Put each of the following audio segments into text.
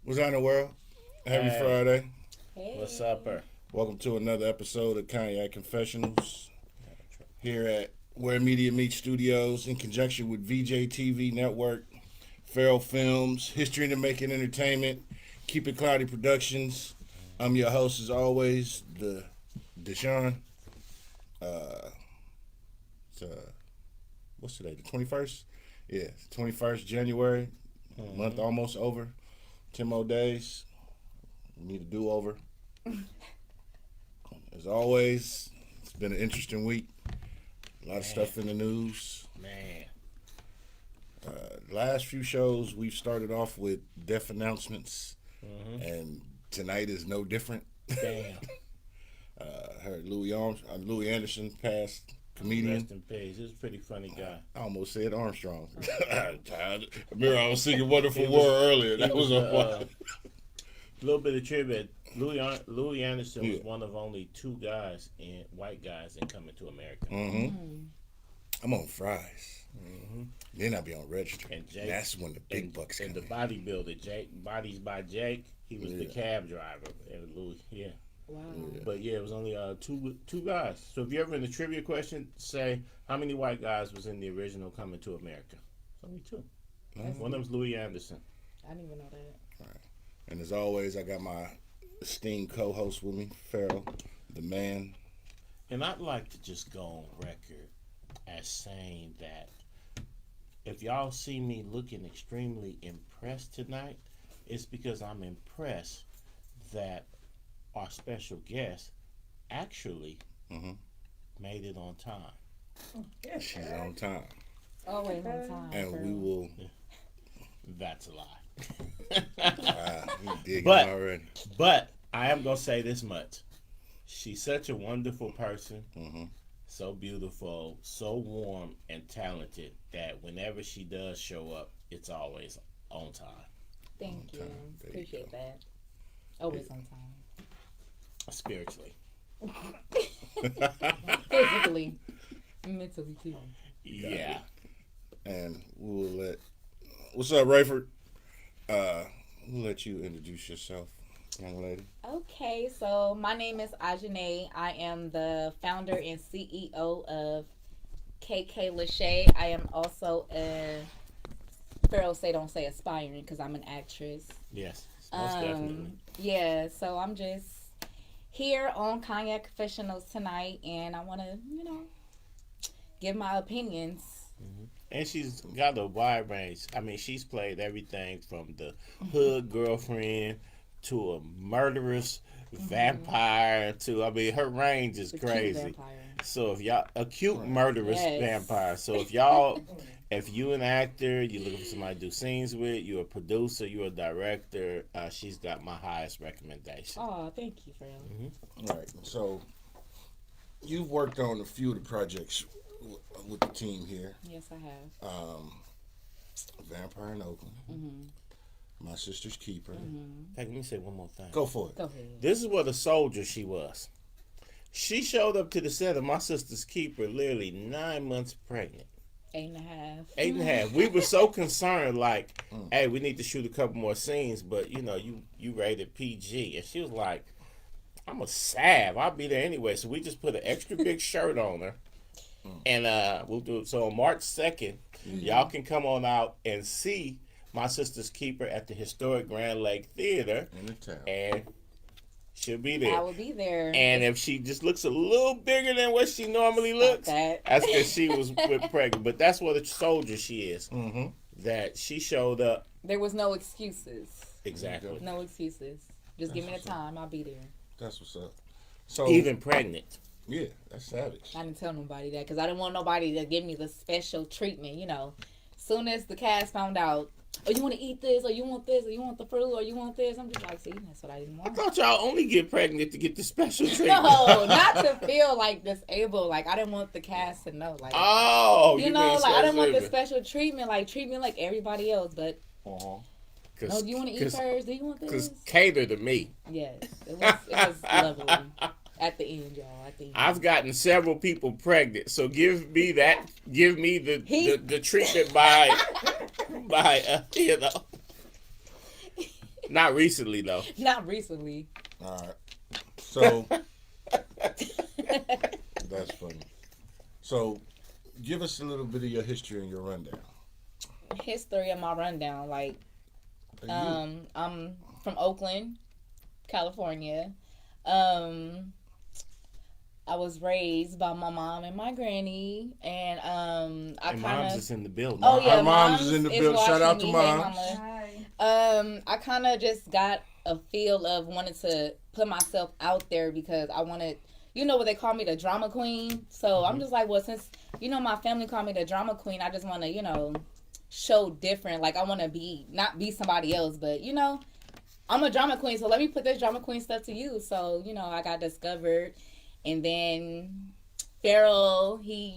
What's on the world? Happy Friday. Hey. What's up, her? Welcome to another episode of Cognac Confessionals here at Where Media Meets Studios in conjunction with VJ TV Network, Feral Films, History in the Making Entertainment, Keep It Cloudy Productions. I'm your host as always, Deshaun. What's today? The 21st? Yeah, 21st January. Month almost over. 10 more days. We need a do-over. As always, it's been an interesting week. A lot of stuff in the news. Man. Last few shows, we've started off with death announcements, and tonight is no different. Damn. Heard Louis Anderson passed, comedian. Rest in peace. He was a pretty funny guy. I almost said Armstrong. Remember, I was singing Wonderful World earlier. That was a little bit of trivia. Louis Anderson was one of only two white guys in Coming to America. I'm on fries. Then I'll be on register. And Jake, that's when the big bucks come and the in. bodybuilder, Bodies by Jake, he was the cab driver. And Louis, Wow. But it was only two guys. So if you're ever in the trivia question, say how many white guys was in the original Coming to America? It's only two. One of them's Louis Anderson. I didn't even know that. All right. And as always, I got my esteemed co-host with me, Farrell, the man. And I'd like to just go on record as saying that if y'all see me looking extremely impressed tonight, it's because I'm impressed that our special guest actually made it on time. She's on time. Always on time. And we will... That's a lie. You digging But- already. But I am going to say this much. She's such a wonderful person, so beautiful, so warm and talented that whenever she does show up, it's always on time. Thank you. There you Appreciate that. Always on time. Spiritually. Physically. Mentally too. Yeah. And we'll let... What's up, Rayford? We'll let you introduce yourself, young lady. Okay, so my name is Aunjhanae. I am the founder and CEO of KK Lachey. I am also Pharaoh don't say aspiring because I'm an actress. Yes. Most definitely. Yeah, so I'm just here on Cognac Confessionals tonight, and I want to, give my opinions. And she's got a wide range. I mean, she's played everything from the hood girlfriend to a murderous vampire to, her range is crazy. So if y'all, a cute murderous vampire. So if you an actor, you looking for somebody to do scenes with, you're a producer, you're a director, she's got my highest recommendation. Oh, thank you, Pharaoh. All right. So you've worked on a few of the projects with the team here. Yes, I have. Vampire in Oakland. My Sister's Keeper. Hey, let me say one more thing. Go for it. Go ahead. This is what a soldier she was. She showed up to the set of My Sister's Keeper literally 9 months pregnant. 8.5. 8.5. We were so concerned, like, hey, we need to shoot a couple more scenes, but you rated PG. And she was like, I'm a salve. I'll be there anyway. So we just put an extra big shirt on her. And we'll do it. So on March 2nd, y'all can come on out and see My Sister's Keeper at the historic Grand Lake Theater. In the town. And she'll be there. I will be there. And if she just looks a little bigger than what she normally looks, that's because she was pregnant. But that's what a soldier she is. That she showed up. There was no excuses. Exactly. No excuses. Just give me the time. I'll be there. That's what's up. So Even pregnant. Yeah, that's savage. I didn't tell nobody that because I didn't want nobody to give me the special treatment, Soon as the cast found out, oh, you want to eat this, or you want this, or you want the fruit, or you want this, I'm just like, see, that's what I didn't I want. thought y'all only get pregnant to get the special treatment. No, not to feel like disabled. Like, I didn't want the cast to know. Like, Oh, you know, like, I didn't want the special treatment. Like, treat me like everybody else, but... No, do you want to eat first? Do you want this? Because cater to me. Yes, it was lovely. At the end, y'all. At the end. I've gotten several people pregnant, so give me that. Give me the treatment by you know. Not recently though. Not recently. All right. So that's funny. So give us a little bit of your history and your rundown. History of my rundown, like, I'm from Oakland, California. I was raised by my mom and my granny, and I kind Mom's of. is in the building. Oh yeah, Our mom's is in the building. Shout out to Moms. I kind of just got a feel of wanting to put myself out there because I wanted, you know what they call me, the drama queen. So I'm just like, well, since my family called me the drama queen, I just want to show different. Like I want to not be somebody else, but I'm a drama queen, so let me put this drama queen stuff to use. So I got discovered, and then Farrell, he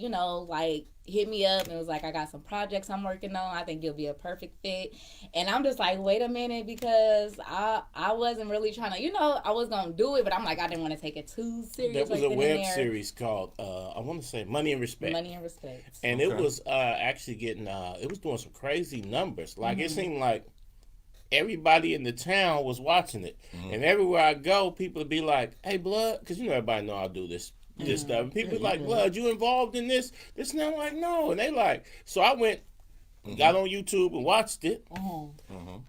hit me up and was like, I got some projects I'm working on. I think you'll be a perfect fit. And I'm just like, wait a minute, because I wasn't really trying to, I was going to do it, but I'm like, I didn't want to take it too serious. There was a web series called, I want to say Money and Respect. Money and Respect. And it was actually getting, it was doing some crazy numbers. Like, it seemed like everybody in the town was watching it. And everywhere I go, people would be like, hey, Blood, because everybody know I do this stuff. And people like, Blood, you involved in this? And I'm like, no. And they like, so I went, got on YouTube and watched it.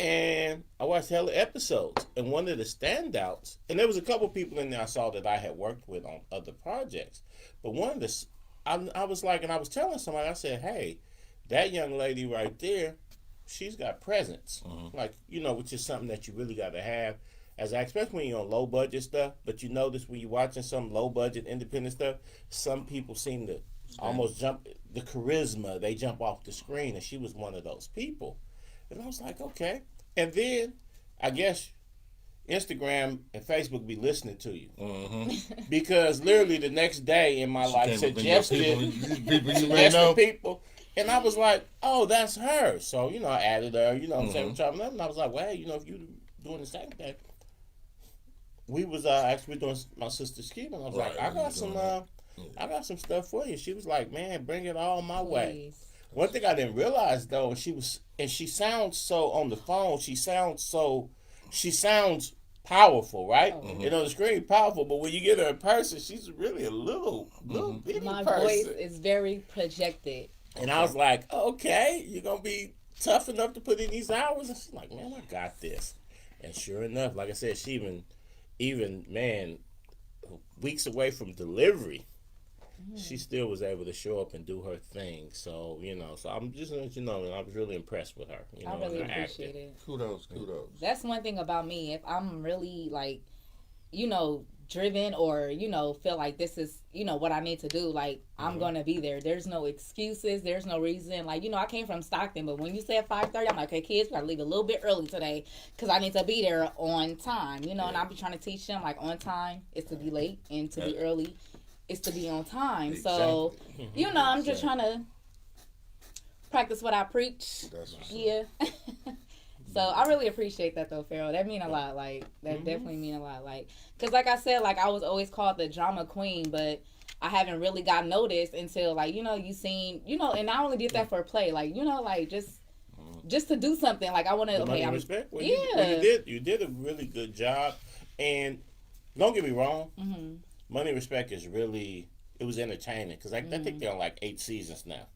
And I watched hella episodes. And one of the standouts, and there was a couple people in there I saw that I had worked with on other projects. But one of the, I was like, and I was telling somebody, I said, hey, that young lady right there, she's got presence. Like, which is something that you really got to have. Especially when you're on low budget stuff, but you notice when you're watching some low budget independent stuff, some people seem to almost jump the charisma. They jump off the screen, and she was one of those people. And I was like, okay. And then I guess Instagram and Facebook be listening to you because literally the next day in my life suggested people. And I was like, oh, that's her. So I added her. I'm saying, and I was like, well, if you doing the same thing. We was actually doing my sister's scheme, and I was like, I got some stuff for you. She was like, man, bring it all my way. One thing I didn't realize though, she sounds so on the phone. She sounds powerful, right? On the screen, powerful, but when you get her in person, she's really a little bitty my person. voice is very projected. And I was like, okay, you're gonna be tough enough to put in these hours, and she's like, man, I got this. And sure enough, like I said, she even man, weeks away from delivery, she still was able to show up and do her thing. So so I'm just and I was really impressed with her. I really appreciate it. Kudos. That's one thing about me. If I'm really like, driven or feel like this is what I need to do, like I'm gonna be there. There's no excuses, there's no reason. Like I came from Stockton, but when you say 5:30, I'm like, okay, kids, we gotta leave a little bit early today because I need to be there on time, and I'll be trying to teach them like on time is to be late and to be early is to be on time. So I'm just trying to practice what I preach. So I really appreciate that though, Farrell. That mean a lot. Like that definitely mean a lot. Like, cause like I said, like I was always called the drama queen, but I haven't really got noticed until like you seen and I only did that for play. Like like just to do something. Like I want to. Okay, respect. Well, you did a really good job, and don't get me wrong. Money and Respect is really it was entertaining because I think they're on like 8 seasons now.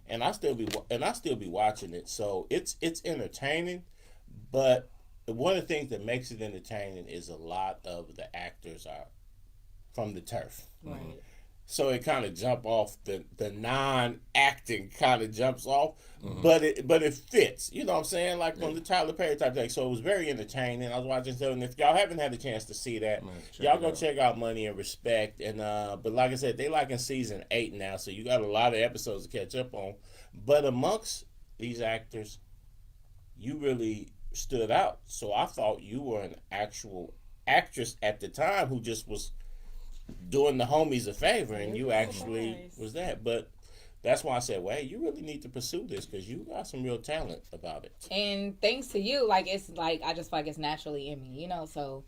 And I still be watching it, so it's entertaining. But one of the things that makes it entertaining is a lot of the actors are from the turf, right? So it kind of jump off the non-acting kind of jumps off, but it fits. You know what I'm saying? Like on the Tyler Perry type thing. So it was very entertaining. I was watching so, and if y'all haven't had a chance to see that, y'all go check out Money and Respect. And but like I said, they like in season 8 now, so you got a lot of episodes to catch up on. But amongst these actors, you really stood out. So I thought you were an actual actress at the time who just was doing the homies a favor, and you actually was that. But that's why I said, well, hey, you really need to pursue this because you got some real talent about it. And thanks to you, like it's like I just feel like it's naturally in me, so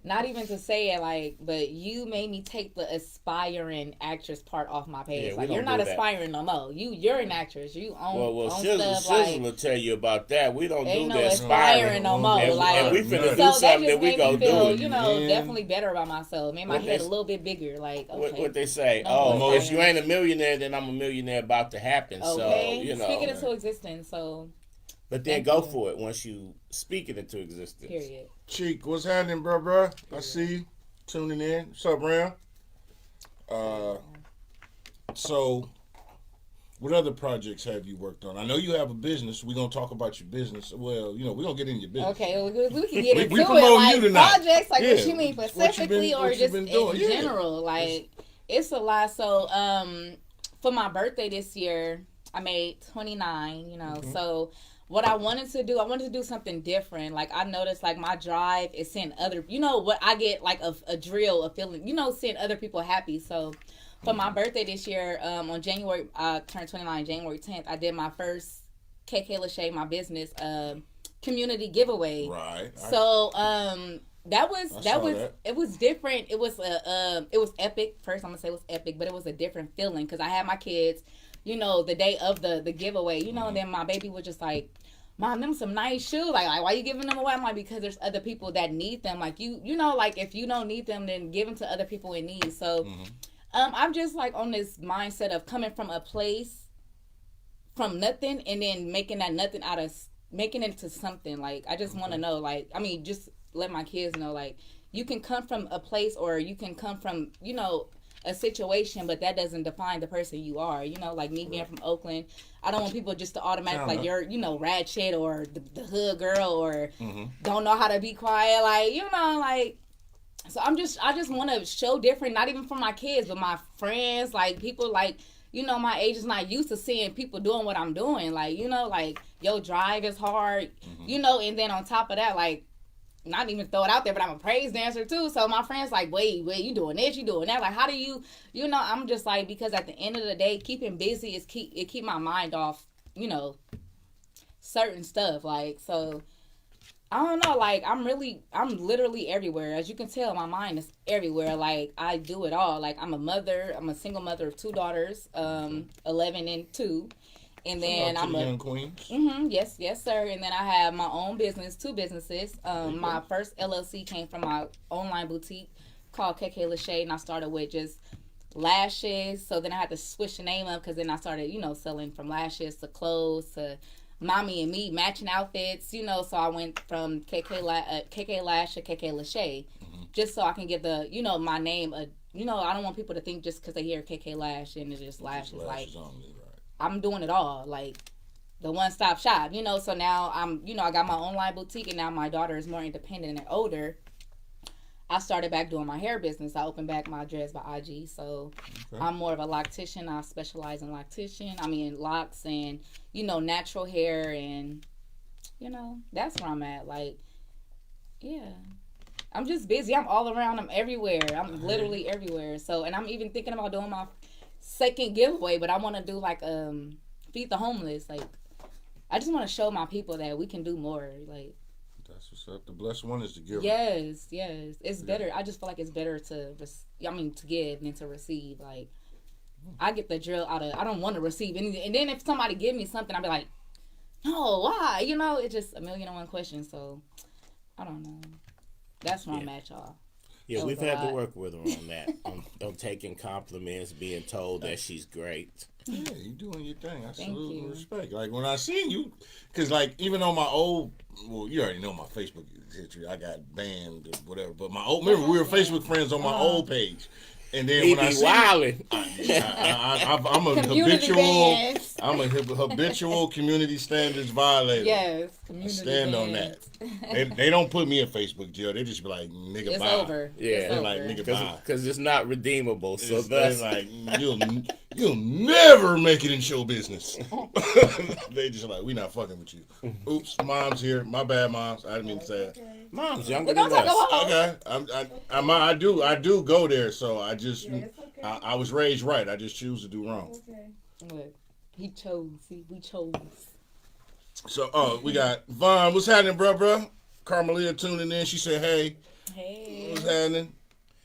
not even to say it like, but you made me take the aspiring actress part off my page. Yeah, like we you're don't not do that. aspiring no more. You're an actress. You own, Well, own Sizzle stuff. Like will tell you about that. We don't ain't do no that aspiring no more. And, like and we finna so do that something just that we made me gonna feel, do. you know, Yeah. definitely better about myself. Made my What head they- a little bit bigger. Like okay, What they say? No, If you ain't a millionaire, then I'm a millionaire about to happen. okay, So you know. speak it into existence. So But then Thank go you. for it once you speak it into existence. period. Cheek, what's happening, bro? I see you tuning in. What's up, Ram? So, what other projects have you worked on? I know you have a business. We're going to talk about your business. Well, you know, we're going to get in your business. Okay, well, we can get into we it. promoting Like you tonight. projects, like what Yeah. you mean What you specifically, been- or what you just been in doing. Yeah. general? Like it's a lot. So, for my birthday this year, I made 29. You know, so what I wanted to do something different. Like I noticed, like my drive is seeing other. You know what I get like a drill, a feeling. You know, seeing other people happy. So. For my birthday this year, on January, I turned 29, January 10th, I did my first KK Lachey, my business, community giveaway. Right. So, that saw was that. it was different. It was it was epic. First, I'm gonna say it was epic, but it was a different feeling because I had my kids, you know, the day of the giveaway, you know, and then my baby was just like, Mom, them some nice shoes. Like, why you giving them away? I'm like, because there's other people that need them. Like you know, like if you don't need them, then give them to other people in need. So. I'm just like on this mindset of coming from a place from nothing and then making that nothing making it into something. Like I just want to know, like, I mean, just let my kids know, like, you can come from a place or you can come from, you know, a situation, but that doesn't define the person you are. You know, like me being from Oakland, I don't want people just to automatically like you're, you know, ratchet or the hood girl or don't know how to be quiet. Like, you know, like. So I just want to show different, not even for my kids, but my friends, like people like, you know, my age is not used to seeing people doing what I'm doing. Like, you know, like your drive is hard, you know, and then on top of that, like, not even throw it out there, but I'm a praise dancer too. So my friends like, wait, you doing this, you doing that. Like, how do you know, I'm just like, because at the end of the day, keeping busy is keep my mind off, you know, certain stuff. Like, so I don't know, like, I'm literally everywhere. As you can tell, my mind is everywhere. Like, I do it all. Like, I'm a single mother of two daughters, 11 and 2. And then I'm a young queens. Yes, sir. And then I have my own business, two businesses. My first LLC came from my online boutique called KK Lachey, and I started with just lashes. So then I had to switch the name up because then I started, you know, selling from lashes to clothes to mommy and me matching outfits, you know. So I went from KK Lash to KK Lachey, just so I can get the, you know, my name. You know, I don't want people to think just because they hear KK Lash and it's just lashes. Like, only, right. I'm doing it all, like the one-stop shop, you know. So now I'm, you know, I got my online boutique, and now my daughter is more independent and older. I started back doing my hair business. I opened back my Dreads by IG. So I'm more of a loctician. I specialize in locks and, you know, natural hair, and, you know, that's where I'm at. Like, yeah. I'm just busy. I'm all around. I'm everywhere. I'm literally everywhere. So, and I'm even thinking about doing my second giveaway, but I want to do like feed the homeless. Like, I just want to show my people that we can do more. Like, that's what's up. The blessed one is the giver. yes, it's better. I just feel like it's better to give than to receive. Like, I get the drill out of, I don't want to receive anything, and then if somebody give me something, I'll be like, no, why? You know, it's just a million and one questions. So I don't know. That's where I'm at, y'all. Yeah, That we've was a had to lot. work with her on that. on taking compliments, being told that she's great. Yeah, you doing your thing. I salute you. and respect. Like, when I seen you, because, like, even on my old, well, you already know my Facebook history. I got banned or whatever. But my old, remember, we were Facebook friends on my old page. And then He when I be see wilding. I'm a Community habitual, bands. I'm a habitual community standards violator. Yes, I community stand on that. They don't put me in Facebook jail. They just be like, nigga, It's bye. over. Yeah. It's They're over. like, nigga, bye. Because it's not redeemable. So They're that's like, you'll never make it in show business. They just like, we not fucking with you. Oops, mom's here. My bad, moms. I didn't mean to say that. mom's We're younger gonna than talk us. about Okay, I do go there. So I just, I was raised right. I just choose to do wrong. Look, he chose. See, we chose. So, we got Vaughn. What's happening, bruh? Carmelia tuning in. She said, hey, Hey. What's happening?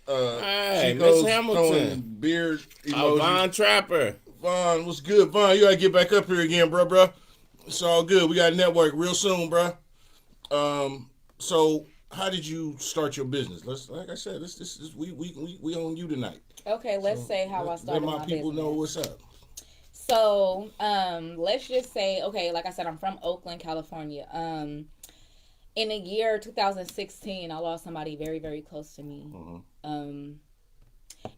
Hey, Chico's Miss Hamilton. throwing beard Oh, emoji. Von Trapper. Vaughn, what's good? Vaughn, you gotta get back up here again, bro. It's all good. We got a network real soon, bro. So how did you start your business? Like I said, we on you tonight. Okay, let's say how I started Let my people business. know what's up. So, let's just say, okay, like I said, I'm from Oakland, California. In the year 2016, I lost somebody very, very close to me. And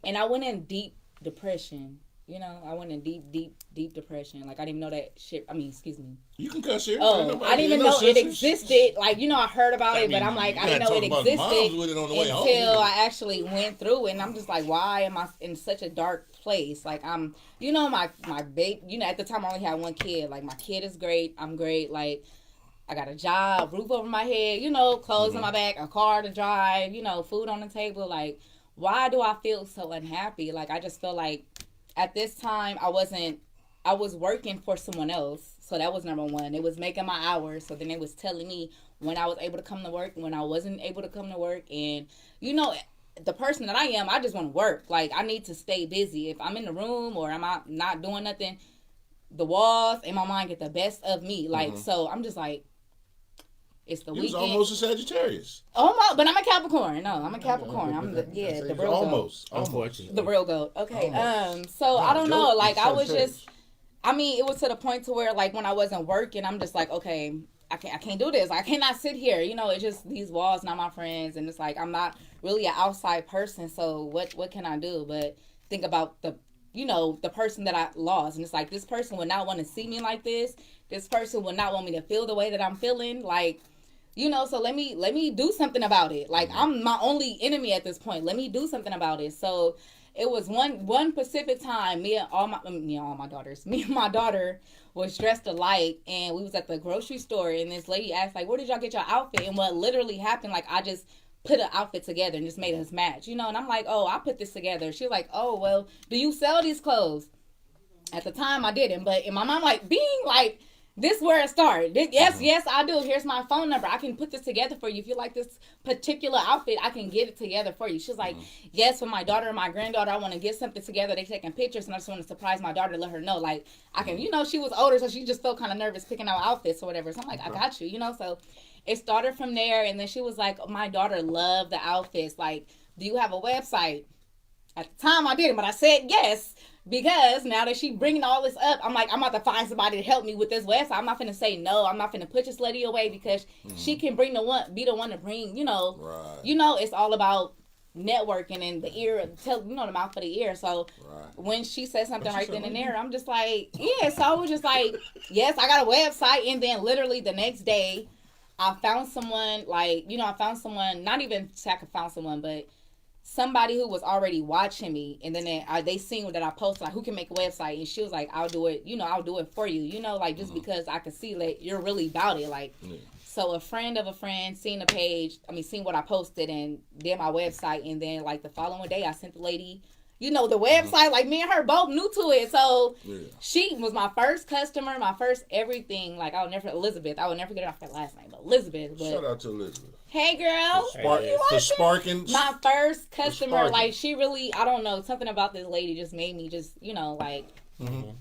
I went in deep depression. You know, I went in deep depression. Like, I didn't even know that shit. I mean, excuse me. You can cuss here. Oh, I didn't even know it existed. Like, you know, I heard about it, but I'm like, I didn't know it existed until I actually went through it. And I'm just like, why am I in such a dark place? Like, I'm, you know, my baby, you know, at the time I only had one kid. Like, my kid is great. I'm great. Like, I got a job, roof over my head, you know, clothes on my back, a car to drive, you know, food on the table. Like, why do I feel so unhappy? Like, I just feel like at this time I was working for someone else. So that was number one. It was making my hours. So then it was telling me when I was able to come to work, when I wasn't able to come to work. And, you know, the person that I am, I just want to work. Like, I need to stay busy. If I'm in the room or I'm not doing nothing, the walls in my mind get the best of me. Like, so I'm just like, it's the weekend. You was almost a Sagittarius. Almost, but I'm a Capricorn. No, I'm a Capricorn. I'm the real almost. goat. Unfortunately. The real goat. Okay. So I don't know. Like, I was just, I mean, it was to the point to where, like, when I wasn't working, I'm just like, okay, I can't do this. I cannot sit here. You know, it's just these walls, not my friends, and it's like I'm not really an outside person. So what can I do? But think about the, you know, the person that I lost, and it's like this person would not want to see me like this. This person would not want me to feel the way that I'm feeling. Like, you know, so let me do something about it. Like, I'm my only enemy at this point. Let me do something about it. So it was one specific time, me and my daughters, me and my daughter was dressed alike, and we was at the grocery store, and this lady asked, like, where did y'all get your outfit? And what literally happened, like, I just put an outfit together and just made us match, you know. And I'm like, oh, I put this together. She's like, oh, well, do you sell these clothes? At the time I didn't, but in my mind, like, being like, this is where it started. Yes, I do. Here's my phone number. I can put this together for you. If you like this particular outfit, I can get it together for you. She's like, yes, for my daughter and my granddaughter, I want to get something together. They taking pictures, and I just want to surprise my daughter to let her know, like, I can, you know, she was older, so she just felt kind of nervous picking out outfits or whatever. So I'm like, I got you, you know. So it started from there, and then she was like, my daughter loved the outfits. Like, do you have a website? At the time, I didn't, but I said yes. Because now that she bringing all this up, I'm like, I'm about to find somebody to help me with this website. I'm not finna say no. I'm not finna push this lady away because she can be the one to bring, you know. Right. You know, it's all about networking and the ear, you know, the mouth for the ear. So when she said something right then and there, I'm just like, yeah. So I was just like, yes, I got a website. And then literally the next day, I found someone, like, you know, not even I found someone, but somebody who was already watching me, and then they seen that I posted, like, who can make a website, and she was like, I'll do it, you know, I'll do it for you, you know, like, just because I could see, like, you're really about it, like, so a friend of a friend seen the page, seen what I posted, and did my website, and then, like, the following day, I sent the lady, you know, the website, like, me and her both new to it, so she was my first customer, my first everything, like, I would never forget it off that last name, but Elizabeth. Shout out to Elizabeth. Hey, girl. For sparking. My first customer, like, she really, I don't know, something about this lady just made me just, you know, like,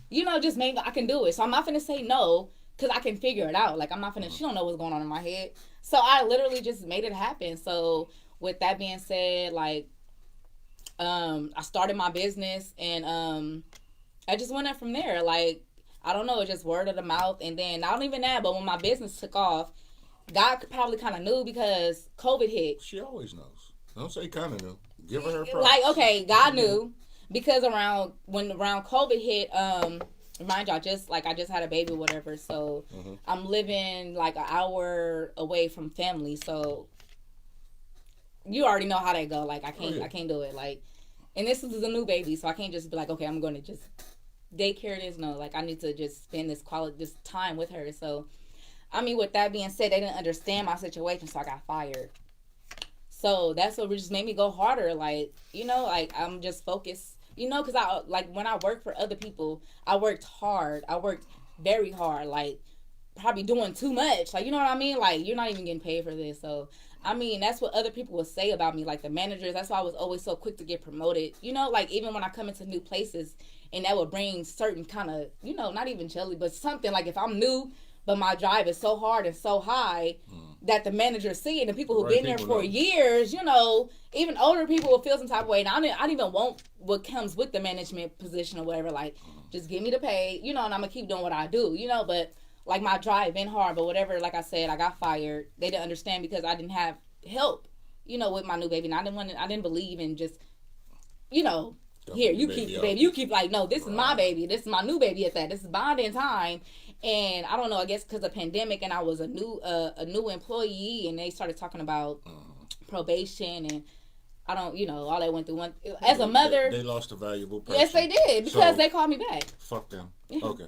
you know, just made me, I can do it. So I'm not finna say no, because I can figure it out. Like, I'm not finna, she don't know what's going on in my head. So I literally just made it happen. So with that being said, like, I started my business, and I just went up from there. Like, I don't know, just word of the mouth. And then, not even that, but when my business took off, God probably kind of knew because COVID hit. She always knows. Don't say kind of knew. Give her props. Like, okay, God knew because around COVID hit, mind you, I just had a baby or whatever, so I'm living like an hour away from family, so you already know how that go. Like, I can't do it. Like, and this is a new baby, so I can't just be like, okay, I'm going to just daycare this. No, like, I need to just spend this time with her. So, with that being said, they didn't understand my situation, so I got fired. So that's what just made me go harder. Like, you know, like, I'm just focused, you know, because when I worked for other people, I worked hard. I worked very hard, like, probably doing too much. Like, you know what I mean? Like, you're not even getting paid for this. So, I mean, that's what other people would say about me, like the managers. That's why I was always so quick to get promoted. You know, like even when I come into new places, and that would bring certain kind of, you know, not even jelly, but something like if I'm new, but my drive is so hard and so high that the managers see it, and the people who've been there for years, you know, even older people will feel some type of way. And I don't even want what comes with the management position or whatever. Like, just give me the pay, you know, and I'm gonna keep doing what I do, you know. But like my drive been hard, but whatever. Like I said, I got fired. They didn't understand because I didn't have help, you know, with my new baby. And I didn't believe in just, you know, here, you keep the baby. You keep like, no, this is my baby. This is my new baby at that. This is bonding time. And I don't know, I guess because of pandemic and I was a new employee and they started talking about probation and I don't, you know, all they went through. As a mother. They lost a valuable person. Yes, they did because they called me back. Fuck them. Okay.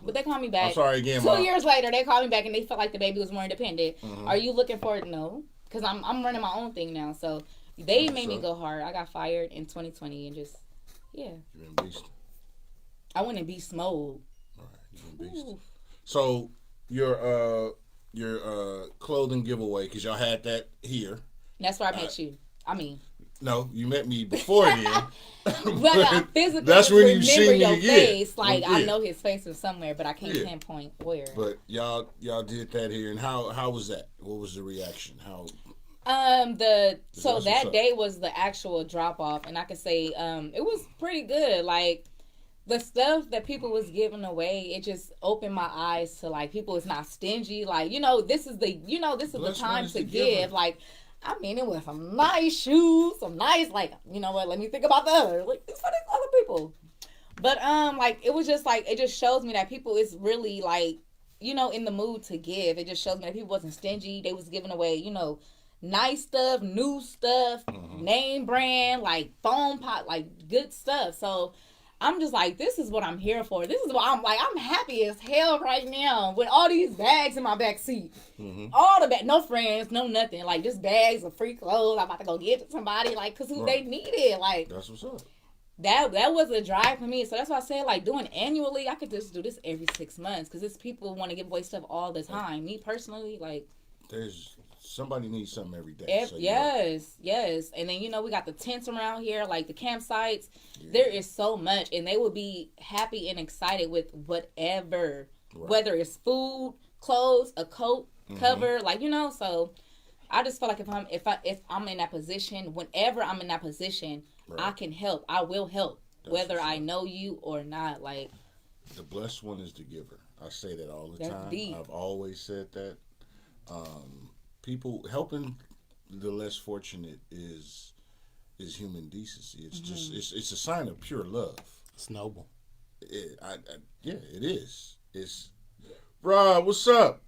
But they called me back. I'm sorry again, 2 years later, they called me back and they felt like the baby was more independent. Are you looking for it? No. Because I'm running my own thing now. So they made me go hard. I got fired in 2020 and just, yeah. You been beast. I went in beast mode. All right, you been beast. Ooh. So your clothing giveaway, because y'all had that here. That's where I met you. I mean. No, you met me before then. But I physically that's when you see me your again. Face. Like I know his face was somewhere, but I can't pinpoint where. But y'all did that here, and how was that? What was the reaction? How? So that day was the actual drop off, and I could say it was pretty good. Like the stuff that people was giving away, it just opened my eyes to like people is not stingy. Like this is the time to give. Like. I mean, it was some nice shoes, some nice, like, you know what, let me think about the other. Like, it's for these other people. But, like, it was just, like, it just shows me that people is really, like, you know, in the mood to give. It just shows me that people wasn't stingy. They was giving away, you know, nice stuff, new stuff, name brand, like, phone pot, like, good stuff. So, I'm just like, this is what I'm here for. This is what I'm like. I'm happy as hell right now with all these bags in my back seat. All the no friends, no nothing. Like, just bags of free clothes. I'm about to go get to somebody, like, because they need it. Like, that's what's up. That was a drive for me. So that's why I said, like, doing annually, I could just do this every 6 months because it's people want to give away stuff all the time. Me personally, like. Somebody needs something every day. Yes. And then, you know, we got the tents around here, like the campsites. Yeah. There is so much. And they will be happy and excited with whatever. Right. Whether it's food, clothes, a coat, cover. Like, you know, so I just feel like if I'm in that position, whenever I'm in that position, I can help. I will help. Whether I know you or not. Like, the blessed one is the giver. I say that all the time. Deep. I've always said that. People helping the less fortunate is human decency. It's just it's a sign of pure love. It's noble. It is. It's bruh, what's up,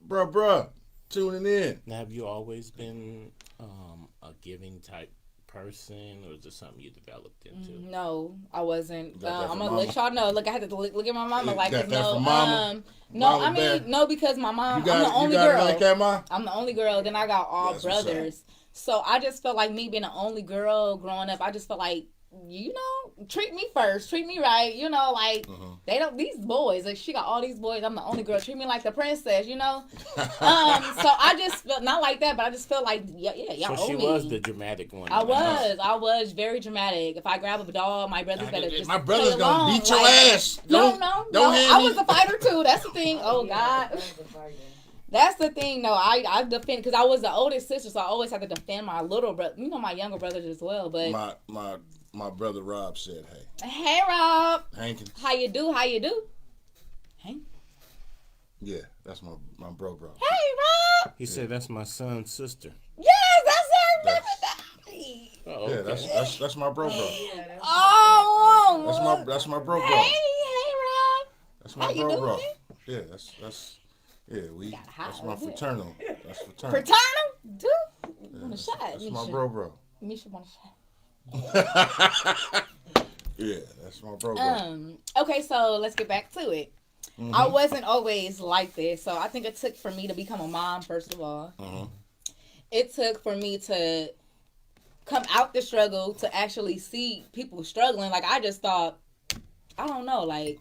bruh, tuning in. Now, have you always been a giving type person, or is it something you developed into? No, I wasn't. I'm gonna let y'all know. Look, I had to look at my mama like that no. From mama? No, I mean no, because my mom. I'm the only girl. Like that, Ma? I'm the only girl. Then I got all brothers. So I just felt like me being the only girl growing up. I just felt like, you know, treat me first, treat me right. You know, like they don't. These boys, like she got all these boys. I'm the only girl. Treat me like the princess. You know. So I just felt not like that, but I just felt like y'all So she owe me. was the dramatic one. I was very dramatic. If I grab a doll, my brothers better just my brother's gonna beat your ass. No. I was a fighter too. That's the thing. Oh God. That's the thing, though. I defend because I was the oldest sister, so I always had to defend my little brother. You know, my younger brothers as well. But my brother Rob said, "Hey, Rob. Hankins. How you do? Hank. Yeah, that's my bro. Hey, Rob. He said that's my son's sister. Yes, that's her. Oh, yeah, okay. that's my bro. Oh, that's my bro. Hey, Rob. That's my bro. Yeah, that's. Yeah, that's my fraternal. That's fraternal. Fraternal? Dude, want a shot? That's my bro. Misha want a shot. Yeah, that's my bro. Okay, so let's get back to it. I wasn't always like this, so I think it took for me to become a mom, first of all. It took for me to come out the struggle to actually see people struggling. Like, I just thought, I don't know, like,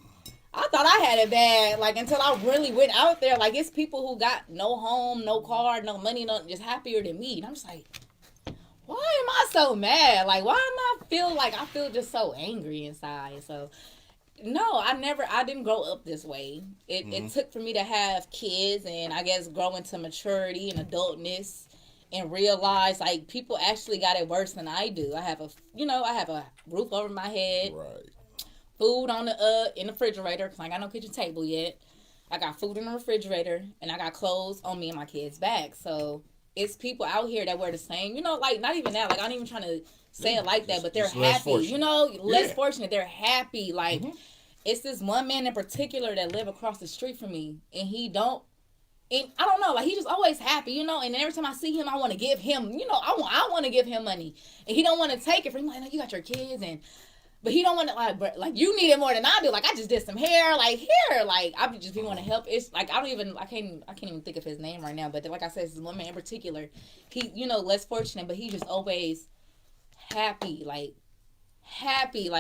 I thought I had it bad, like, until I really went out there. Like, it's people who got no home, no car, no money, no, just happier than me. And I'm just like, why am I so mad? Like, why am I feel just so angry inside? So, no, I didn't grow up this way. It took for me to have kids and I guess grow into maturity and adultness and realize, like, people actually got it worse than I do. I have a roof over my head. Right. Food on the in the refrigerator because I ain't got no kitchen table yet. I got food in the refrigerator and I got clothes on me and my kids' back. So it's people out here that wear the same. Like not even that. Like I'm not even trying to say it like that, but they're happy. Less fortunate. They're happy. Like it's this one man in particular that live across the street from me, and he don't. And I don't know, like he just always happy, And every time I see him, I want to give him, I want to give him money, and he don't want to take it from me. Like, no, you got your kids and. But he don't want to, like, you need it more than I do. Like, I just did some hair, like, here. Like, I just be want to help. It's, like, I can't even think of his name right now. But like I said, this one man in particular, he, less fortunate, but he just always happy, like,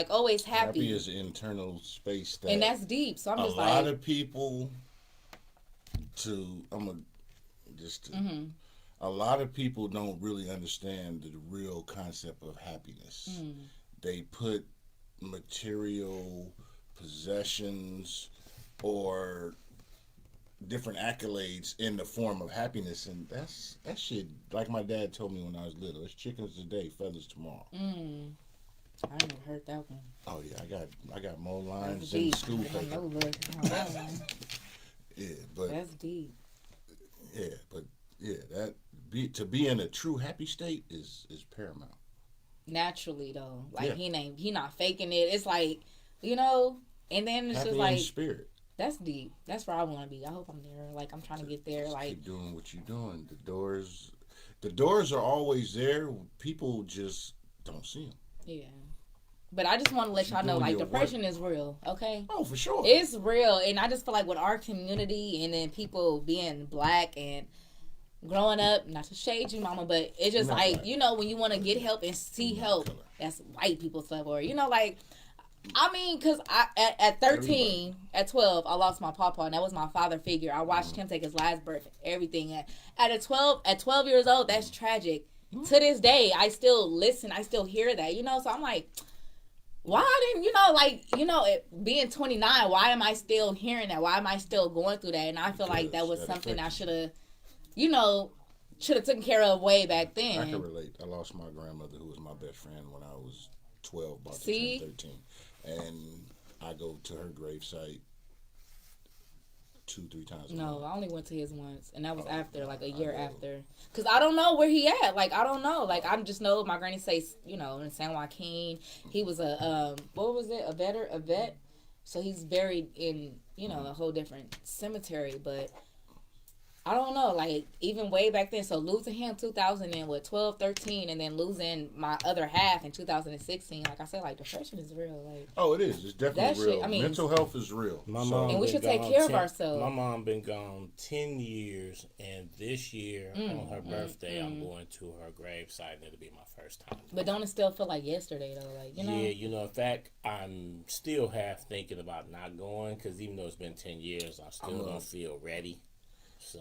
always happy. Happy is an internal space that. And that's deep. So I'm just like. A lot of people, a lot of people don't really understand the real concept of happiness. They put material possessions or different accolades in the form of happiness, and that shit, like my dad told me when I was little, it's chickens today, feathers tomorrow. I never heard that one. Oh yeah, I got more lines in the school paper. Yeah, but that's deep. Yeah, but to be in a true happy state is paramount. Naturally though, like he not faking it. It's like and then it's happy just like in spirit. That's deep. That's where I want to be. I hope I'm there. Like I'm trying to get there. Like keep doing what you're doing. The doors are always there. People just don't see them. Yeah, but I just want to let y'all know, like depression is real. Okay. Oh, for sure. It's real, and I just feel like with our community and then people being black and growing up, not to shade you, mama, but it's just like, when you want to get help and see help, that's white people stuff. Or, because at 13, at 12, I lost my papa, and that was my father figure. I watched him take his last breath, everything. At 12 years old, that's tragic. To this day, I still listen, I still hear that, so I'm like, why didn't, being 29, why am I still hearing that? Why am I still going through that? And I feel like that was something I should have, should have taken care of way back then. I can relate. I lost my grandmother, who was my best friend when I was 12, about to turn 13. And I go to her gravesite 2-3 times a month. I only went to his once, and that was after, like a year after. Because I don't know where he at. Like, I don't know. Like, I just know my granny says, in San Joaquin, he was a vet. So he's buried in, a whole different cemetery, but I don't know, like, even way back then. So losing him 2012, 13, and then losing my other half in 2016. Like I said, like, depression is real. Like, oh, it is. It's definitely real. Shit, mental health is real. And we should take care of ourselves. My mom been gone 10 years, and this year on her birthday, I'm going to her gravesite, and it'll be my first time. But don't it still feel like yesterday, though? Like, Yeah, in fact, I'm still half thinking about not going, because even though it's been 10 years, I still don't feel ready. So,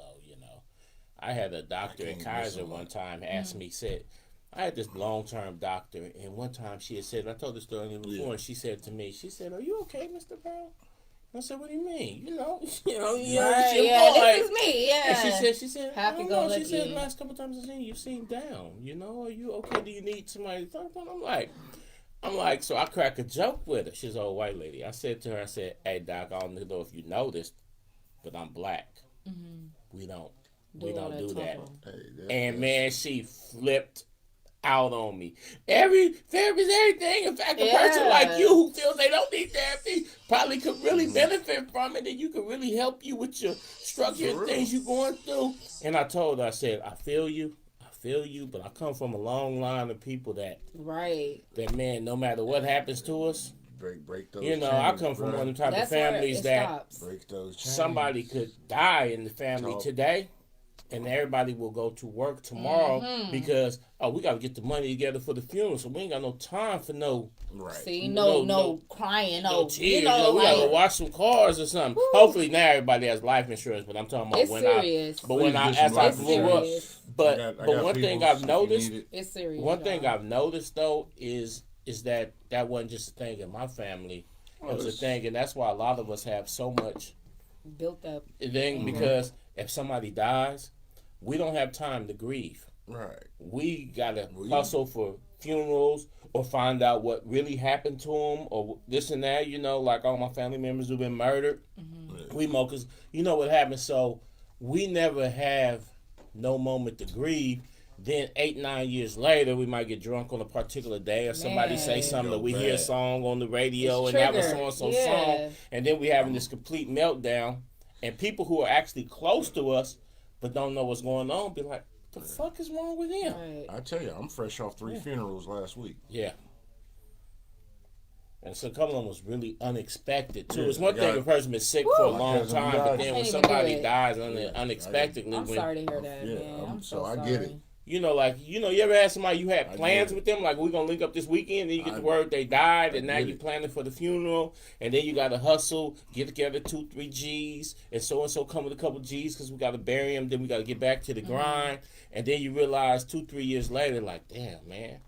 I had a doctor at Kaiser one time asked me, said, I had this long-term doctor, and one time she had said, I told this story before, and she said to me, she said, are you okay, Mr. Brown? I said, what do you mean? This is me, yeah. And she said, happy go lucky. She said, the last couple times I've seen you seem down, are you okay? Do you need somebody to talk about? I'm like, so I crack a joke with her. She's an old white lady. I said to her, hey, Doc, I don't know if you noticed, but I'm black. We don't do that. And man, she flipped out on me. Therapy is everything. In fact, a person like you who feels they don't need therapy probably could really benefit from it, and you could really help you with your structure and things you're going through. And I told her, I said, I feel you, but I come from a long line of people that man, no matter what happens to us, break those chains, I come from one of the type of families that break those chains. Somebody could die in the family today, and everybody will go to work tomorrow because we got to get the money together for the funeral, so we ain't got no time for no. Right. See, no crying, no tears. you know, we like, gotta wash some cars or something. Woo. Hopefully now everybody has life insurance, but I'm talking about it's when serious. I grew up. But I got one thing I've noticed, it's serious. one thing I've noticed though is that wasn't just a thing in my family. It was a thing, and that's why a lot of us have so much built up. Then because if somebody dies, we don't have time to grieve. Right. We gotta hustle for funerals or find out what really happened to them or this and that. You know, like all my family members who've been murdered. We because you know what happened. So we never have no moment to grieve. Then 8-9 years later, we might get drunk on a particular day, or somebody say something, or we hear a song on the radio, and that was so song, and then we having this complete meltdown, and people who are actually close to us but don't know what's going on be like, "The fuck is wrong with him?" Right. I tell you, I'm fresh off 3 funerals last week. Yeah. And so a couple of them was really unexpected too. It's one thing if a person been sick for a long time, but then when somebody dies unexpectedly, I'm sorry to hear that. Yeah, man. I'm so sorry. I get it. You know, like, you ever had somebody you had plans with them, like, we're going to link up this weekend, and you get the word they died, and now you're planning for the funeral, and then you got to hustle, get together 2-3 G's, and so come with a couple G's because we got to bury them, then we got to get back to the grind, and then you realize 2-3 years later, like, damn, man,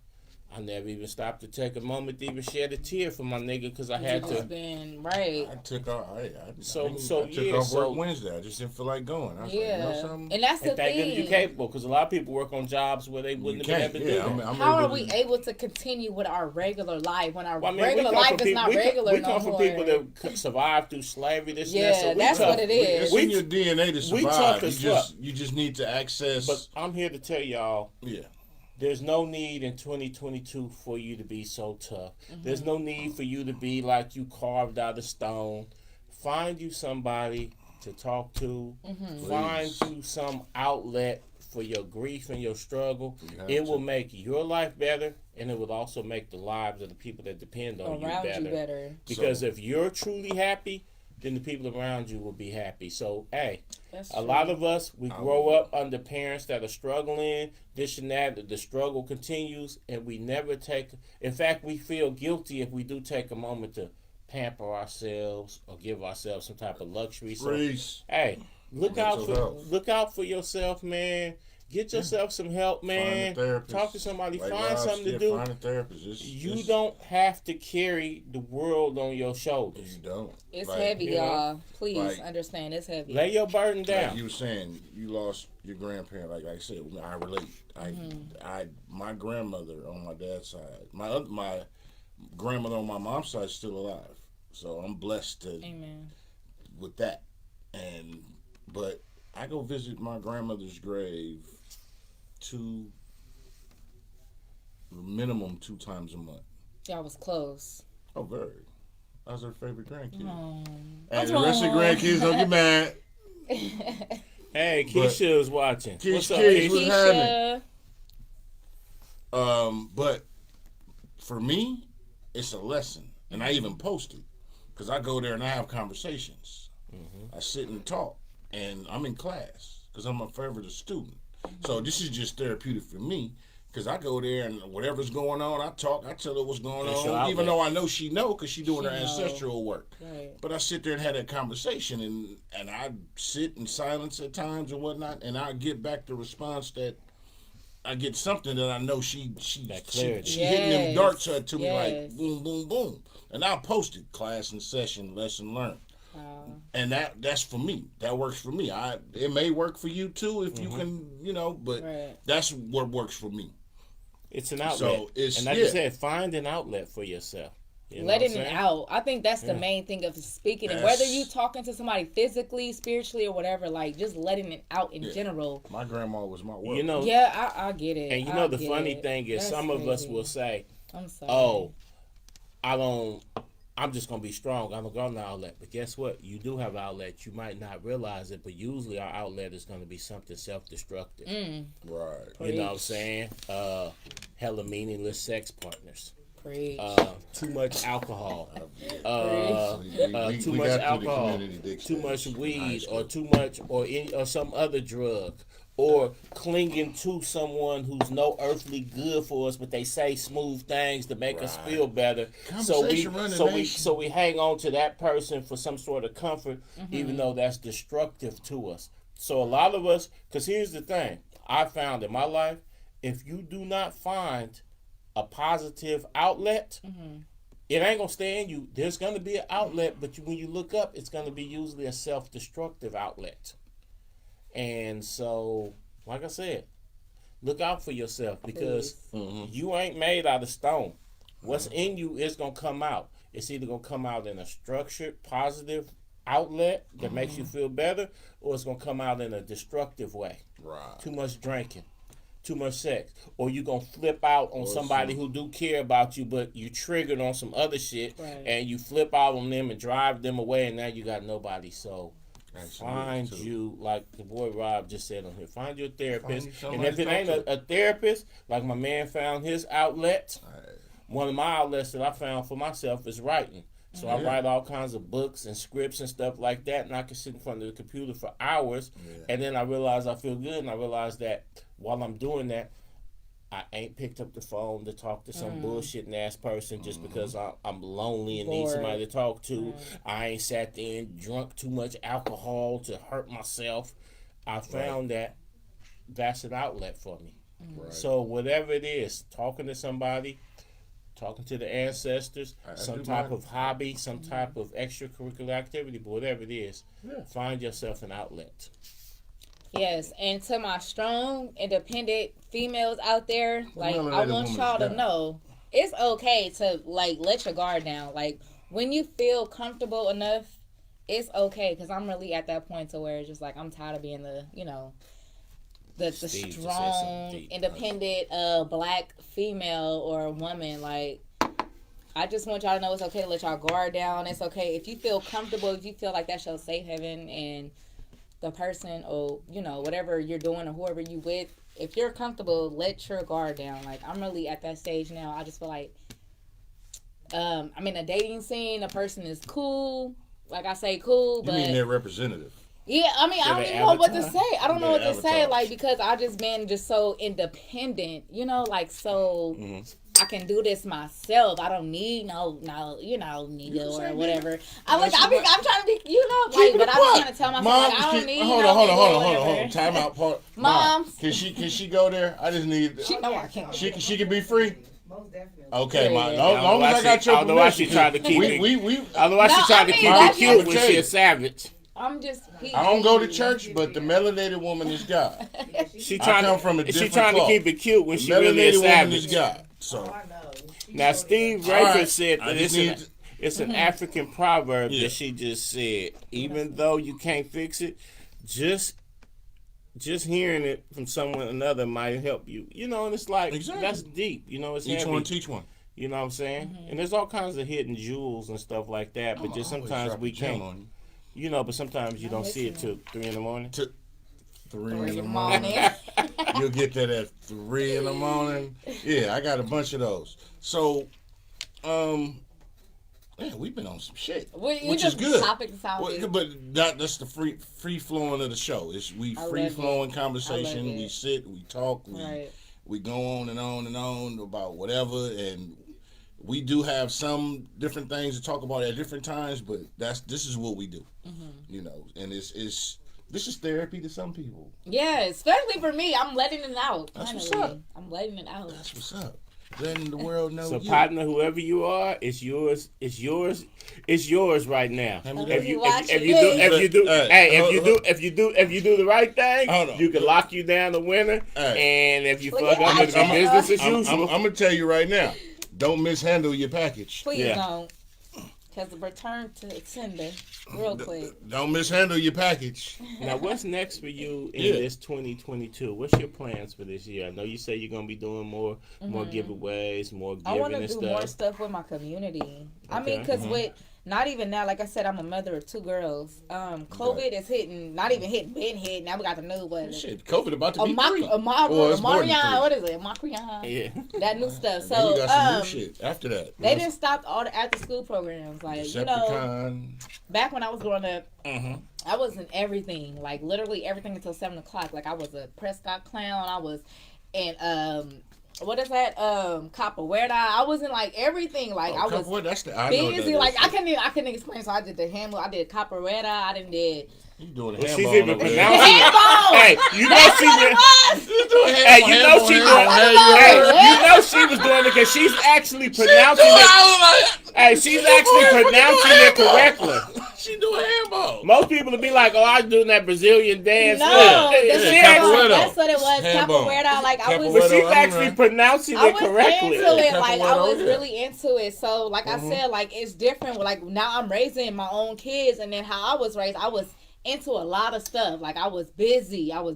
I never even stopped to take a moment to even shed a tear for my nigga because I had to. Right. I took off. I So took off work Wednesday. I just didn't feel like going. I was like, you know something? And that's the and thank thing. them you're capable because a lot of people work on jobs where they wouldn't have been able to do that. How are we able to continue with our regular life when our regular life is not regular We no come from more? people that could survive through slavery. This and that. So that's what it is. It's in your DNA to survive. Tough You just need to access. But I'm here to tell y'all. Yeah. There's no need in 2022 for you to be so tough. There's no need for you to be like you carved out of stone. Find you somebody to talk to. Find you some outlet for your grief and your struggle. It will make your life better, and it will also make the lives of the people that depend on you better. Because if you're truly happy, then the people around you will be happy. So, hey, a lot of us, we grow up under parents that are struggling, this and that. The struggle continues, and we never take... In fact, we feel guilty if we do take a moment to pamper ourselves or give ourselves some type of luxury. So, hey, look out for yourself, man. Get yourself some help, man. Talk to somebody. Find something to do. Find a therapist. You don't have to carry the world on your shoulders. You don't. It's heavy, y'all. Please understand, it's heavy. Lay your burden down. Like you were saying, you lost your grandparent. Like I said, I relate. My grandmother on my dad's side, my grandmother on my mom's side is still alive. So I'm blessed with that. But I go visit my grandmother's grave minimum 2 times a month. Y'all was close. Oh, very. I was her favorite grandkid. And the rest of the grandkids don't get mad. Hey, Keisha is watching. What's up, Keisha? What's happening? But for me, it's a lesson. And I even post it. Because I go there and I have conversations. I sit and talk. And I'm in class. Because I'm a favorite student. So this is just therapeutic for me. Because I go there and whatever's going on, I talk. I tell her what's going on. Even though I know she know because she's doing her ancestral work. Right. But I sit there and have that conversation. And I sit in silence at times or whatnot. And I get back the response that I get something that I know she hitting them darts to me like boom, boom, boom. And I'll post it. Class and session, lesson learned. And that's for me. That works for me. It may work for you too if you can, but that's what works for me. It's an outlet. So and like you said, find an outlet for yourself. Letting it out. I think that's the main thing of speaking. And whether you talking to somebody physically, spiritually, or whatever, like just letting it out in general. My grandma was my world. I get it. And the funny thing is some of us will say, I'm sorry. I'm just going to be strong. I don't got an outlet. But guess what? You do have an outlet. You might not realize it, but usually our outlet is going to be something self-destructive. Right. You know what I'm saying? Hella meaningless sex partners. Preach. Too much alcohol, We too got much to the alcohol, community dick too much stage. weed, Nice. or too much, or some other drug, or clinging to someone who's no earthly good for us, but they say smooth things to make us Right. feel better. Conversation running So we hang on to that person for some sort of comfort, even though that's destructive to us. So a lot of us, because here's the thing, I found in my life, if you do not find a positive outlet, it ain't gonna stay in you. There's gonna be an outlet, but when you look up, it's gonna be usually a self-destructive outlet. And so, like I said, look out for yourself, because you ain't made out of stone. What's in you is gonna come out. It's either gonna come out in a structured, positive outlet that makes you feel better, or it's gonna come out in a destructive way. Right. Too much drinking, too much sex, or you gonna flip out on somebody who do care about you, but you triggered on some other shit, and you flip out on them and drive them away, and now you got nobody. So find you, like the boy Rob just said on here, find your therapist. And if it ain't a therapist, like my man found his outlet, one of my outlets that I found for myself is writing. So I write all kinds of books and scripts and stuff like that, and I can sit in front of the computer for hours, and then I realize I feel good, and I realize that while I'm doing that, I ain't picked up the phone to talk to some bullshitting ass person just because I'm lonely and need somebody to talk to. I ain't sat there and drunk too much alcohol to hurt myself. I found that that's an outlet for me. So whatever it is, talking to somebody, talking to the ancestors, some type of hobby, some type of extracurricular activity, but whatever it is, find yourself an outlet. Yes, and to my strong, independent females out there, like, I want y'all to know, it's okay to, like, let your guard down. Like, when you feel comfortable enough, it's okay, because I'm really at that point to where it's just like, I'm tired of being the, you know, the strong, independent, black female or woman. Like, I just want y'all to know it's okay to let y'all guard down. It's okay if you feel comfortable, if you feel like that's your safe haven, and the person, or, you know, whatever you're doing or whoever you with, if you're comfortable, let your guard down. Like, I'm really at that stage now. I just feel like I'm in a dating scene. A person is cool. Like I say, cool, but You mean their representative? yeah, I mean, I don't even know what to say. I don't know what to say, like, because I just been just so independent, you know, like, so I can do this myself. I don't need no, you know, nigga or whatever. I'm trying to be, you know, like, but I'm trying to tell myself, Mom, like, I don't need hold on. Time out, part. Mom, can she go there? I just need. No, I can't. She can be free. Most definitely. Okay, Yeah. Mom. As long as I got your permission. Otherwise, she tried to keep it. Otherwise, she tried to keep it cute when she a savage. I'm just. I don't go to church, but the melanated woman is God. She I come from a different trying cloth. to keep it cute when The she really a melanated woman is savage. God. So I know. Now, Steve All Rayford right. said I that just it's an African proverb Yeah. that she just said. Even though you can't fix it, just hearing it from someone another might help you. You know, and it's like, Exactly. that's deep. You know, it's each heavy. one teach one. You know what I'm saying? And there's all kinds of hidden jewels and stuff like that. But just sometimes we can't. You know, but sometimes you don't see it till 3 in the morning. 3 in the morning. You'll get that at 3 in the morning. Yeah, I got a bunch of those. So, man, we've been on some shit, which is good. Topic to topic. But that's the free flowing of the show. It's free flowing conversation. We sit, we talk, we go on and on and on about whatever, and we do have some different things to talk about at different times. But this is what we do, you know, and this is therapy to some people. Yeah, especially for me. I'm letting it out. That's finally. what's up. I'm letting it out. That's what's up. Letting the world know. So, you. partner, whoever you are, it's yours. It's yours right now. If you do the right thing, you can lock you down the winner. And if you fuck up, it's business as usual. I'm gonna tell you right now. Don't mishandle your package. Please don't. Because the return to sender, real quick. Don't mishandle your package. Now, what's next for you in this 2022? What's your plans for this year? I know you say you're gonna be doing more giveaways, more giving I want to and do stuff. more stuff with my community. I mean, because with not even now. Like I said, I'm a mother of 2 girls. COVID is hitting, not even hitting, been hit. Now we got the new what? Shit, COVID about to be 3. Omarion, what is it? Omarion. Yeah. That new stuff. And then you So, got some new shit after that. they didn't stop all the after school programs. Like, you know, back when I was growing up, I was in everything. Like, literally everything until 7 o'clock. Like, I was a Prescott clown. I was in, what is that? Capoeira. I was in like everything. Like I was busy. Like I couldn't explain. So I did the handball. I did capoeira. I did. You doing Well, handball? she's even pronouncing handball. Hey, you know she was. Hey, you know she doing. Hey, you know she was doing it because she's actually pronouncing it. Hey, she's actually pronouncing it correctly. She doing handball. Most people would be like, "Oh, I was doing that Brazilian dance." No, capoeira. that's what it was. Handball. Capoeira. Like I was. But she's actually pronouncing it correctly. Into it. Like I was really into it. So, like I said, like it's different. Like now I'm raising my own kids, and then how I was raised, I was into a lot of stuff. Like I was busy. I was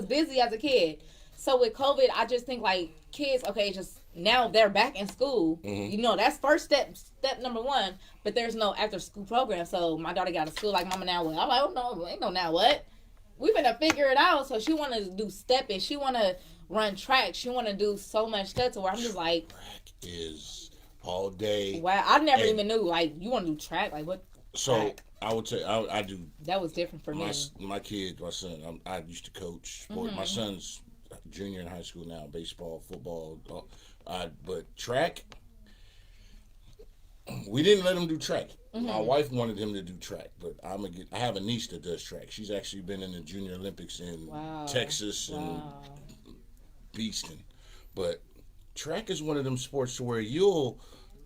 busy as a kid. So with COVID, I just think like kids, okay, just now they're back in school. You know, that's first step number 1. But there's no after school program. So my daughter got to school like, Mama, now what? I'm like, oh no, ain't no now what? We better figure it out. So she want to do stepping. She want to run track. She want to do so much stuff to where I'm just like, track is all day. Wow, I never even knew like you want to do track. Like what? So track? I would say I do. That was different for me. My kid, my son. I used to coach sport. My son's junior in high school now. Baseball, football. But track, we didn't let him do track. My wife wanted him to do track, but I have a niece that does track. She's actually been in the Junior Olympics in Texas and beasting. But track is one of them sports to where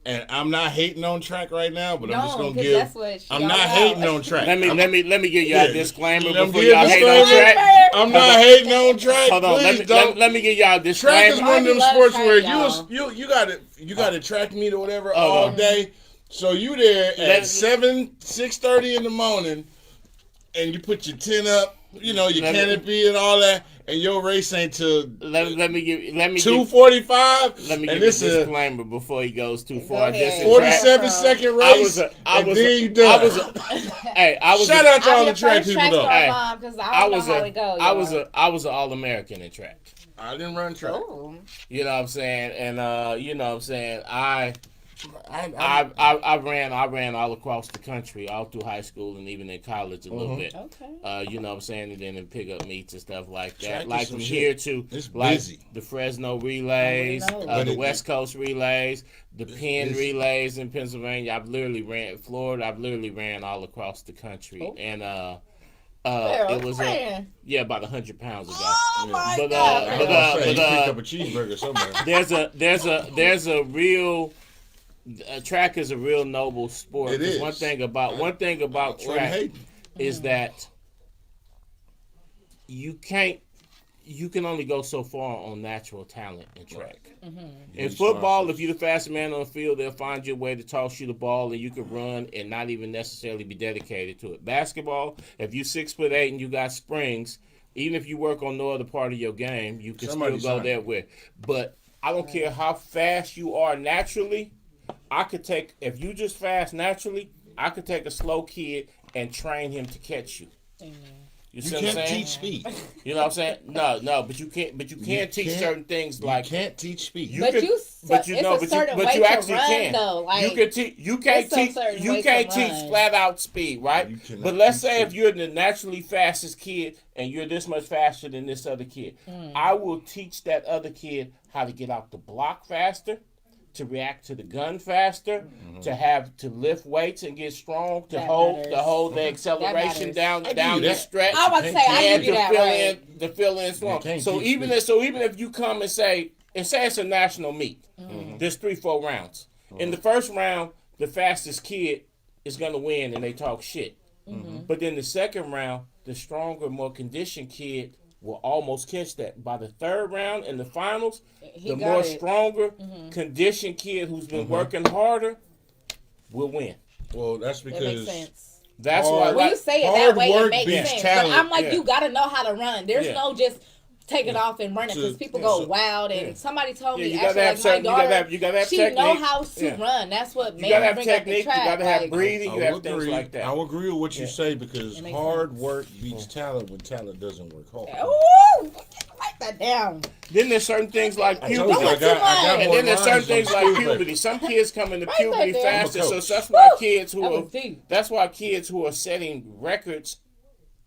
and I'm not hating on track right now, but I'm just gonna give. I'm not hating on track. Let me give y'all a disclaimer before y'all hate on track. I'm not hating on track. Hold on, let me give y'all a disclaimer. Track is one of them sports where you got to track meet or whatever all day. So you there at 6:30 in the morning, and you put your tent up, you know, your canopy and all that, and your race ain't till let me give 2:45. Let me give this a disclaimer before he goes too far. 47-second race. Shout out to all the track people though. I was an All-American in track. I didn't run track. Ooh. You know what I'm saying? And you know what I'm saying? I ran all across the country, all through high school and even in college a little bit. Okay. You know what I'm saying? And then pick up meets and stuff like that. Track like from here to the Fresno relays, the West Coast relays, the Penn relays in Pennsylvania. I've literally ran Florida. I've literally ran all across the country. Oh. And it was about 100 pounds ago. Oh my God! But picked up a cheeseburger somewhere. There's a real. Track is a real noble sport. It is. One thing about track is that you can only go so far on natural talent in track. In football, if you're the fastest man on the field, they'll find you a way to toss you the ball and you can run and not even necessarily be dedicated to it. Basketball, if you're 6'8" and you got springs, even if you work on no other part of your game, you can still go there with. But I don't care how fast you are naturally. If you just fast naturally, I could take a slow kid and train him to catch you. You see what I'm saying? You can't teach speed. You know what I'm saying? No, but you can't. But you can teach certain things like you can't teach speed. You actually can. Though. Like, you can't teach flat out speed, right? But let's say if you're the naturally fastest kid and you're this much faster than this other kid, I will teach that other kid how to get out the block faster, to react to the gun faster, to lift weights and get strong, to hold the acceleration down the stretch. I was say I give you that to fill in strong. So even if you come and say it's a national meet, there's 3-4 rounds. In the first round, the fastest kid is gonna win, and they talk shit. But then the second round, the stronger, more conditioned kid will almost catch that. By the third round in the finals, the more stronger, conditioned kid who's been working harder will win. Well, that's because that makes sense. That's why when you say it that way, it makes sense. But I'm like, you gotta know how to run. There's no just taking off and running because people go wild. And somebody told me you actually, gotta have like my daughter, you gotta have she technique. know how to run. That's what You made gotta me have bring up the technique. track. You gotta have breathing. You have things like that. I will agree with what you say because hard sense. work beats talent when talent doesn't work hard. Ooh, write that down. Then there's certain things like I told you, puberty. I got And more then there's certain lines things on like Tuesday. puberty. Some kids come into Right puberty there. faster, I'm a so coach. that's why kids That who was are deep. that's why kids who are setting records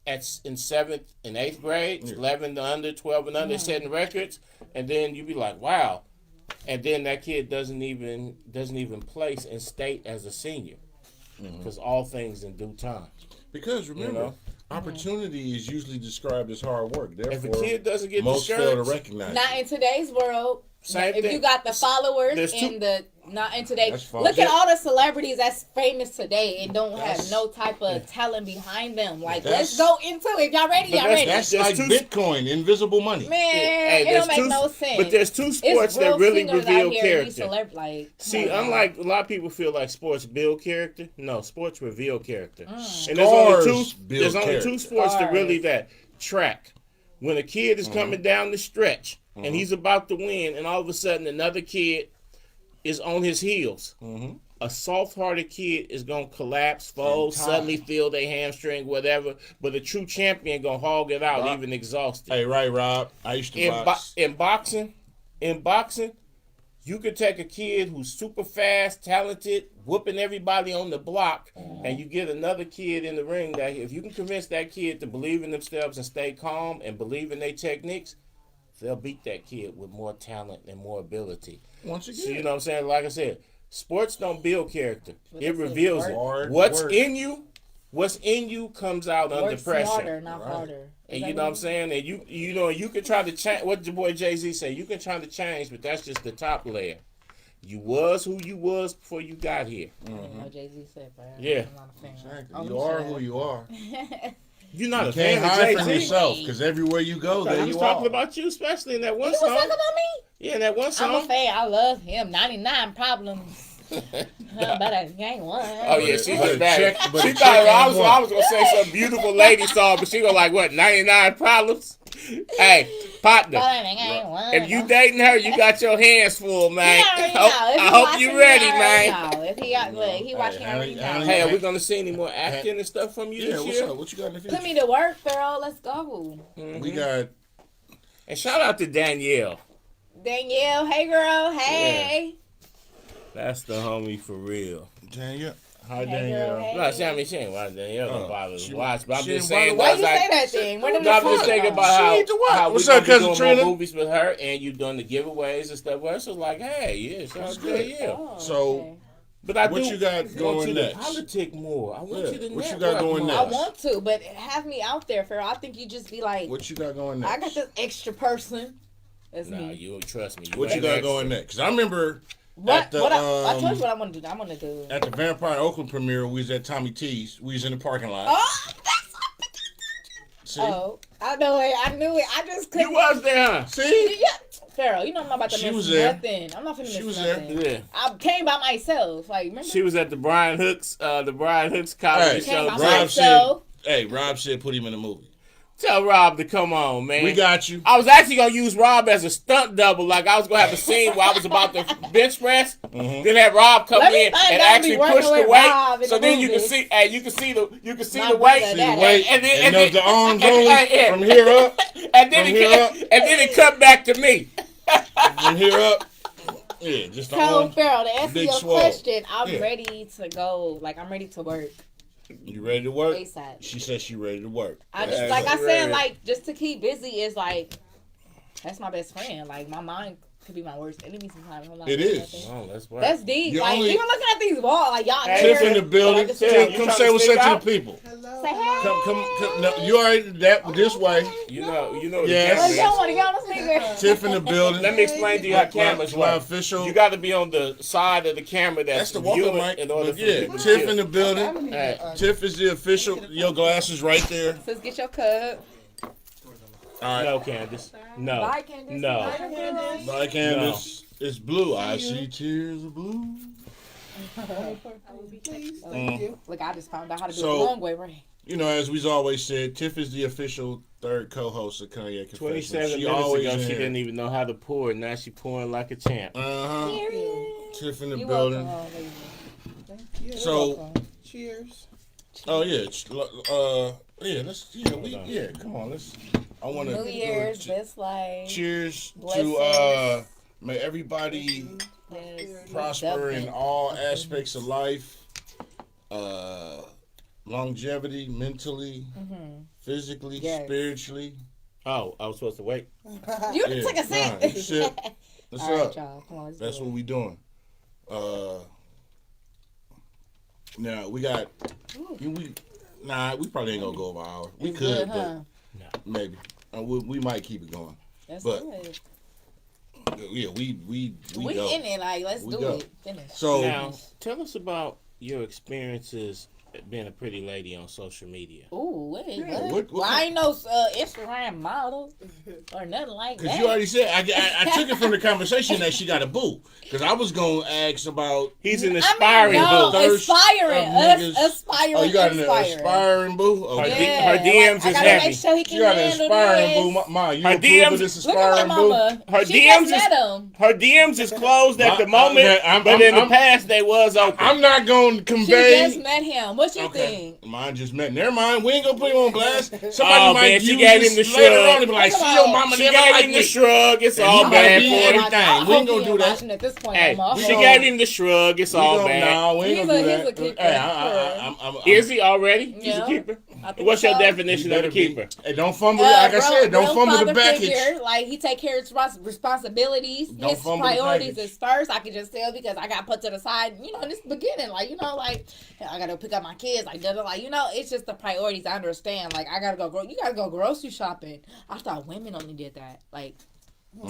in 7th and 8th grade, 11 and under, 12 and under, setting records, and then you be like, wow, and then that kid doesn't even place in state as a senior because all things in due time. Because remember, opportunity is usually described as hard work. Therefore, If a kid doesn't get most fail to discouraged, recognize Not it. in today's world. Same if thing. you got the followers There's and the not in today, That's fine. look at all the celebrities that's famous today and don't have That's- no type of talent behind them. Like, That's- let's go into it. Y'all ready? Y'all ready? That's There's like two- Bitcoin, invisible money. Man, Hey, it there's don't make no sense. But there's two it's sports real that really singers reveal out here, character. like, See, come on, unlike a lot of people feel like sports build character, no, sports reveal character. And Scars there's only build two sports that really that track. When a kid is coming down the stretch and he's about to win, and all of a sudden another kid is on his heels. A soft-hearted kid is gonna collapse, fold, suddenly feel their hamstring, whatever. But a true champion gonna hog it out, even exhausted. Hey, right, Rob. I used to box. In boxing, you could take a kid who's super fast, talented, whooping everybody on the block, and you get another kid in the ring that if you can convince that kid to believe in themselves and stay calm and believe in their techniques, they'll beat that kid with more talent and more ability. Once again, So, you know what I'm saying? Like I said, sports don't build character. But It this is reveals it. hard What's work. in you comes out under work pressure. smarter, not harder. And you know what I'm saying? And you know, you can try to change. What your boy Jay-Z say? You can try to change, but that's just the top layer. You was who you was before you got here. What Jay-Z said, bro. Yeah. I'm not a fan. Exactly. Oh, You are who you are. You're not You a fan can't of hide from Jay-Z. yourself because everywhere you go, there I'm you talking are. about you, especially in that one You was song. talking about me? Yeah, in that one I'm a song. fan. I love him. 99 Problems. But you ain't one. Oh yeah, she But was a bad. check- but She a thought check I ain't was gonna say some beautiful lady song, but she go like what 99 Problems. Hey, partner, But you ain't one. if you dating her, you got your hands full, man. He already know. If I he hope watching, you he ready, already man. know. If he got, look, he watching, Hey, already honey, know. Hey, are we gonna see any more acting and stuff from you Yeah, this what's year? up? What you got in the future? Put me to work, Pharaoh. Let's go. We got And shout out to Danielle. Danielle, hey girl, hey. That's the homie for real. Danielle. Hi, Hey, girl, Danielle. hey. No, see, I mean, she ain't watching Danielle don't bother she- to watch, but I'm she just ain't saying. bother Why you say that thing? Where them No, I'm the just fuck thinking from? about She need to watch. how What's we up, gonna be cousin doing Trina? more movies with her, and you doing the giveaways and stuff with her. So like, hey, yeah, shout out to Danielle. Oh, So, okay. But I What do you got want going you to next? politic more. I want Yeah, you to what you network got going more. I next? want to, but have me out there, Pharaoh. I think you just be like, what you got going next? I got this extra person. That's Nah, me. you trust me. What you got going next? 'Cause I remember What? at the I told you what I want to do. I want to do. at the Vampire Oakland premiere, we was at Tommy T's. We was in the parking lot. Oh, See, I know it. I knew it. I just couldn't. You was there, huh? see, Yeah. Pharaoh, you know I'm not about to She miss was there. nothing. I'm not finna She miss was there. nothing. Yeah. I came by myself. Like, remember? She was at the Brian Hooks comedy Hey, came show. by Rob myself. said, "Hey, Rob said put him in the movie. Tell Rob to come on, man. We got you." I was actually gonna use Rob as a stunt double. Like I was gonna have a scene where I was about to bench press, then have Rob come Let me in find and out I actually be working push the with weight. Rob in So the then you can movie. see, hey, you can see the My weight. brother, See that- the weight, and then- and the arms and- only and- from here up, and then from it here up. and then it cut back to me. from here up. Yeah, just the So, arms. Pharaoh, to answer Big your swole. question, I'm Yeah. ready to go. Like, I'm ready to work You ready to work? ASAP. She said she ready to work. I just, Yeah, like I right. said, like, just to keep busy is like, that's my best friend. Like, my mind could be my worst enemy sometimes. I'm not It doing is. nothing. Oh, that's right. That's deep. You Like, only- even looking at these walls, like, y'all Hey, there. Tiff in the building. Like, Tiff, you come trying say to what's stick up to out? the people. Say hey. Come. No, you already that this way. You know Yes. Well, the you don't camera want to get on the speaker. Tiff in the building. Let me explain to you how cameras my work. official. You got to be on the side of the camera That's that's the walking viewing mic. in order But for yeah, people to Tiff view. in the building. Hey, Tiff is the official. Your glasses right there. Says, get your cup. All right. no, Candace. No. Bye, Candace. No. Bye, Candace. Bye, Candace. It's blue. I see tears of blue. Look, I just found out how to do So- it the long way, right? you know, as we've always said, Tiff is the official third co-host of Cognac Confessionals. 27 She minutes always ago, in she here. didn't even know how to pour, and now she pouring like a champ. Period. Tiff in the You building. welcome, ladies. Yeah, So, cheers. oh yeah, come on, let's. I want to. New Year's, best life. Cheers to Blessings. may everybody Yes. prosper in Definitely. all aspects of life. Longevity, mentally, physically, Yes. spiritually. Oh, I was supposed to wait. You can take a seat. Nah, you sip. What's All right, up? y'all. Come on, let's That's do what we doing. Now we got. We probably ain't gonna go over an hour. We It's could, good, huh? but maybe we might keep it going. That's but- good. Yeah, we We go. in it, like, let's We do go. it. Finish. So Now, tell us about your experiences being a pretty lady on social media. Ooh, wait, Yeah, what? what Well, I ain't no Instagram model or nothing like because that. you already said, I took it from the conversation that she got a boo. Because I was gonna ask about. He's an I aspiring mean, no, boo. Thirst aspiring, of niggas. aspiring, Oh, you got an inspiring. aspiring boo. Her Okay. D- her DMs I is gotta heavy. make sure he can You got an handle aspiring this. boo, Ma. You Her approve DMs of this Look at aspiring my boo? mama. Her She DMs just is- met him. Her DMs is closed at the moment, I'm- but in the I'm- past they was open. I'm not gonna She convey. just met him. What you think? Mine just met. Never mind. We ain't gonna put him on blast. Somebody Oh, might man, she use gave this him the later shrug. on and be like, Come see on. your mama She never gave liked him me. the shrug. It's And all he bad might be for him. everything. I We hope ain't gonna he do ain't that. watching at this point. Hey, no more. she gave him the shrug. It's all bad. No, we ain't He's gonna a- do he's a that. keeper. Hey, Is he already? He's Yeah. a keeper. I think What's your so. definition of a keeper? Hey, don't fumble. Like I said, don't real fumble the father package. figure, like he take care of his responsibilities. Don't His fumble the priorities package. is first. I can just tell because I got put to the side. You know, in this beginning, like like I gotta pick up my kids. Like it's just the priorities. I understand. Like I gotta go. You gotta go grocery shopping. I thought women only did that. Like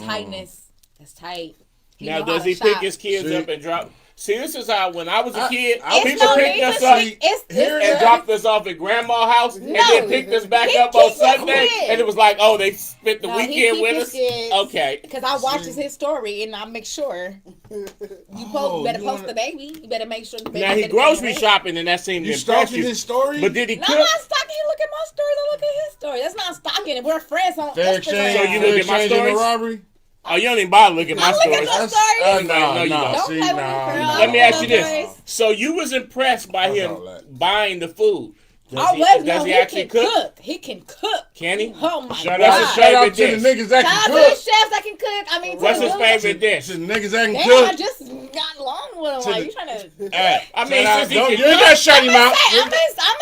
tightness. That's tight. Now, know does how he to pick shop. his kids See? up and drop? See, this is how when I was a kid, I- people no picked need us to up see- it's and dropped us off at grandma's house, and No. then picked us back He up on keep his Sunday, kids. and it was like, oh, they spent the No, he weekend keep with his us. kids. Okay. Because I watches his story and I make sure you better you post wanna- the baby. You better make sure the baby. Now he better grocery be away. shopping, and that seemed You to impress stalking you. his story? But did he No, cook? I'm not stalking. You look at my stories. I look at his story. That's not stalking. And we're friends on Fair Instagram. exchange. So you Fair look at my exchange in the stories? robbery? Oh, you don't even bother looking at my I look at stories. your stories. No, you don't. Don't See, play with me, nah, girl. nah. Let me ask you No, this. boys. So you was impressed by Fuck him all that. buying the food. Does Oh, he, wait, does no, he he actually can cook? cook. He can cook. Can he? Oh my Shout God. What's his out, shout out favorite to the dish? niggas that Shout can out to the cook. chefs that can cook. I mean, What's to his the- favorite dish? To the niggas that can Damn, I cook. just got along with him. To Like, the- you trying to... Hey, I mean, shout out- since he don't- can you ain't cook- gotta shut him out. I'm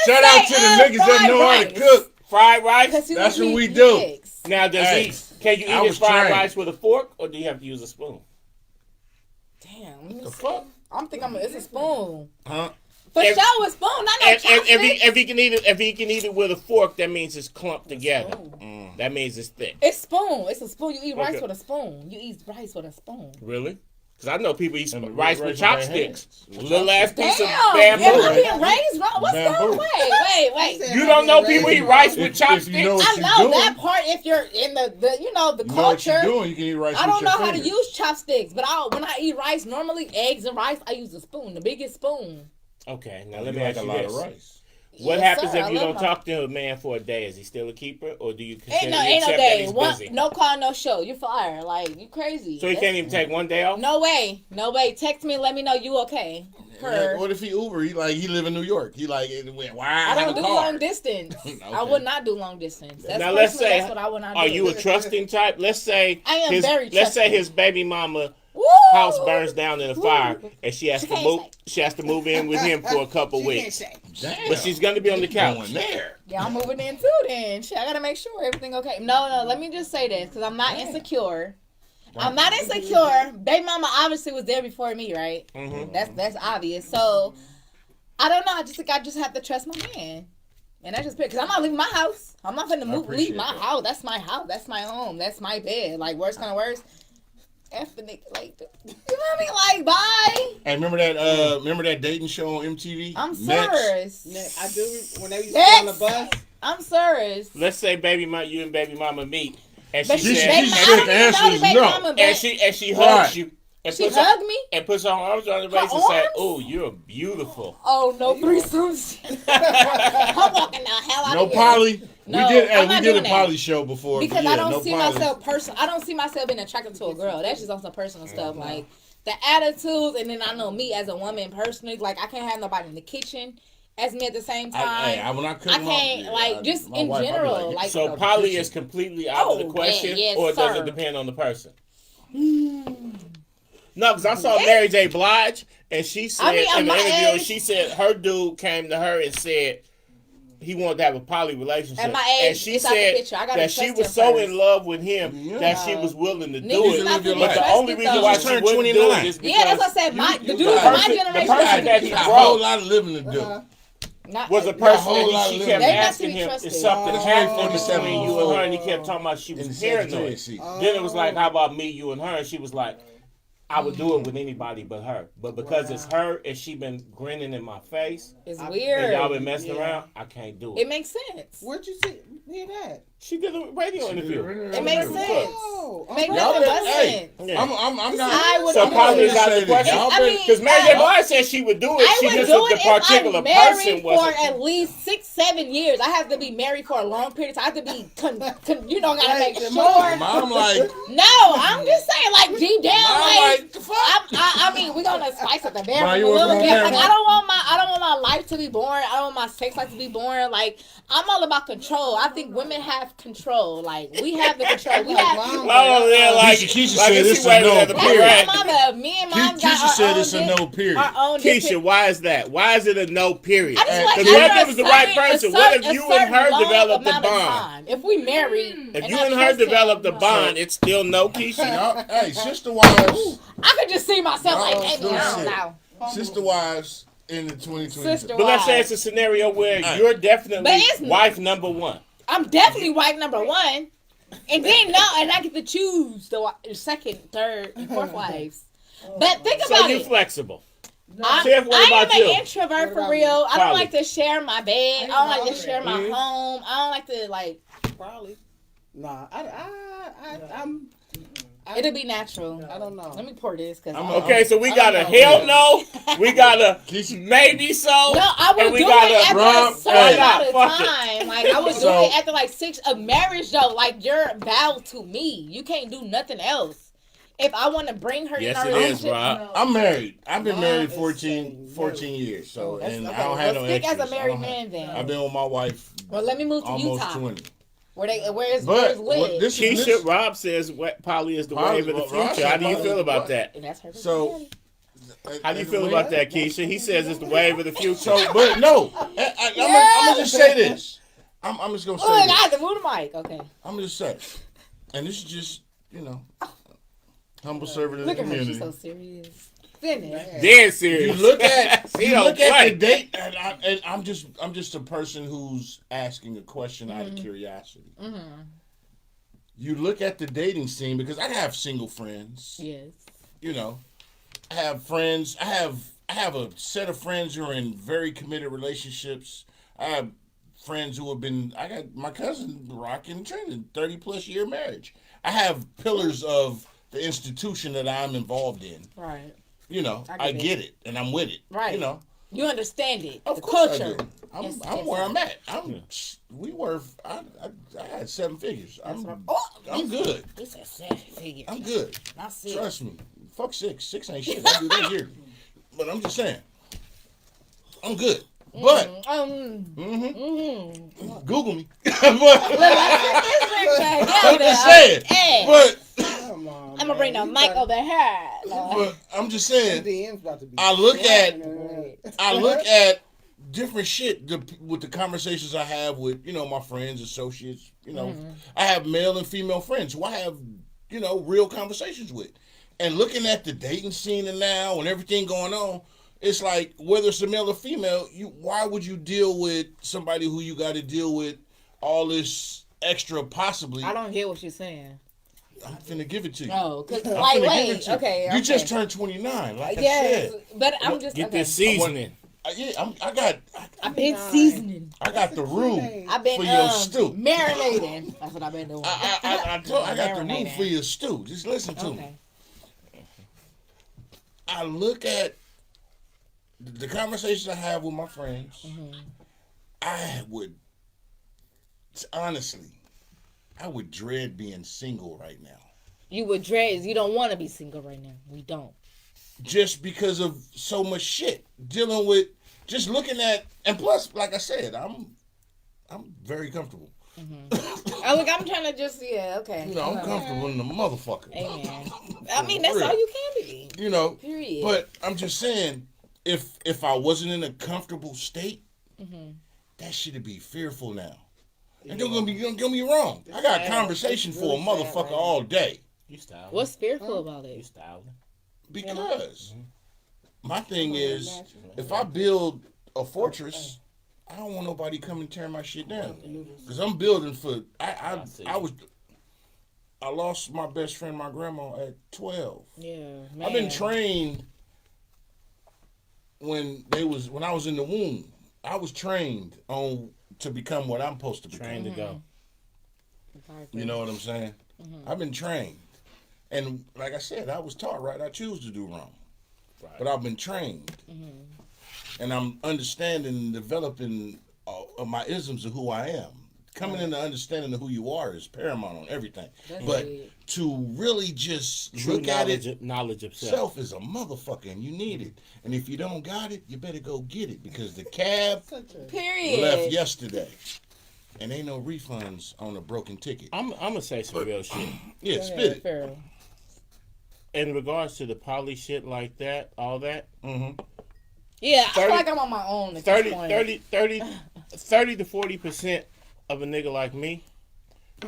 Shout out to the niggas that know how to cook. Fried rice? That's what we do. Now, does Hey, he? Can you I eat his was fried trained. rice with a fork, or do you have to use a spoon? Damn. let me The see. fuck? I'm thinking it's a spoon. Huh? For If- sure, a spoon. Not no If chopstick. he can eat it, if he can eat it with a fork, that means it's clumped together. Spoon. That means it's thick. It's spoon. It's a spoon. You eat rice Okay. with a spoon. You eat rice with a spoon. Really? Because I know people eat And rice rice with with their chopsticks. hands. A little ass piece of Damn. bamboo. Am I being raised wrong? What's Bamboo. up? Wait. You don't know people eat rice with If chopsticks? you know what I you're know doing, that part. If you're in the the you know what culture. you're doing, you can eat rice I with don't your know how to fingers. use chopsticks, but when I eat rice, normally eggs and rice, I use a spoon, the biggest spoon. Okay, now You let me like ask a you lot this. of rice. What Yes, happens sir. if I you love don't my- talk to a man for a day? Is he still a keeper, or do you consider Ain't no accept that day. he's One, busy? no call, no show. You're fired. Like you crazy. So he can't even take one day off? No way. Text me and let me know you okay. What if he Uber? He live in New York. He like, why I have don't a do car? long distance. I Okay. would not do long distance. That's Now let's personally, say, that's what I would not do. are you a trusting type? Let's say I am his, very let's say trusting. his baby mama Woo! house burns down in a fire, and she has She to can't move. say. She has to move in with him for a couple weeks, Damn. but she's gonna be on the couch. Going there. Yeah, I'm moving in too then. Shit, I gotta make sure everything okay. No, let me just say this, because I'm not insecure. I'm not insecure. Baby mama obviously was there before me, right? Mhm. That's obvious. So I don't know. I just think I just have to trust my man. And I just because I'm not leaving my house. I'm not finna appreciate leave my that. house. That's my house. That's my home. That's my bed. Like worst kind of worst. F the nigga, like, you know what I mean? Like, bye. Hey, remember that dating show on MTV? I'm Next? serious. I do. When they used to go on the bus, I'm serious. Let's say you and baby mama meet, and But she She said, said- baby, she I said don't the even answer know the is baby no. mama, but and she Right. hugs you, and She puts her- hugged me. and puts her arms around the Her waist and said, arms? "Oh, you're beautiful." Oh no, threesomes. I'm walking the hell out No of here. poly. No, we did I'm not a doing that. poly show before. Because but I yeah, don't no see poly. myself I don't see myself being attracted to a girl. That's just on some personal stuff. Like the attitudes, and then I know me as a woman personally. Like I can't have nobody in the kitchen as me at the same time. When I could, I can't just in general. Like So poly is completely out of the question, yes, or does sir. it depend on the person? No, because I saw Mary J. Blige, and she said in the my interview, age- she said her dude came to her and said he wanted to have a poly relationship. At my age, and she it's out the said picture. I gotta that she trust was him so first. in love with him that she was willing to do Niggas it. not to be But the only trusted, reason though. why You she turned wouldn't do 29. it is because yeah, that's what I said. The dude got- from my the generation. person that he You got a broke whole lot of living to do. was a a person whole lot that of she kept living. They not to asking be him trusted. if something Oh. happened Oh. between you and her, and he kept talking about she In the was Sagittarius paranoid. season. Then it was like, how about me, you, and her? And she was like, I would do it with anybody but her. But because it's her and she been grinning in my face It's and weird. y'all been messing around, I can't do it. It makes sense. Where'd you hear that? She did a radio interview. It makes sense. Oh, Make Y'all nothing been- but hey, sense. Yeah. I'm not. I would So do probably it. is out of the question. Y'all I been- mean, Because Mary J. I- Blige said she would do it. I She would just do the it particular if I'm married person for wasn't. at least 6-7 years. I have to be married for a long period of time. I have to be, gotta make sure. I'm like, No, I'm just saying, like deep down, I'm like like, the fuck? I mean, we're gonna spice up the Brian, marriage you a working little on bit. Like, camera? I don't want my life to be boring. I don't want my sex life to be boring. Like I'm all about control. I think women have control. Like we have the control. We have. Oh, yeah, like, Keisha like said if it's she a waited no at the That's period. my mama. Me and mom got Keisha our said own it's a no period. Our own Keisha, different- why is that? Why is it a no period? I just like Because what if after it was the right a person? certain- What if a you and her certain long developed a amount of bond? time. If we married, If and you I and her trust him, developed a no. bond, it's still no Keisha. Y'all, hey, sister wives, I could just see myself like, Y'all baby, still I don't shit. know. sister wives in the 2020. Sister But let's say wives. it's a scenario where Right. you're definitely But it's- wife number one. I'm definitely wife number one. And then and I get to choose the second, third, and fourth wives. But think So about you it. flexible. I Tiff, what am about you? an introvert for about real. you? I don't Probably. like to share my bed. I don't like to share my Mhm. home. I don't like to Probably. Nah, I'm. It'll be natural. I don't know. Let me pour this because Okay, so we I got a don't know. hell no, we got a Keisha, maybe so. No, I would and we do got it a after Rob, a certain hey. amount of Fuck it. time. Like I would do So- it after like 6 a marriage though. Like you're vowed to me. You can't do nothing else. If I want to bring her Yes, in it our is, relationship, Rob. I'm married. I've been Mom married is 14 saying years. So, That's- and okay, I don't have well, no speak as a extras. I married don't have- man then. I've been with my wife Well, let me move to almost Utah, 20. where's But lit. this is Keisha, Rob says what Polly is the Polly- wave of the well, Rob future. How do you said feel Polly- about what? that? And that's her. So, How do you feel about that, Keisha? He says it's the wave of the future. So, but no, I'm gonna just say this. I'm just gonna say Look, I this. have to move the mic. Okay. I'm gonna just say, and this is just humble servant of the Look at her. community. She's so serious. Finish. Dead You serious. look at He you don't look at play. the date, and I'm just a person who's asking a question out of curiosity. Mm-hmm. You look at the dating scene because I have single friends. Yes. I have friends. I have a set of friends who are in very committed relationships. I have friends who have been. I got my cousin rocking training 30+ year marriage. I have pillars of the institution that I'm involved in. Right. I get it, and I'm with it. Right. You understand it. Of the course culture. I do. I'm Yes, where yes. I'm at. I had 7 figures. That's what I'm good. He said 7 figures. I'm good. Not 6. Trust me. Fuck 6. 6 ain't shit. I do that here. But I'm just saying. I'm good. But Google me. But I'm just saying. Hey, But Come on, I'm gonna bring the man. mic over here. but I'm just saying. DM's about to be. I look at Right. I look at different shit with the conversations I have with, my friends, associates, I have male and female friends who I have, real conversations with. And looking at the dating scene and now and everything going on, it's like, whether it's a male or female, why would you deal with somebody who you got to deal with all this extra possibly? I don't get what you're saying. I'm finna give it to you. No, because I'm like, finna give wait, it to you. okay. You just turned 29, like I yes, said. but I'm just Get okay. this seasoning. I've been seasoning. I got the room I've been for your stew. marinating. That's what I've been doing. I got the room Marinating. for your stew. Just listen to me. Okay. I look at the conversations I have with my friends. I would honestly, I would dread being single right now. You would dread. You don't want to be single right now. We don't. Just because of so much shit dealing with, just looking at, and plus, like I said, I'm very comfortable. Oh, look, I'm trying to just okay. You know, I'm comfortable in the motherfucker. Amen. I mean, that's all you can be. You know, Period. But I'm just saying, if I wasn't in a comfortable state, that shit'd be fearful now. And don't get me wrong. I got a conversation for a motherfucker all day. You styling. What's fearful about You it? styling. Because my thing is, if I build a fortress, I don't want nobody coming and tear my shit down. Because I'm building for. I lost my best friend, my grandma, at 12. Yeah, man. I've been trained when I was in the womb. I was trained to become what I'm supposed to become. Trained to go. You know what I'm saying? I've been trained. And like I said, I was taught right. I choose to do wrong. Right. But I've been trained. And I'm understanding and developing my isms of who I am. Coming into understanding of who you are is paramount on everything. But to really just look at it, knowledge of self is a motherfucker, and you need it. And if you don't got it, you better go get it, because the cab left yesterday, and ain't no refunds on a broken ticket. I'm gonna say some real shit. Yeah, spit it. Pharaoh. In regards to the poly shit like that, all that. Yeah, I feel like I'm on my own at 30 this point. 30 to 40% of a nigga like me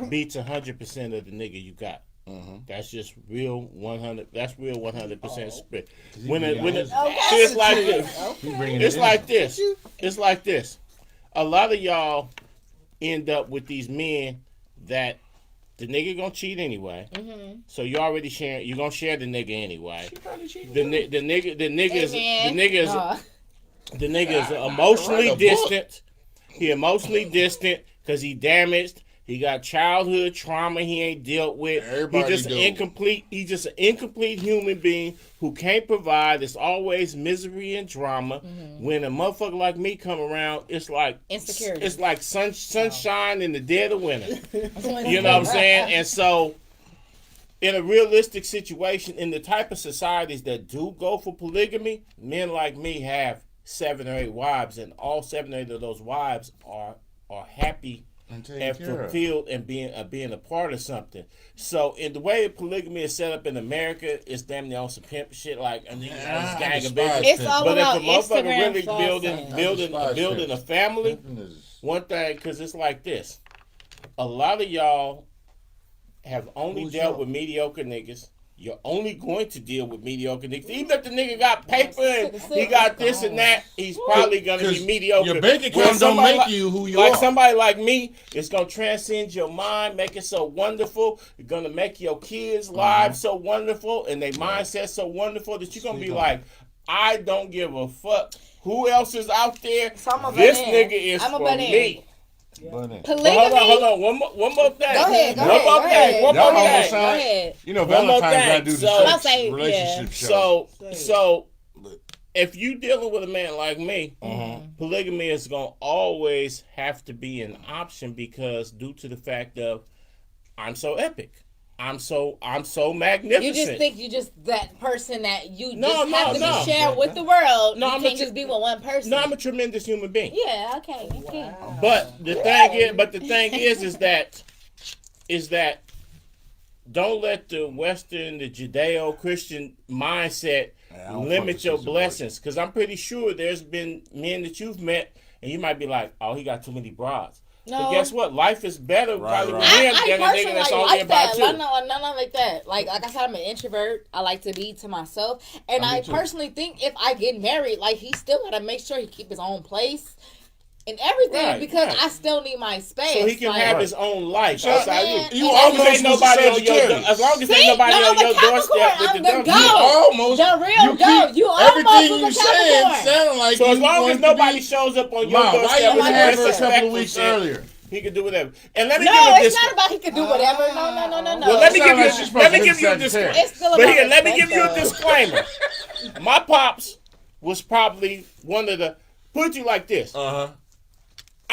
beats 100% of the nigga you got. That's just real 100. That's real 100% spit. It's like this. It's like this. It's like this. A lot of y'all end up with these men that the nigga gonna cheat anyway. So you already sharing. You gonna share the nigga anyway. The nigga is emotionally distant. He emotionally distant because he damaged. He got childhood trauma he ain't dealt with. He's just an incomplete human being who can't provide. It's always misery and drama. When a motherfucker like me come around, it's like insecurity. It's like sunshine in the dead of winter. You know what I'm saying? And so, in a realistic situation, in the type of societies that do go for polygamy, men like me have 7 or 8 wives, and all 7 or 8 of those wives are happy and fulfilled and being a part of something. So in the way polygamy is set up in America, it's damn near on some pimp shit, like a nigga got his gang of bitches. It's all But about if a motherfucker Instagram really building a family, one thing, because it's like this. A lot of y'all have only dealt with mediocre niggas. You're only going to deal with mediocre niggas. Even if the nigga got paper and he got this and that, he's probably going to be mediocre. Your bank account don't make you who you are. Like somebody like me, it's going to transcend your mind, make it so wonderful. You're going to make your kids' lives so wonderful and their mindset so wonderful that you're going to be like, I don't give a fuck who else is out there. This nigga is for me. Polygamy. Hold on. One more thing. Go ahead. One more thing. Go ahead. You know, Valentine's gotta do the sex relationship show. So, if you dealing with a man like me, polygamy is gonna always have to be an option because due to the fact of I'm so epic. I'm so magnificent. You just think you just that person that you have to be shared with the world. No, you can't just be with one person. No, I'm a tremendous human being. Yeah, okay. Wow. But the thing is that don't let the Western, the Judeo-Christian mindset limit your blessings. Because I'm pretty sure there's been men that you've met and you might be like, oh, he got too many broads. No. But guess what? Life is better probably with him than a nigga that's only like about that. you. No, like that. Like I said, I'm an introvert. I like to be to myself. And I personally think if I get married, like he still gotta make sure he keep his own place and everything because I still need my space. So he can have his own life outside you. Almost ain't nobody on your as long as ain't nobody on your doorstep with the goat. dumb. You almost the real goat. You everything almost you saying sound like so as long as nobody shows up on your doorstep, why you had her a couple of weeks earlier? He could do whatever. And let me it's not about he could do whatever. No. Well, let me give you a disclaimer. It's still about let me give you a disclaimer. My pops was probably one of the. Put you like this.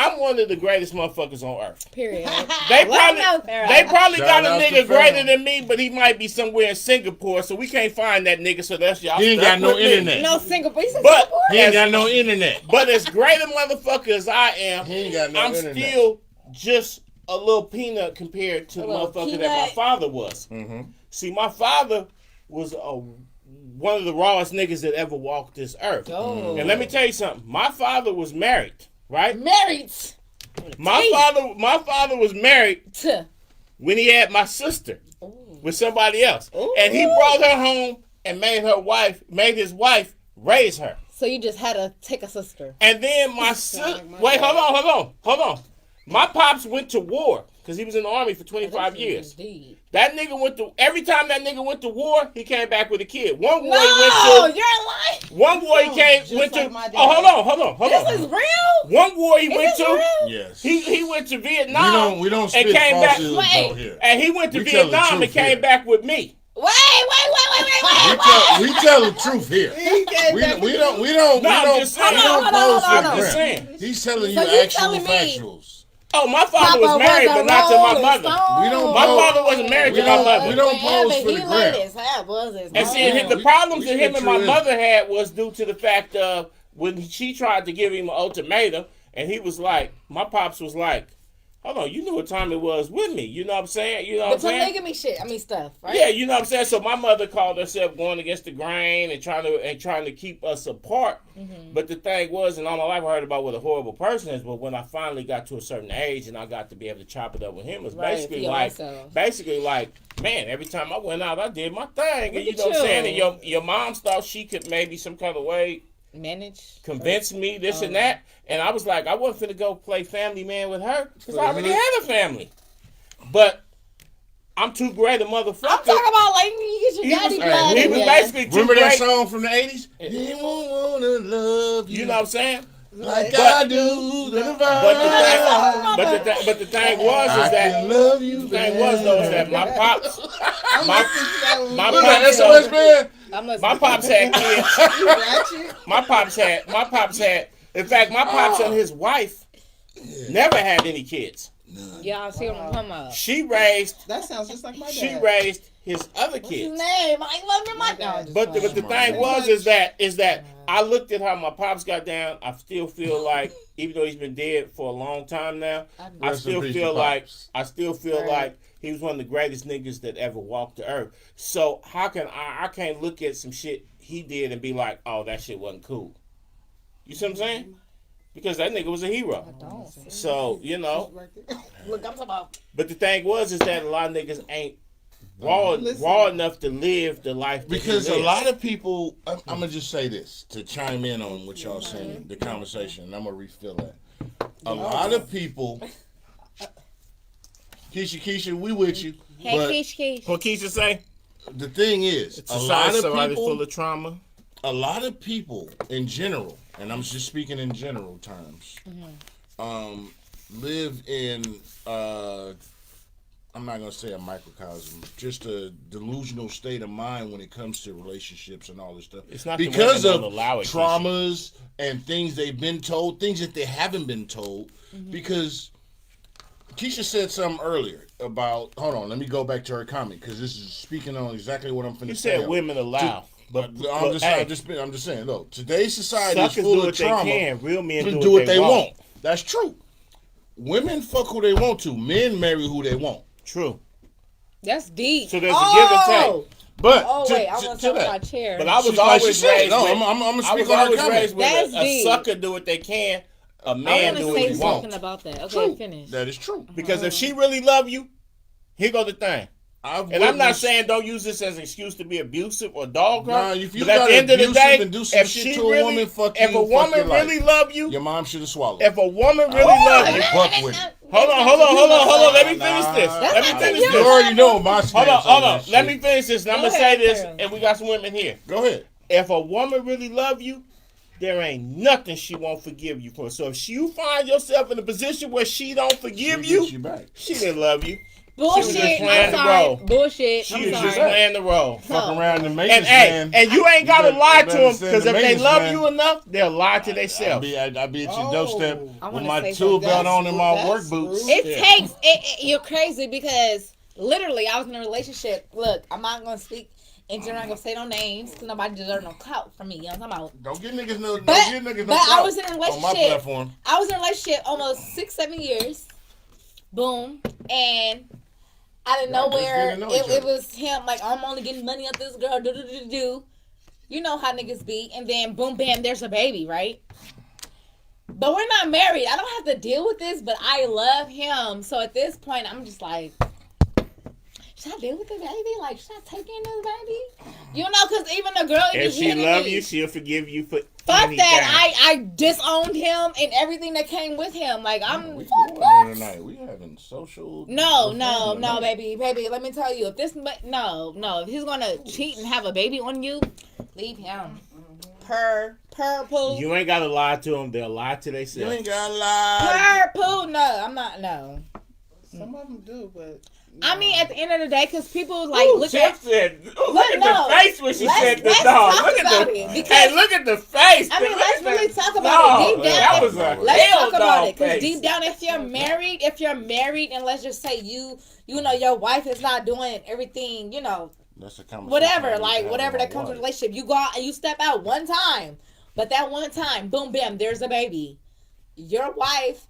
I'm one of the greatest motherfuckers on earth. Period. They Well, probably, no, Pharaoh. they probably got Shout a out to nigga Pharaoh. greater than me, but he might be somewhere in Singapore, so we can't find that nigga. So that's y'all. He ain't stuck got no with me. internet. No Singapore. You said But- Singapore? He ain't got no internet. But as great a motherfucker as I am, He ain't got no I'm internet. still just a little peanut compared to the little motherfucker that peanut. my father was. Mm-hmm. See, my father was one of the rawest niggas that ever walked this earth. Oh. And let me tell you something. My father was married, right? Married My father was married to. when he had my sister Ooh. with somebody else. Ooh. And he brought her home and made his wife raise her. So you just had to take a sister. And then my sister, like my wait, dad. hold on. My pops went to war because he was in the army for 25 years. Indeed. That nigga every time that nigga went to war, he came back with a kid. One war No, he went to, you're lying. one war he Just went like to, my dad. oh, hold on. This is real? One war he Is went this to, real? Yes. he went to Vietnam. We don't and spit came back. falsehoods Wait. out here. And he went to We tell the Vietnam and truth came here. back with me. Wait. We tell the truth here. He came We back don't No, I'm just saying. Hold on. pose for I'm the just gram. saying. He's telling So you you actual telling me- factuals. Oh, my father was married, but not to my mother. We don't My pose- father wasn't married we to my don't- mother. we don't pose for the He gram. let his hair was his And see, home. the problems we that him get and my true mother had was due to the fact of when she tried to give him an ultimatum, and he was like, my pops was like, hold on, you knew what time it was with me. You know what I'm saying? You know what The I'm saying? polygamy shit. I mean stuff, right? Yeah, you know what I'm saying? So my mother called herself going against the grain and trying to keep us apart. Mm-hmm. But the thing was, and all my life I heard about what a horrible person is, but when I finally got to a certain age and I got to be able to chop it up with him, it was Right, basically like, man, every time I went out, I did my thing. And you Look know at what I'm saying? you. And your mom thought she could maybe some kind of way Manage. convince me this and that. And I was like, I wasn't finna go play family man with her because I already had a family. But I'm too great a motherfucker. I'm talking about like you get your daddy blood He in was there. basically too Remember that great. song from the 80s? They won't wanna love you. You know what I'm saying? like But- I do. But the thing was I is that can love you. the thing was though is that my pops, my Look at pops, SOS man. I'm listening. my pops had kids. Ratchet. My pops had. In fact, my pops and his wife never had any kids. Y'all see what I'm talking about? She raised That sounds just like my dad. she raised his other What's his kids. name? I love your mic. No, I'm just But the playing. thing was is that I looked at how my pops got down. I still feel like, even though he's been dead for a long time now, I Rest in still peace feel to like Pops. like he was one of the greatest niggas that ever walked the earth. So how can I can't look at some shit he did and be like, oh, that shit wasn't cool. You see what I'm saying? Because that nigga was a hero. Don't see. So, you know, Look, I'm talking about. but the thing was is that a lot of niggas ain't raw enough to live the life that Because he a lived. lot of people, I'm gonna just say this to chime in on what y'all saying, the conversation, and I'm gonna refill that. A lot of people, Keisha, we with you. Hey, but Keish. What Keisha say? the thing is, It's a lot of society people, full of trauma. a lot of people in general, and I'm just speaking in general terms, live in I'm not gonna say a microcosm, just a delusional state of mind when it comes to relationships and all this stuff. It's not the because women of don't allow it, traumas and things they've been told, things that they haven't been told. Because Keisha said something earlier about. Hold on, let me go back to her comment because this is speaking on exactly what I'm finna You say. said women allow. But I'm hey, just saying. Look, today's society is suckers full do of what they trauma. can. Real men To do what they want. want. That's true. Women fuck who they want to. Men marry who they want. True. That's deep. So there's a give and take. But Oh to, wait, I to, was to on my that, chair. But I was She's like she always said, raised no, with. I'm gonna I speak was on her always comment. raised with That's a deep. sucker do what they can. A I man want do to what say he something wants. about that. Okay, True. finish. That is true. Because if she really love you, here go the thing. I've And I'm not witnessed- saying don't use this as an excuse to be abusive or dog her. Nah, if you but at got the end of the abusive day, and do some if shit she to a really, woman, fuck if you, a fuck woman your life. really love you, Your mom should have swallowed. if a woman really Oh, love you, Buck with it. hold on. Let me finish this. Let me finish You this. already know my stance Hold on on. that Let shit. me finish this. And I'm Go gonna say ahead, this, Pharaoh. and we got some women here. Go ahead. If a woman really love you, there ain't nothing she won't forgive you for. So if you find yourself in a position where she don't forgive She you, gets you back. she didn't love you. Bullshit. playing I'm the sorry. role. Bullshit. She I'm was sorry. just playing the role. Fuck around and make And this hey, man. and you ain't gotta better- lie you to better them send because the if they maintenance love man. you enough, they'll lie to I themselves. be at your doorstep I with wanna my say tool something. belt on and my That's work boots. rude. It Yeah. takes you're crazy because literally I was in a relationship. Look, I'm not gonna speak in general. I'm gonna say no names because nobody deserves no clout from me. You know what I'm talking about? Don't get niggas no. But- Don't get niggas no. but I clout was in a on my relationship. platform. I was in a relationship almost 6-7 years. Boom, and out of Y'all just nowhere, getting to know each it other. was him. Like, I'm only getting money off this girl. Do. You know how niggas be. And then boom, bam, there's a baby, right? But we're not married. I don't have to deal with this, but I love him. So at this point, I'm just like, should I deal with the baby? Like, should I take in this baby? You know, because even the girl, If she love you, she'll forgive you for fuck anything. that. I disowned him and everything that came with him. Like, I'm We fuck going that. there tonight. We having social. No, tonight. baby. Let me tell you, if this, no, if he's gonna cheat and have a baby on you, leave him. Purple. You ain't gotta lie to them. They'll lie to You themselves. ain't got to lie. Purple. No, I'm not. No. Some of them do, but I mean, at the end of the day, because people like Ooh, look Tiff at. said, look at no. the face when she Let's- said the let's dog. talk Look about at it, the because- hey, look at the face. I mean, Look let's at really that- talk about it deep down. That was a Let's hell talk about dog it, because face. deep down, if you're married, and let's just say you know your wife is not doing everything, you know, That's a conversation whatever, I need to like have whatever with that my comes with a wife. relationship. You go out and you step out one time, but that one time, boom, bam, there's a baby. Your wife,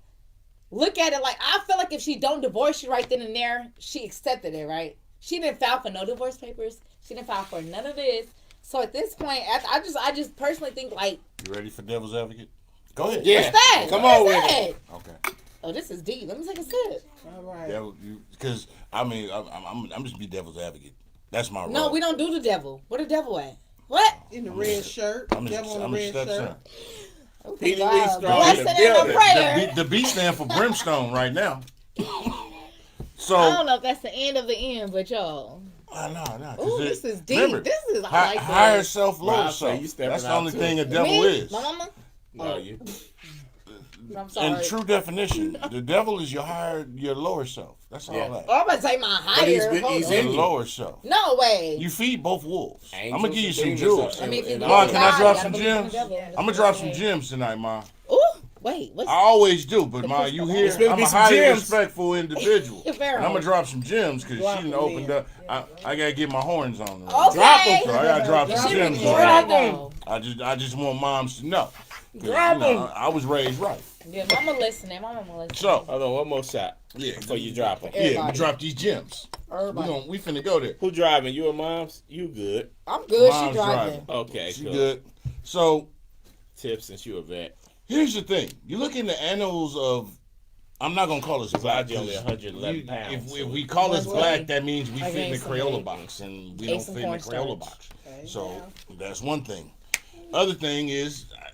look at it like, I feel like if she don't divorce you right then and there, she accepted it, right? She didn't file for no divorce papers. She didn't file for none of this. So at this point, I just personally think like, You ready for devil's advocate? Go ahead. Yeah. what's that? Come What on is with that? it. Okay. Oh, this is deep. Let me take a sip. all right. Yeah, because I mean, I'm just be devil's advocate. That's my role. No, we don't do the devil. Where the devil at? What? In the red shirt, I'm devil in a the red stepson. shirt. Peter Lee Wow. Strong Blessing in the and a building. prayer. The B stand for brimstone right now. So I don't know if that's the end of the end, but y'all. no. Ooh, this is deep. Remember, This is I like higher this. self, lower Wow, so self. you stepping That's the out only too. thing a devil Me? is. My mama? No, you. I'm sorry. In true definition, the devil is your lower self. That's all Yeah. that. Oh, I'm about to say my But he's higher. been- Hold he's on. Your in you. lower self. No way. You feed both wolves. I'm Angels gonna give you and some demons jewels. are- I mean, if you and believe Ma, in can I God, drop you some gotta believe in the gems? devil. I'm gonna drop some gems tonight, Ma. Ooh, wait. What's I always do, but Ma, you It's hear supposed to I'm be a some highly gems. respectful individual. Your pharaoh. And I'm gonna drop some gems because Drop she done them, opened man. up. I gotta get my horns on her. Okay. Drop 'em. So I gotta drop some She gems be on right her. though. I just want moms to know. 'Cause, Drop 'em. I was raised right. Yeah, mama listening. My mama listening. So Hold on, one more shot yeah, before you drop them. yeah, we Everybody. drop these gems. Everybody. We finna go there. Who driving? You or mom's? You good? I'm good. Mom's She driving. Okay, She cool. good. So Tips since you a vet. here's the thing. You look in the annals of. I'm not gonna call us black. Elijah only 111 you- pounds, If so we call us That's black, right. that means we I fit in the gained some Crayola weight. box, and we Ate don't some fit in the cornstarch. Crayola box. Okay, So that's one thing. Other thing is, I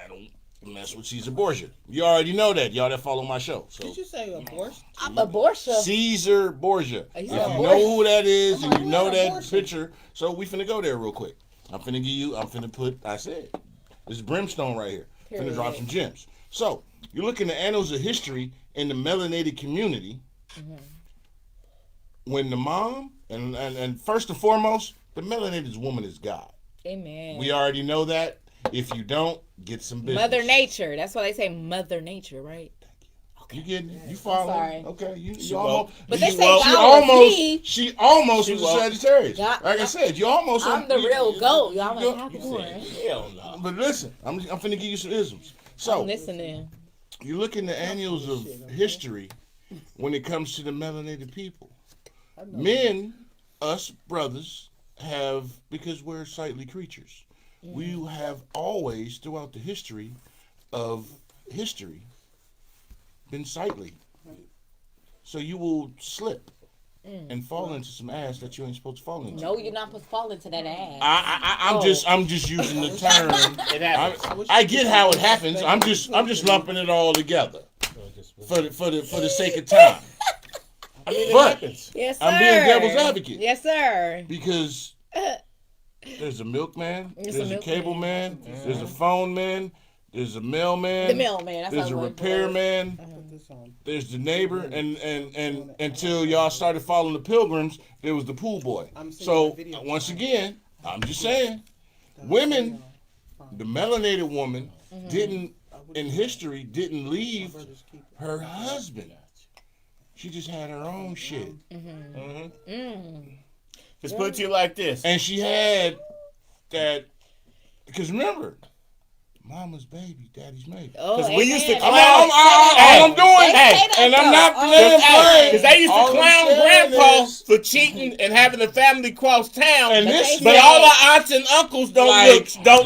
don't mess with Caesar Borgia. You already know that, y'all that follow my show. So Did you say abortion? I'm abortion. Caesar Borgia. Oh, you If said you abortion. know who that is and I'm you like, know what that abortion? picture, so we finna go there real quick. I'm finna put, I said, this is brimstone right here. Finna drop Period. some gems. So, you look in the annals of history in the melanated community, when the mom, and first and foremost, the melanated woman is God. Amen. We already know that. If you don't, get some business. Mother Nature. That's why they say Mother Nature, right? You getting it? You following? sorry. Okay, you She almost. woke. But they she say woke. God was he. She almost She was a woke. Sagittarius. God- Like I said, you almost. I'm the real goat. Y'all you- like You Capricorn. said, hell no. But listen, I'm finna give you some isms. So I'm listening. you look in the annals of history when it comes to the melanated people. Men, us brothers, have, because we're sightly creatures, we have always throughout the history of history been sightly. So you will slip and fall into some ass that you ain't supposed to fall into. No, you're not supposed to fall into that ass. I'm just using the term. It happens. I get how it happens. I'm just lumping it all together for the sake of time. I mean, it But happens. Yes, sir. I'm being devil's advocate. Yes, sir. Because there's a milkman, There's there's a a cable milkman. man, there's a phone man, There's a mailman. The mailman. That's There's a what I was repairman. Put this on. There's the neighbor, and until y'all started following the Pilgrims, there was the pool boy. So once again, I'm just saying, women, the melanated woman, didn't didn't leave her husband. She just had her own shit. Just put you like this. And she had that, because remember, mama's baby, daddy's maybe. Oh, we used to amen. clown. All I'm doing, They say that and I'm though. not Oh, playing yeah. Because they used to All I'm clown saying grandpa is- for cheating and having the family cross town. And But this, they But say- all our aunts and uncles don't Papa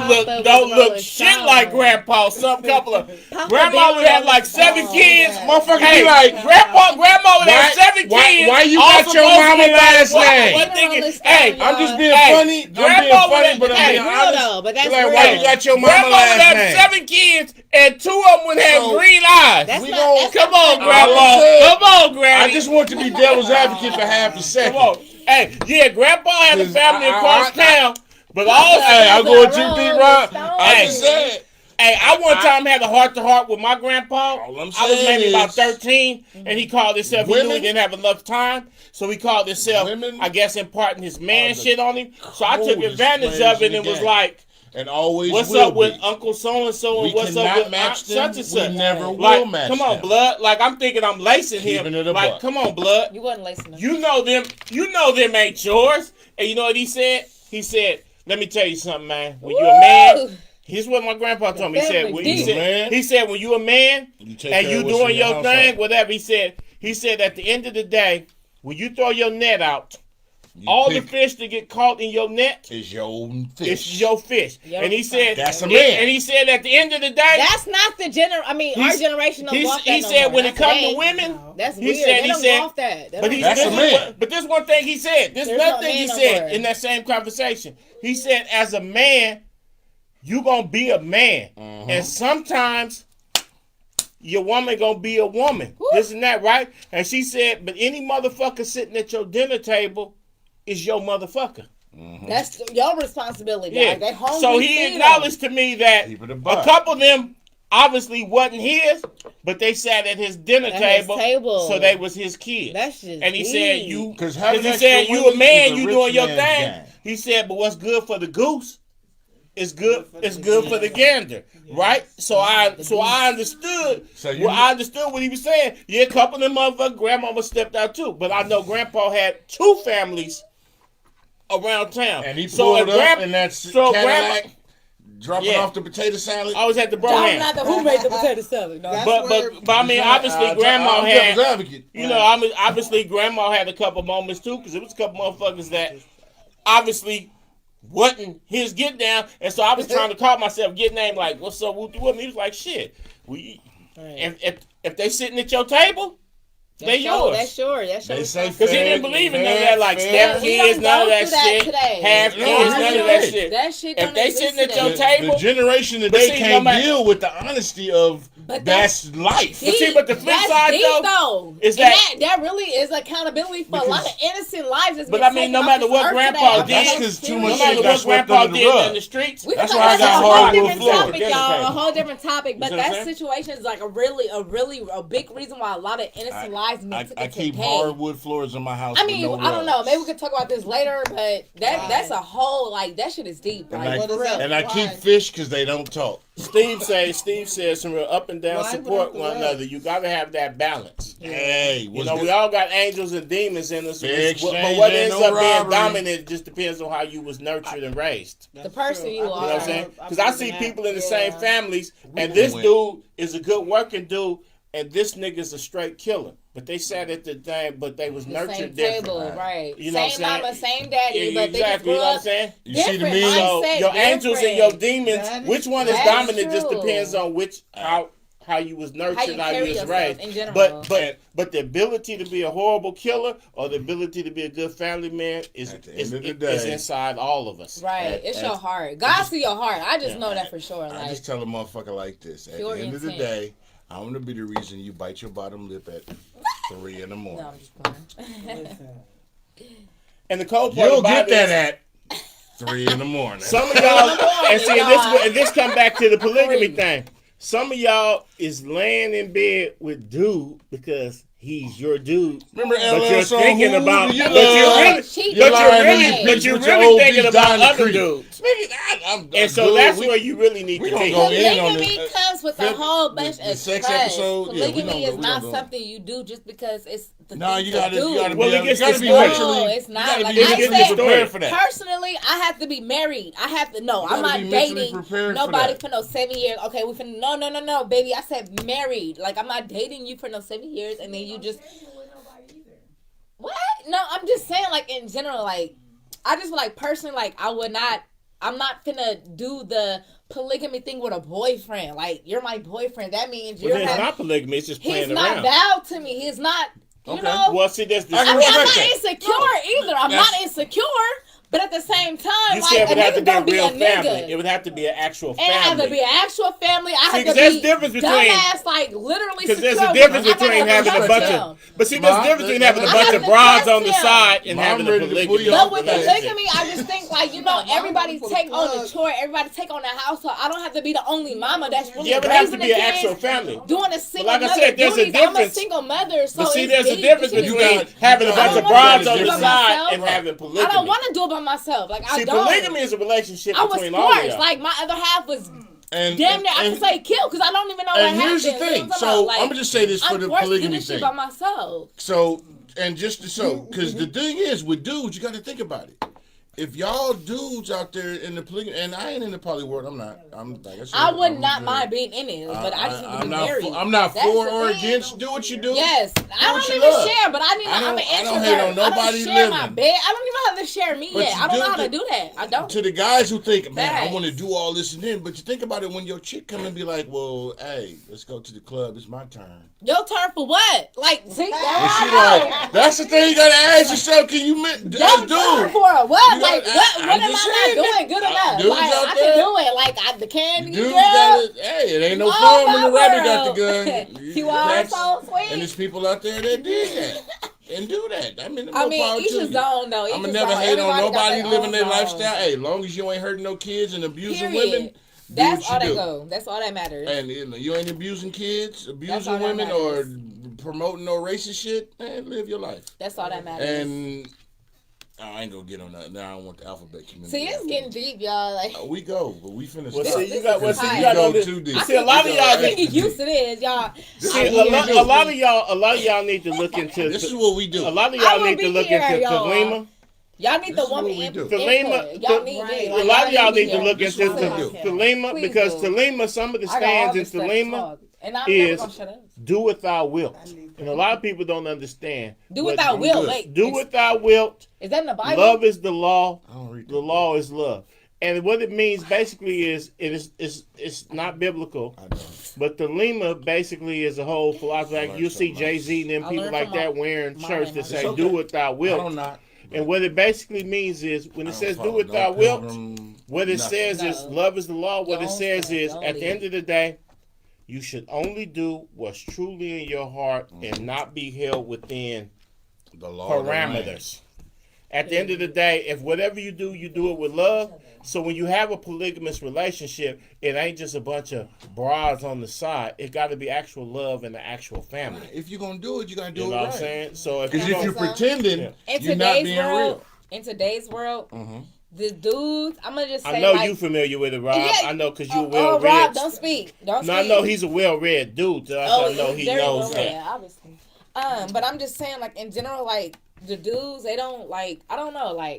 was look rolling shit stone. like grandpa. Some couple of Papa grandma been would have rolling like 7 stone. kids. motherfucker, Hey, be like, grandma would have 7 why- kids. why you all got your supposed to mama be like, last what- name? what They thinking, rolling stone, hey, y'all. I'm just being Hey, funny. I'm being grandma would funny, have- but I'm hey, being real honest. though, but that's Be like, real. why you got your mama grandma would last have name? 7 kids, and 2 of them would have So, green eyes. That's We not, gon- that's Come not on, like grandma. said- Come on, granny. I just want to be devil's advocate for half a second. Come on. Hey, yeah, grandpa had a 'Cause family I- across I- town, but also, Hey, I'm going too deep, Ron. Stone. I just said. hey, I one time had a heart-to-heart with my grandpa. All I'm I was saying maybe about is- 13, and he called himself, he knew he Women- didn't have enough time, so he called himself, Women I guess, imparting his man are the shit on him. So I took coldest advantage players of it in and the was game. like, And always what's will up with be. Uncle so-and-so We and what's up cannot with match Aunt them. such and such? We never will Like, match come on, them. blood. Like, I'm thinking I'm lacing Keeping it him. a Like, buck. come on, blood. You wasn't lacing them. You know them ain't yours. And you know what he said? He said, let me tell you something, man. When you're a man, here's what my grandpa told me. He said, when Family deep. he said, when you a man You take and care you of what's doing in your household. thing, whatever, he said at the end of the day, when you throw your net out, You all the pick fish that get caught in your net, is your own fish. it's your fish. Your And he said, That's a man. And he said at the end of the day, That's not the our generation don't go off that he no said more. when it That's comes to today. women, That's he weird. said- They he don't said- go off that. They But, don't That's go a off man. that. but this one thing he said. This There's another no thing he man no said more. in that same conversation. He said, as a man, you gonna be a man, and sometimes your woman gonna be a woman. This and that, right? And she said, but any motherfucker sitting at your dinner table is your motherfucker. That's your responsibility. Yeah. Dog. They hungry. So he feed 'em. acknowledged to me that Keep it a a buck. couple of them obviously wasn't his, but they sat at his dinner At his table, table. so they was his kids. That's just And he deep. said, you, Because because he having said, extra you a women man, is you rich doing your man's thing. game. He said, but what's good for the goose is good. It's good for the gander, right? So I understood. So you- I understood what he was saying. Yeah, a couple of them motherfuckers, grandmama stepped out too, but I know grandpa had 2 families around town, And he so pulled if up in that Cadillac, dropping Yeah. off the potato salad. I was at the I'm Broham. not the who made the potato salad. No. That's But where- I mean, obviously, grandma I'm had. devil's advocate. You know, I mean, obviously, grandma had a couple moments too, because it was a couple motherfuckers that obviously wasn't his get down, and so I was trying to call myself get name like, what's up, Wooty Woodman? He was like, shit, if they sitting at your table, they yours. That's sure. That's They your say Because he fair, didn't believe in none of fair, that, like fair. step We kids, don't none of go that through that shit, today. half No, kids, I none of know that it. shit. That shit If don't they exist sitting at your today. table, The generation But today see, can't no matter- deal with the honesty of But that's life. But see, but the flip That's side, deep, though, is and that- that really is accountability for a lot of innocent lives. That's But been I mean, taken no off matter this what earth grandpa today. That's did, 'cause too no much matter shit got what swept grandpa under the did rug. in the streets, We That's can why I talk got about a whole hardwood different floors. topic, y'all. A whole different topic, but You know what I'm that saying? situation is like a big reason why a lot of innocent lives been taken I keep today. hardwood floors in my house. I mean, with no I don't know. rugs. Maybe we could talk about this later, but that's a whole that shit is deep. And Like, I, What is that? and I keep Why? fish because they don't talk. Steve says some real up and down Why support would I one do that? another. You got to have that balance. Hey, You what's know, good? we all got angels and demons in us. Fair But exchange, what ain't ends no up being robbery. dominant just depends on how you was nurtured and raised. the person you You know what I'm are. saying? Because I see people in the same Yeah. families, and can this win. dude is a good working dude, and this nigga's a straight killer. But they sat at the thing, but they was The nurtured same different. table, right? You know what Same I'm saying? mama, same daddy, Yeah, but they just exactly. grew You know what I'm up saying? You see the different meme? So mindset, your angels and your demons, That is which one is That's dominant just true. depends on how you was nurtured, How you how you carry was yourself raised. in general. But the ability to be a horrible killer or the ability to be a good family man is At the end of the is day- inside all of us. Right, it's your heart. God see your heart. I just know that for sure. I Like, just tell a motherfucker like this. At Pure the end of the intent. day, I'm going to be the reason you bite your bottom lip at 3 in the morning. no, I'm just playing. Listen. And the cold part You'll about get it that at 3 in the morning. Some of y'all, and see, God. and this come back to the polygamy Crazy. thing. Some of y'all is laying in bed with dude because he's your dude. Remember But LL you're song, thinking Who about, Do You but Love? you're really thinking about other Creek. dudes. I'm And so good. that's where you really need we to gonna be. go in on Polygamy it. comes with a whole bunch the of sex stress. episode, yeah, we Polygamy gonna is go- not we gonna go. something you do just because it's the No, thing you to gotta do. Well, it be gets mentally. No, it's not. You gotta Like be I mentally said, prepared for that. Personally, I have to be married. I have to. No, You I'm gotta not be mentally dating prepared for nobody that. for no 7 years. Okay, we finna. No, baby. I said married. Like I'm not dating you for no 7 years, and then you just. What? No, I'm just saying, like, in general, like, I just, like, personally, like, I'm not finna do the polygamy thing with a boyfriend. Like, you're my boyfriend. That means Well, you're it's not polygamy. It's just he's playing not around. vowed to me. He's not, you Okay. know. Well, see, that's the I I can mean, I'm respect not that. insecure either. I'm That's- not insecure. But at the same time, You like, said it a would have to nigga be a don't be real a family. nigga. It would have to be an actual It has to family. be an actual family. I See, have 'cause to there's be difference between- dumbass, like literally Because there's secure a with difference them. I between gotta having a trust bunch them. of, but see, there's a Mom, difference between having a I bunch gotta of broads trust on the him. side and Mom having a ready to pull polygamy. you But off with the bed. polygamy, I just think like everybody for the take on the plug. chore, everybody take on the household. I don't have to be the only mama that's really Yeah, but it has to raising be the an kids, actual family. doing a single like I mother said, there's a duties. I'm a difference. single mother, so But see, it's there's a deep. difference This shit is between deep. having a I bunch don't of wanna broads do on it the by side myself. and having I polygamy. don't want to do it by myself. Like I See, don't. polygamy is a relationship I was between all of forced. y'all. Like my other half was And, damn near. I and, can say killed because I don't even know what and happened. here's the You know thing. what I'm So talking about? I'm gonna just say this for I'm the forced to do polygamy this shit thing. by myself. So and just to show, because the thing is with dudes, you got to think about it. If y'all dudes out there in the polygamy, and I ain't in the poly world, I'm not. I'm like I said, I would I'm not good. mind being in it, but I just need to I'm be not. married. I'm not That's for the or thing. against. Do what you do. Yes, I what don't you even love. share, but I'm an I don't introvert. hate on nobody I don't share my living. bed. I don't even know how to share me But yet. you I don't know do how to the- do that. I don't. To the guys who think, man, I Facts. want to do all this and then, but you think about it when your chick come and be like, well, hey, let's go to the club. It's my turn. Your turn for what? Like, see, And she like, that's the thing you gotta ask yourself. Can you, as your turn dude? for a what? You Like, gotta- what I'm am just I saying not that. doing good enough? Dudes Like, out I there- can do it. Like, the candy Dudes girl. gotta, hey, it ain't no Oh, fun when the my rabbit got the world. gun. You are That's- so sweet. And there's people out there that did that and do that. I mean, I no mean, power each to his you. own, though. I'ma never hate on nobody living their lifestyle. Hey, Hey, long as you ain't hurting no kids and abusing period. women, do That's what all you that do. go. That's all that matters. And you ain't abusing kids, all abusing that women, or matters. promoting no racist shit. Man, live your life. That's all that matters. And I ain't gonna get on that. Now I don't want the alphabet community. See, it's getting deep, y'all. Like, We go, but we finna Well, stop. see, you got. Well, is see, high. you got go on this. too deep. See, a lot of y'all. I get used to this, y'all. This See, is a what we lot do. of y'all need to look into. This is what we do. A lot of I y'all will need to be look here, into y'all. Thelema. Y'all need This the is what woman we input. do. Thelema, Y'all need it. a Like, lot of y'all need to here. look This into is what we do. Thelema Please because do. Thelema, some of the I got all stands in this stuff to Thelema talk. And I'm is never gonna shut up. do without wilt, and a lot of people don't understand. Do But without will. good. Wait, Do without wilt. is that in the Bible? Love is the law. I don't read The law is love. And what it means basically is it's not biblical. I don't. But the Lima basically is a whole philosophy. Like you see something Jay-Z and them I people learned like from that my- wearing my shirts man, that my say man. do without I wilt. don't not. And what it basically means is when I it don't says do follow without no wilt, pilgrim, what it nothing. says is No. love is the law. What Your it own says stuff, is don't at the leave. end of the day, you should only do what's truly in your heart and not be held within The law of the land. parameters. At the end of the day, if whatever you do it with love. So when you have a polygamous relationship, it ain't just a bunch of bras on the side. It got to be actual love and the actual family. If you're gonna do it, you gotta do You it know what right. I'm saying? So if Because you if you're don't- pretending, In you're not today's being world, real. in today's world, Mm-hmm. the dudes, I'm gonna just say, I know like, you familiar with it, Rob. Yeah. I know because you oh, well Rob, read. don't speak. Don't No, speak. I know he's a well-read dude. So I know he very knows well that. read, obviously. But I'm just saying, like, in general, like, the dudes, they don't, like, I don't know, like,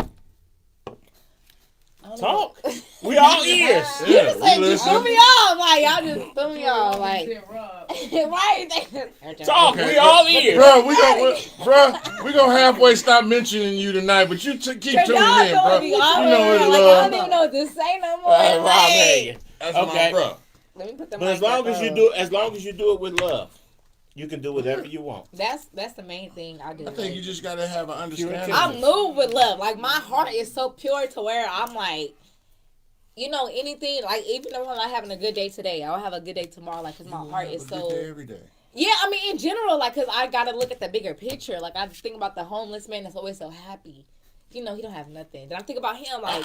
I don't know. Talk. We all ears. You Yeah, just we said you listen. threw me off, like, y'all just threw me off, like, right? Talk. Okay, We all ears. Bro, we gonna halfway stop mentioning you tonight, but you keep tuning in, Y'all bro. throwing me You off, know it's like, I love. don't even know what to say no more. Rob Like, Hagen. That's Okay. my bro. let me put the But mic as long back as you on. do it with love, you can do whatever you want. That's the main thing I do. I think you just gotta have an understanding. I move with love. Like, my heart is so pure to where I'm like, you know, anything, like, even if I'm not having a good day today, I'll have a good day tomorrow, like, because my heart is so... every day. Yeah, I mean, in general, like, because I got to look at the bigger picture. Like, I just think about the homeless man that's always so happy. You know, he don't have nothing. Then I think about him, like...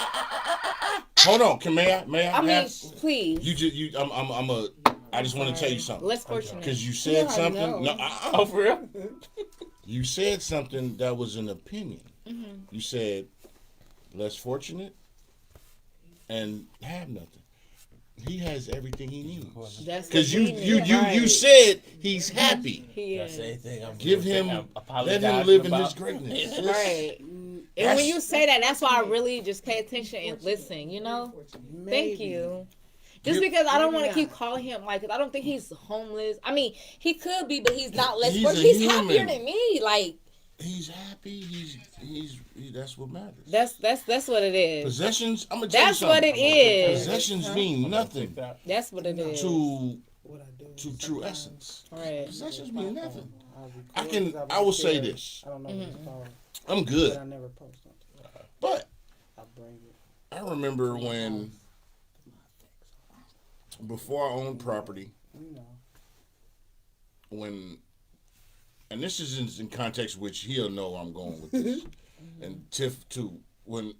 Hold on, may I I mean, have, please. you just I'm a I just want to tell you something. Less fortunate. Because you said Yeah, I something. know. No, Oh, for real? you said something that was an opinion. Mm-hmm. You said less fortunate and have nothing. He has everything he needs. That's Because what you we need. you said he's happy. He That's is. anything I'm Give gonna him, say I'm let him apologizing live in about. his greatness. Right. And when you say that, that's why I really just pay attention and listen, you know? Thank you. Just because I don't want to keep calling him, like, 'cause I don't think he's homeless. I mean, he could be, but he's not less He's fortunate. a He's human. happier than me. Like, He's happy. That's what matters. that's what it is. Possessions. I'm gonna tell you That's something. what it is. Possessions mean nothing That's what it is. to true essence. Right. Possessions mean nothing. I will say this. I don't know what it's called, I'm but good, I never post something. but I bring it. I remember when before I owned property, You know. when, and this is in context which he'll know I'm going with this, and Tiff too. When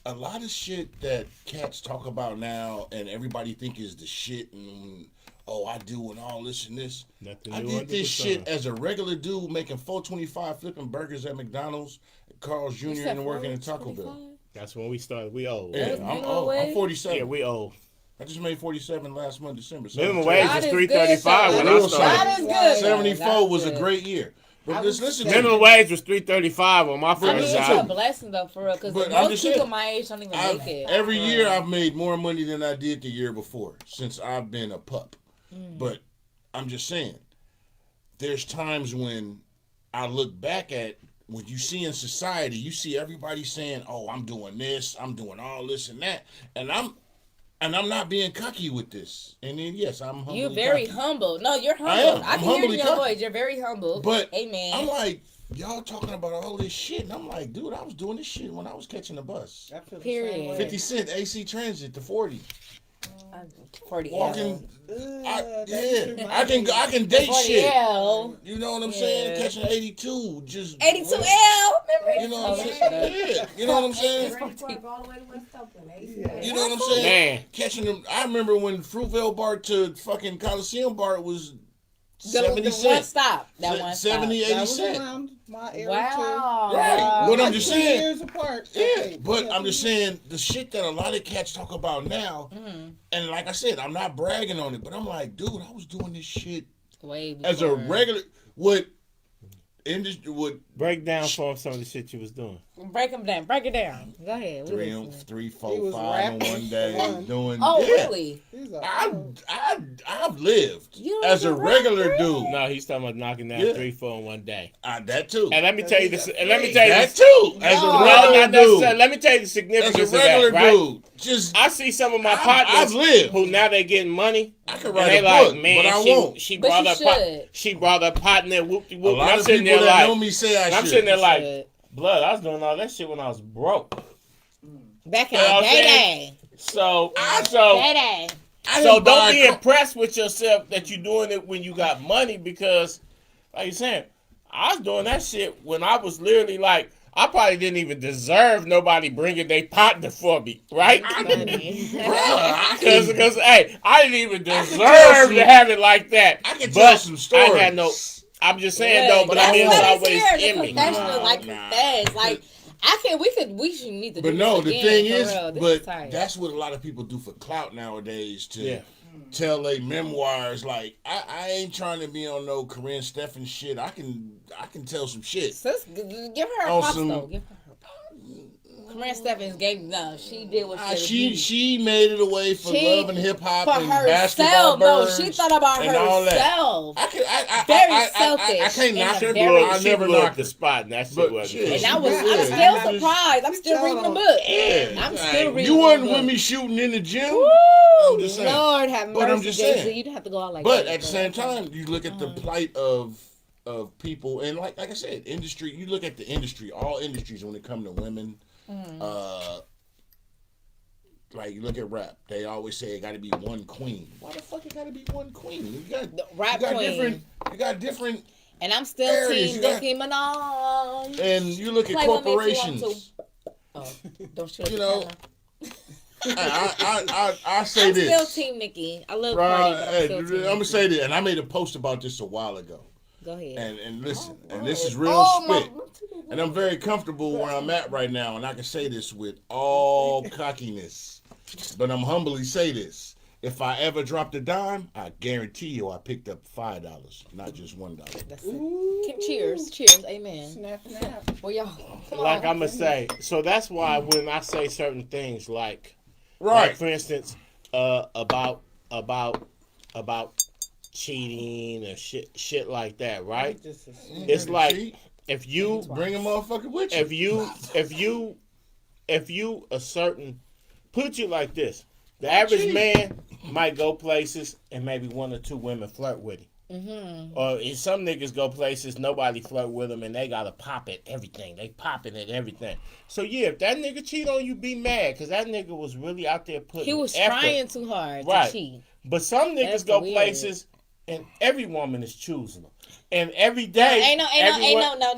a lot of shit that cats talk about now and everybody think is the shit, and oh I do and all this and this. Nothing I new did under the this shit sun. as a regular dude making $4.25 flipping burgers at McDonald's, Carl's Jr. and working at Taco Bell. That's when we started. We old. Yeah, was I'm minimum old. I'm wage? 47. Yeah, we old. I just made 47 last month, December. Minimum 72. wage God was is $3.35 good, when though. I started. God is good. 74 God was is a good. great year. But listen to Minimum me. wage was $3.35 on my I first mean, it's a job. blessing though, for real, because But I'm most just people saying, my age don't even I've, make it. every year I've made more money than I did the year before since I've been a pup. But I'm just saying, there's times when I look back at what you see in society, you see everybody saying, "Oh, I'm doing this, I'm doing all this and that," and I'm not being cocky with this. And then yes, I'm humble. You're very cocky. humble. No, you're humble. I am. I I'm can hear it in humbly your cocky. voice. You're very humble. But amen. I'm like, y'all talking about all this shit, and I'm like, dude, I was doing this shit when I was catching the bus. I feel the Period. same way. 50 Cent AC Transit to 40. 40 Walking. That's I can date 40 shit. L. You know what I'm saying? Yeah. Catching 82, just 82 L. Remember? You know what I'm Oh, saying? Yeah. You know what I'm saying? You know what I'm saying? Man. Catching them. I remember when Fruitvale BART to fucking Coliseum BART was The 70 one cents. stop. That one 70, stop. 80 That was cents. around my area Wow. Right. But I'm too. just 2 saying. years apart. Yeah, Okay. but Yeah, I'm just saying the shit that a lot of cats talk about now, and like I said, I'm not bragging on it, but I'm like, dude, I was doing this shit Way as a before. regular. What industry? What Break down for him some of the shit you was doing. Break them down. Break it down. Go ahead. We listening. three, He four, was five in rapping one day for one. doing. Oh, yeah. really? He's a- I've lived You as a don't regular rap, dude. No, he's talking about knocking down Yeah. 3, 4 in one day. That too. And let me tell you this. And let me tell you That this. too. As a No. No, regular not necessarily. dude. Let me tell you the As significance a of that, regular right? dude. Just I see some of my I've partners lived. who now they getting money. I could And write they a like, book, man, but I she, won't. she But brought you up pot, should. she brought up pot and then whoop de A whoop. And lot I'm of sitting people there that like, know me say I and I'm should. sitting there like, Should. blood. I was doing all that shit when I was broke. Back in You know the what I'm saying? day. So I Day. I so didn't buy don't a be car- impressed with yourself that you're doing it when you got money, because, like you're saying, I was doing that shit when I was literally like, I probably didn't even deserve nobody bringing their partner for me, right? Funny. Bruh, I can- Because hey, I didn't even tell deserve some- to have it like that. I can But tell some stories. I had no. I'm just saying Yeah, though, but I that's mean what it's it's always here, the in me. confessional, like Nah. confess. Like we should need to But do no, this the again, thing for is, real. This but tight. that's what a lot of people do for clout nowadays to Yeah. tell their memoirs. Like I ain't trying to be on no Corinne Steffens shit. I can tell some shit. Sis, give her a On props some- though. Give her her props. Corinne Steffens gave no. She did what She made it away for She- love and hip hop for and basketball herself. No, birds she thought about and all that. herself. I selfish can't knock and her. very- I She never blew knocked up the her. spot, and that shit But wasn't. shit, cool. And she I was, did. I'm still surprised. I'm still reading the book. Yeah. I'm still reading You the wasn't book. with me shooting in the gym. Woo! I'm just saying. Lord have mercy, But I'm just Jay-Z. saying. You didn't have to go out like But that. at the same time, you look at the plight of people, and like I said, industry. You look at the industry, all industries when it comes to women. Like you look at rap, they always say it got to be one queen. Why the fuck it got to be one queen? You got The rap you got queen. different. You got different, And I'm still areas, team you got- Nicki Minaj. and you look at Play with me if you want corporations. Oh, don't shoot You the know, camera. I say I'm still this. Team Nikki. I love Right, Cardi, but I'm hey, still I'm Team gonna Nikki. say this, and I made a post about this a while ago. Go ahead. And listen, Oh, and this is Lord. real Oh, my- spit. And I'm very comfortable where I'm at right now, and I can say this with all cockiness. But I'm humbly say this. If I ever dropped a dime, I guarantee you I picked up $5, not just $1. That's it. Cheers. Cheers. Amen. Snap, snap. Well, y'all. Come Like on. I'm gonna say, so that's why when I say certain things, like Right. for instance, about cheating and shit like that, right? Just a It's like Cheat, if you bring a motherfucker with you. if you a certain put you like this, the average man might go places and maybe one or two women flirt with him. Mm-hmm. Or if some niggas go places, nobody flirt with them, and they gotta pop at everything. They popping at everything. So yeah, if that nigga cheat on you, be mad, cause that nigga was really out there putting. He was effort. trying too hard Right. to cheat. But some niggas That's go weird. places, and every woman is choosing them, and every day. Ain't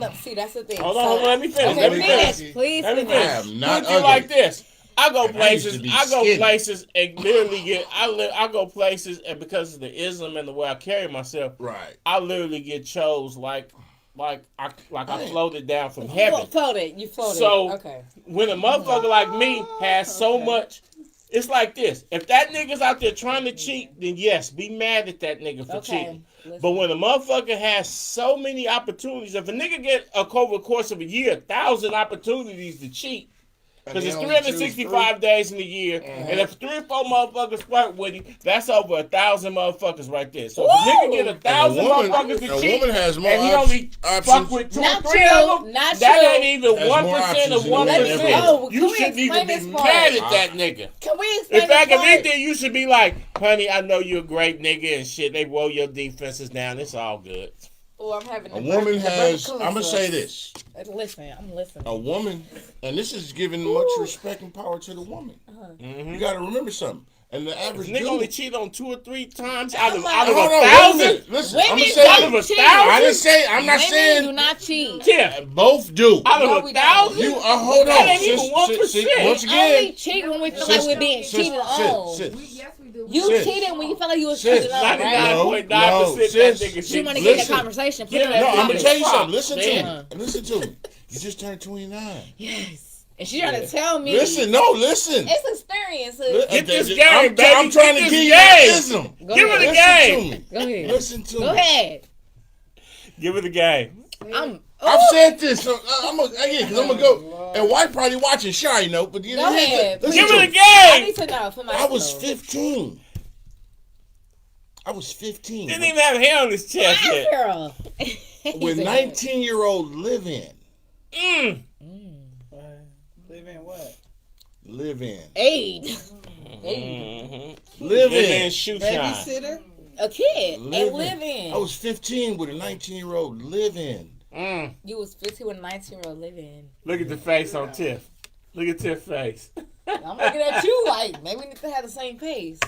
no. See, that's the thing. Hold on, let me finish. Okay, Let me finish. finish. Please Let me finish. I am not Put you ugly. like this. I go And I used places. to be I go skinny. places and literally get. I go places, and because of the ism and the way I carry myself, Right. I literally get chose like I Hey. floated down from heaven. Floated. You floated. So okay. when a motherfucker like me has so much, it's like this. If that nigga's out there trying to cheat, then yes, be mad at that nigga for Okay. cheating. Listen. But when a motherfucker has so many opportunities, if a nigga get over the course of a year 1,000 opportunities to cheat, because And it's they only choose 365 days in a year, and if 3 or 4 motherfuckers flirt with him, that's over 1,000 motherfuckers right there. So if a nigga get 1,000 motherfuckers to a cheat, woman has more and he only options. fuck with 2 or Not 3 true. of them, Not that true. ain't even Has 1% more of options than 1%. women ever. Oh, You can we shouldn't even explain be this part? mad at that nigga. Can we explain In fact, this if part? anything, you should be like, honey, I know you're a great nigga and shit. They roll your defenses down. It's all good. Oh, I'm having A woman has. I'm gonna say this. Listen, I'm listening. A woman, and this is giving much respect and power to the woman. You got to remember something. And the average Nigga dude. only cheat on 2 or 3 times out of Hold Hold on, wait a 1,000. minute. Listen, I'm Women gonna say Out don't of this. a cheat. I didn't 1,000? say. I'm not Women do saying not cheat. Yeah. both do. Out No, of we 1,000? You hold That on. ain't even Sis, 1%. once Only again, cheat when we feel sis, like we're being sis, cheated on. sis. Yes, we do. You Sis. cheated when you felt like you was Sis. cheated on, right? 99.9% No, that sis. nigga She want to cheat. get in Listen. the conversation. Put Get it in on No, that I'm gonna tell you Fuck, something. Listen to man. me. Listen to me. You just turned 29. Yes. And she trying to tell me. Listen, no, listen. It's experience. Get this game, I'm baby. trying Get to this give you game. that ism. Go Give her the ahead. Listen game. to me. Go ahead. Listen to Go me. ahead. Give her the game. I'm. I've Oh, said this. So I'm gonna go. And white probably watching. Sure, I know, but you Go know, ahead. listen Give to her the me. I game. need to know for I myself. was 15. I was 15 Didn't even have hair on his chest yet. Girl. with 19-year-old live-in. Live in what? Live-in. Aid. Mm-hmm. Live Live in. in shoe shine. Babysitter? A kid. Live And in. live in. I was 15 with a 19-year-old live-in. Mm. You was 15 with a 19-year-old living. Look at the face on Tiff. Look at Tiff's face. I'm looking at you like maybe we need to have the same pace.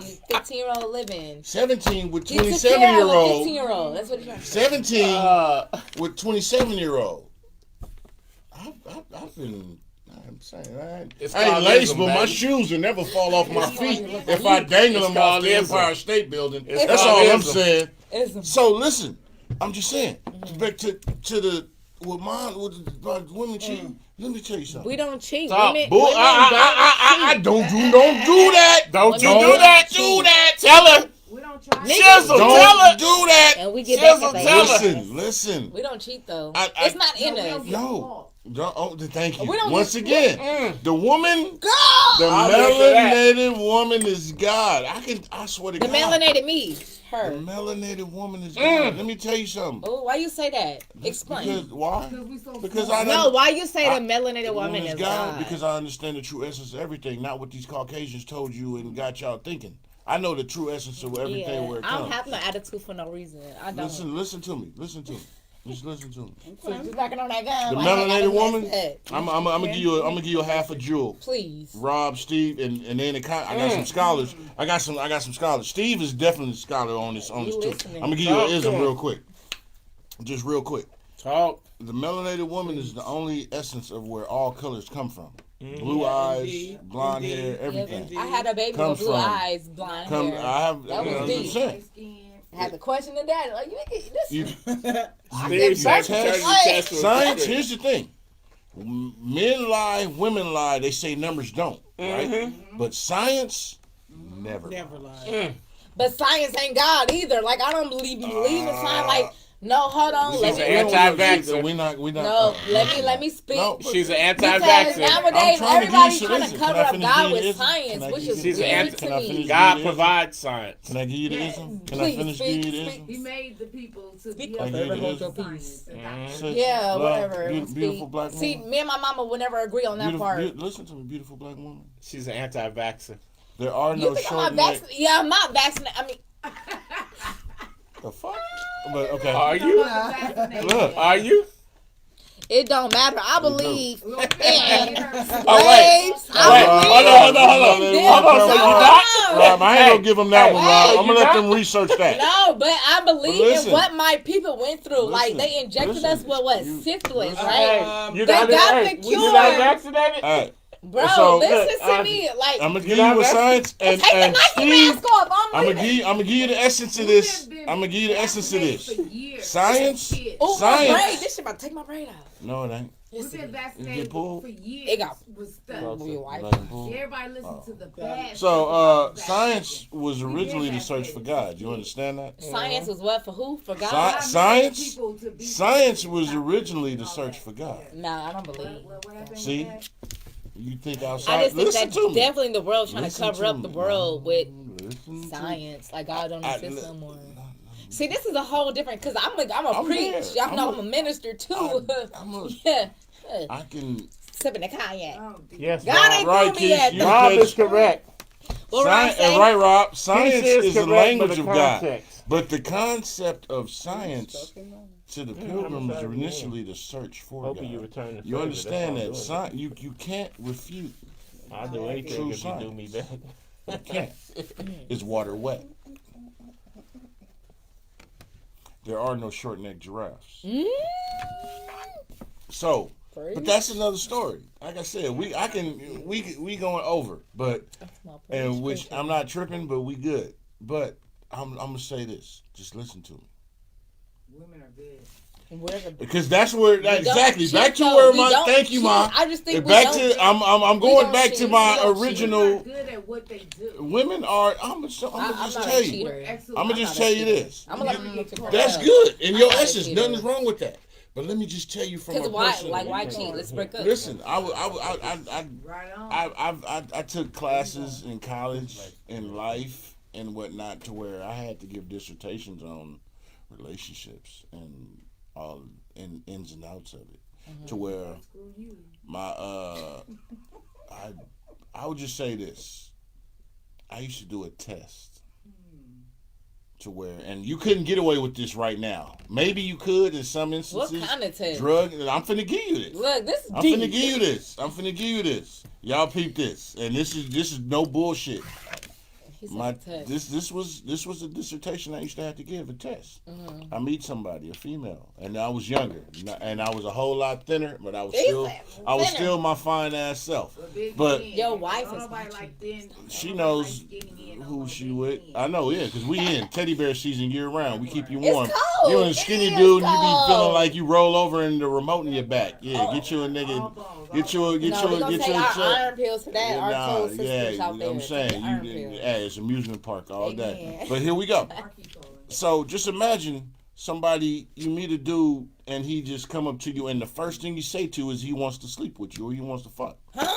You 15-year-old living. 17 with You took care of a 27-year-old. 15-year-old. That's what you're trying to say. 17 with 27-year-old. I've been. I'm saying It's I ain't called laced, ism, but my baby. shoes will never fall off my feet called if I dangle It's them off called the ism. Empire State Building. It's That's called all I'm ism. saying. Ism. So listen, I'm just saying. Back to the with the women cheating. Let me tell you something. We don't cheat. Stop. Women, Bull, women I don't do that. Don't you Women do don't that. cheat. Do that. Tell her. We don't try. Shizzle. Tell her. Don't do that. And we get back Shizzle, at the tell her. ass. Listen. We don't cheat though. I- It's not in us. No. Oh, thank you. We don't Once get- again, the woman, the I'll look for that. melanated woman is God. I swear to The God. melanated me. The Her. melanated woman is God. Let me tell you something. Oh, why you say that? Explain. Because why? Because we so Because smart. I No, why you say I- the melanated woman is God? Because I understand the true essence of everything, not what these Caucasians told you and got y'all thinking. I know the true essence of everything where it I don't comes. have no attitude for no reason. I don't. Listen to me. Just listen to me. So just knocking on that gun. The like, I gotta melanated woman. mess that. I'm gonna give you a half a jewel. Please. Rob, Steve, and then I got some scholars. I got some scholars. Steve is definitely a scholar on this You too. listening. I'm gonna give you an Talk to ism him. real quick. Just real quick. Talk. The melanated woman is the only essence of where all colors come from. Blue eyes, indeed. blonde Indeed. hair, everything. Indeed. I had a baby Comes with blue from- eyes, blonde hair. I have. That was you know, deep. I'm saying. I had to question the daddy. Like, this You, Steve Sack turned the test with science. the Here's the thing: men lie, women lie. They say numbers don't, right? But science never. Never lie. But science ain't God either. Like, I don't believe you believe in science. Like, no, hold on. Let She's me. an anti-vaxxer. We not. No, let me speak. No, She's an Because anti-vaxxer. nowadays I'm trying to everybody's give you trying to some- cover can I up finish God giving with you this? science, Can I which give is you She's this? an weird anti- to Can I me. finish? God provides science. Can I give you the ism? Can I Please finish speak, giving you the speak. ism? He made the people to Speak be up, able baby, to hold hold your peace. Sis, Yeah, love, whatever. Beautiful Speak. black See, woman. me and my mama would never agree on that part. Listen to me, beautiful black woman. She's an anti-vaxxer. There are You no think I'm short not neck. vaccinated? Yeah, I'm not vaccinated. I mean, The fuck? But okay. Are you? Look. Are you? it don't matter. I believe in Oh, wait. slaves. Hold on. Hold on, so you not? Rob, I ain't Hey, gonna give them that hey, one, Rob. so I'm you gonna let not? them research that. No, but I believe listen. in what my people went through. Like, Listen. they injected Listen. us with what? You- Syphilis, listen. right? Hey, you They not got hey, the you cure. not vaccinated? All right, Bro, So, listen look, to me. Like, I'm gonna You give not you with vaccinated? science and take the Nike Steve. mask off. I'm leaving. gonna give you the essence of this. I'm gonna give you the essence of this. Science. Oh, my Science. braid. This shit about to take my braid out. No, it ain't. We've Yes, been it is. vaccinated You get pulled? for years. It got- was stuck. Your wife. Like, boom. Everybody listen to the bad. So, science was originally the search for God. You understand that? Science was what for who? For God? Science. Science was originally the search for God. Nah, I don't believe. See, you think I outside. just think Listen that's to me. definitely the world trying Listen to cover to up the me. world with Listen to- science. Like God don't I- exist no more. no. See, this is a whole different. Cause I'm a I'm preach. there. Y'all know I'm I'm a minister too. I'm a- yeah. I can. Sipping the cognac. Yes, God Rob. ain't Right, through me yet. kids, Rob because- is correct. What Rob Science, say? right, Rob. Science He is the correct, language but of the God. context. But the concept of science to the I'm pilgrims sorry, initially the search for Hoping you God. return the You favor. understand that That's all I'm you can't refute. doing. I'll do anything True if you do science. me back. You can't. Is water wet? There are no short-necked giraffes. So, but that's another story. Like I said, we going over, but and which I'm not tripping, but we good. But I'm gonna say this. Just listen to me. Women are good. Because that's where exactly cheat, back to though. where We my don't thank you, cheat. Ma. I just think we back don't to cheat. I'm We going don't back cheat. to We my don't cheat. original. Women are good at what they do. Women are. I'm gonna I'm just not tell a you. cheater. Excellent. I'm gonna just tell you this. I'm gonna let them look at That's that. good in your I'm not a essence. cheater. Nothing's wrong with that. But let me just tell you from a Cause why? personal. Like why cheat? Let's break up. Listen, I Right on. I took classes in college, in life, and whatnot, to where I had to give dissertations on relationships and all ins and outs of it. To where my I would just say this. I used to do a test. To where, and you couldn't get away with this right now. Maybe you could in some instances. What kind of test? Drug. I'm finna give you this. Look, this is I'm deep. finna give you this. Y'all peep this, and this is no bullshit. He said test. This was a dissertation I used to have to give, a test. I meet somebody, a female, and I was younger, and I was a whole lot thinner, but I was Thinner. still my fine ass self. But Your wife is Nobody like thin. she knows who she with. I know, yeah, because we in teddy bear season year round. We keep you warm. It's cold. You a It skinny is dude, and you be cold. feeling like you roll over and the remote in your back. Yeah, get you a nigga. Get you a No, we gonna take our check. iron pills for that. Our cold sisters yeah, out you know there. what I'm saying. Take the iron pills. Yeah, it's amusement park all day. Amen. But here we go. So just imagine somebody, you meet a dude and he just come up to you and the first thing you say to is he wants to sleep with you or he wants to fuck. Huh?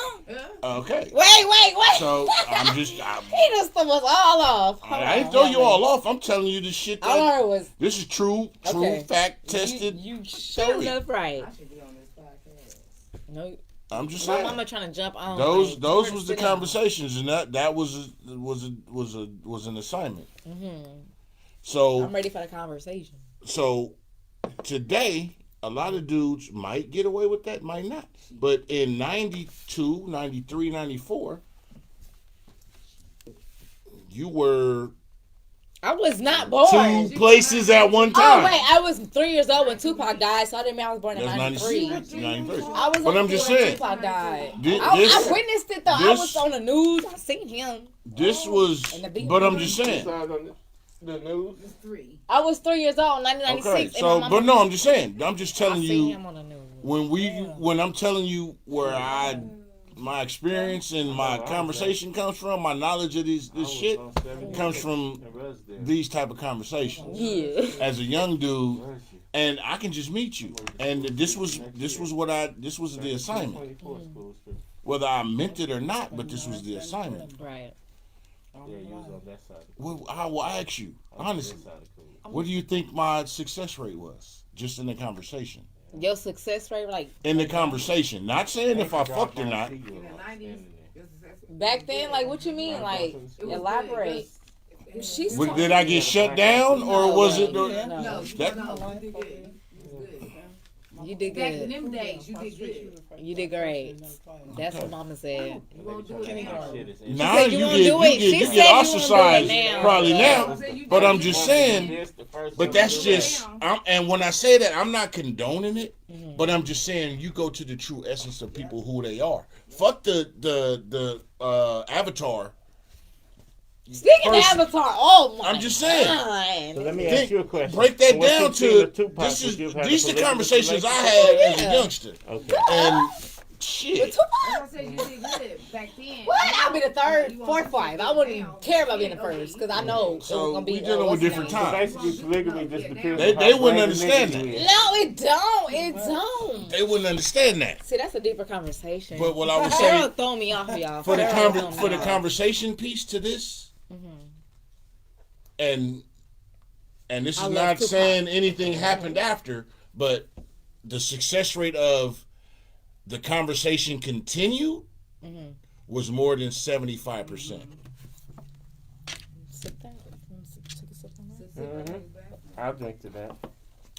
Okay. Wait. So I'm He just was all off. Hold I ain't on, throw hold you on. all off. I'm telling you this shit. All I heard was This is true, Okay. fact tested. You showed theory. up right. I should be on this podcast. No, I'm just my saying. mama trying to jump on. Those like, those where was to the sit down. conversations, and that was an assignment. I'm So ready for the conversation. today, a lot of dudes might get away with that, might not. But in 92, 93, 94, you were I was not born. 2 places at one Oh time. wait, I was 3 years old when Tupac died, so I didn't mean I was born in That's '93. 93. I was But on I'm just when saying, Tupac died. This, I witnessed it though. I this- was on the news. I seen him. this was, but I'm just saying. The news. It's 3. I was 3 years old, 1996. Okay, and so, my but mama, no, I'm just saying. I'm just I telling seen you him on the news. when I'm telling you where my experience and my conversation comes from, my knowledge of this shit comes from these type of conversations. Yeah. As a young dude, and I can just meet you, and this was the assignment, whether I meant it or not, but this was the assignment. Right. Yeah, you was on that side. Well, I will ask you honestly, what do you think my success rate was, just in the conversation? Your success rate, like In the conversation, not saying if I fucked or not. In the 90s, back then, like what you mean? Like elaborate. She's Did I get shut down, or was it? No. No, That- no, you did good. You did Back in good. them days, you did good. You did great. That's what Mama said. You won't do it now. Now said you won't do it. She you said get you won't do it ostracized now. probably Yeah. now. But I'm just saying. But that's just. And when I say that, I'm not condoning it. But I'm just saying you go to the true essence of people who they are. Fuck the avatar. Speaking First- of Avatar, oh my I'm just saying. God. So let me Think- ask you a question. Break that What's down your to feel of Tupac? this is Would you have these a the political conversations I relationship? had as a Yeah. youngster. Okay. And shit. But Tupac, That's why I said you did good back then. what? I'll be the third, You fourth want wife. I wouldn't now. care about being the Okay. first because I know it was So gonna be we dealing with what's the different name? times. Basically, polygamy just depends They- on they how wouldn't brave a understand nigga that. you is. No, it don't. It don't. They wouldn't understand that. See, that's a deeper conversation. But what I would Pharaoh say throw me off, y'all. for the Pharaoh throw me off. conversation piece to this, and this is I love not Tupac. saying anything happened after, but the success rate of the conversation continued was more than 75%. Sip that. Take a sip on that. I'll drink to that.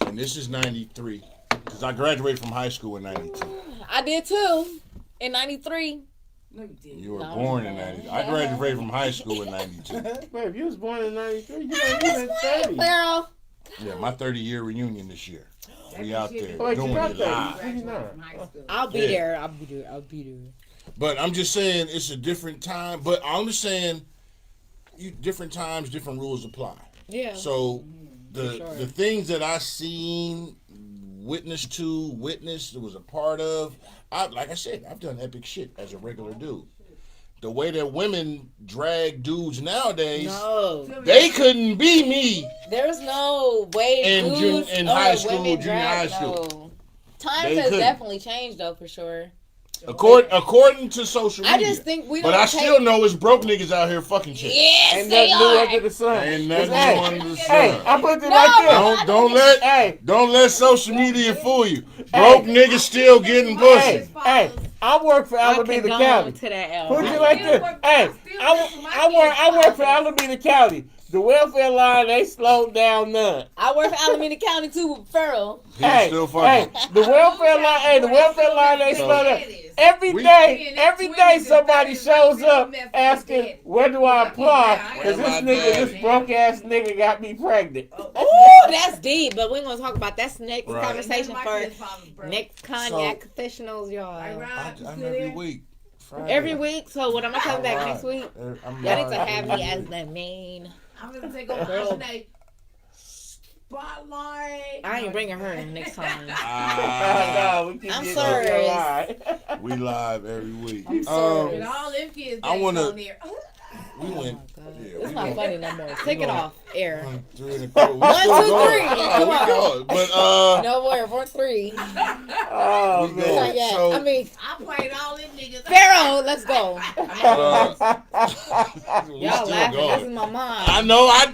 And this is 93, because I graduated from high school in 92. I did too. In '93. No, you didn't. You were No. born in 92. I graduated from high school in 92. Babe, you was born in 93. You ain't 30. Pharaoh. Yeah, my 30-year reunion this year. We out there Wait, you doing got it that? live. Graduated from high school. I'll be Yeah. there. I'll be there. I'll be there. But I'm just saying it's a different time. But I'm just saying, different times, different rules apply. Yeah. So For sure. the things that I seen, witnessed, was a part of. Like I said, I've done epic shit as a regular dude. The way that women drag dudes nowadays, No, they couldn't be me. there's no way. In dudes in or high school, women junior drag, high school. No. Times They has couldn't. definitely changed though, for sure. According to social media. I just think we don't. But I take, still know it's broke niggas out here fucking shit. Yes, Ain't they nothing new are. under the sun. Ain't nothing Hey, new under the Hey, sun. I put it No, like this. but- Don't let social media fool you. Broke niggas still getting pussy. Hey, I work for I Alameda condone County. to that Put L. it like this. Hey, I work for Alameda County. The welfare line ain't slowed down none. I work for Alameda County too with Pharaoh. He's still fucking. the welfare line ain't slowed down. Every We- day somebody shows up asking, where do I apply? Because this broke ass nigga got me pregnant. Ooh, that's deep. But we're gonna talk about that's next Right. conversation for next Cognac Confessionals, y'all. I'm every week. Friday. Every week. So when am I coming back next week? I'm Y'all need to live have every me as week. the main. I'm gonna take over Aunjhanae spotlight. I ain't bringing her next time. No, we can I'm get sorry. on your line. We live every week. sorry. And all them kids I that's wanna- on there. We went. It's not funny no more. Take it off air. 3 and a quarter. We One, still two, going. three. Come We on. going. But No more. 4-3. Oh, We man. go. Cognac. So- I mean, I played all them niggas. Pharaoh. Let's go. we Y'all still laughing. This is going. my mom. I know. I'm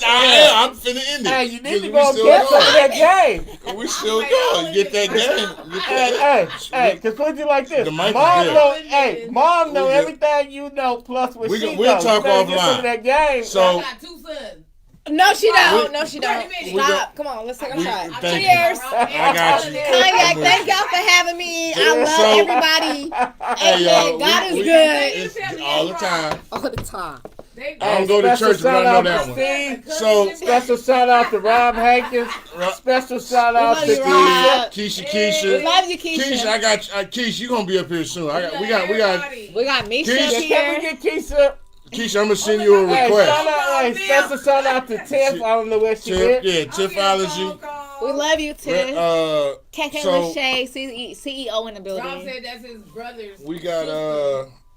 finna end it. Hey, you need to 'Cause go we get some of still that game. going. We still going. Get that game. Get Hey, that. cause put you like this. The mic is Mom good. know, mom know We good. everything you know, plus what We she good. knows. We'll talk You better get some offline. of that game. So- I got 2 sons. No, she don't. No, she don't. 30 minutes. Stop. Come on. Let's take a shot. Thank you. Cheers. I got you. Cognac, thank y'all for having me. I love So- everybody. Hey, y'all. God is we- good. It's all the time. All the time. They I don't go to church, but I know that one. Steve. So- Special shout out to Rob Hankins. Special shout out love to you, Rob. Keisha, We love you, Keisha. Keisha, I got Keisha. You gonna be up here soon? We got We got Misha Keisha, Can we here. get Keisha? Keisha. I'm gonna send you a Hey, request. shout out, special shout out to Tiff. I don't know where she Tiff, went. yeah, Tiffology. We love you, Tiff. KK So- Lachey, CEO in the Rob building. said that's his brother's. We got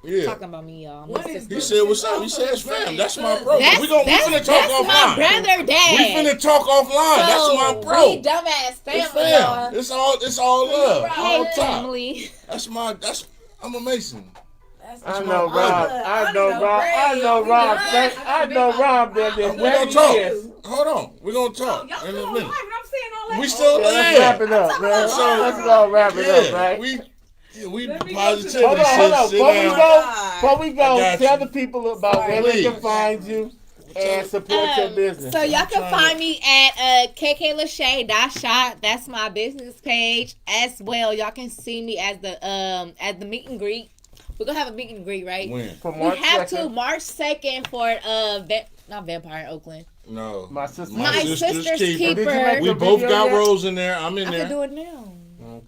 yeah. Talking about me, y'all. What is He said, "What's up?" He said, "It's fam. That's my bro. That's, We finna talk that's offline. my brother, Dad. We finna talk offline. That's my We bro. dumbass It's family, fam. y'all. It's all love. Hey, All top. family. I'm a Mason. I know Rob. I know Rob. I know Rob. I know Rob. That We're is gonna talk. Hold on. We're gonna talk Y'all in still a on minute. live, and I'm saying all that. We still Let's wrap it up, man. So- Let's go wrap it up, right? We Let me go positively to Hold on, hold on. sit Before we down. go, I got tell you. the people about where they can Please. find you and support your business. So y'all can trying find me at KKLachey.shop. That's my business page as well. Y'all can see me as the meet and greet. We're gonna have a meet and greet, right? When? For We March have 2nd, to March 2nd for not Vampire in Oakland. No. My sister- My sister's keeper. Did you make We a both video got yet? roles in there. I'm in I can there. do it now.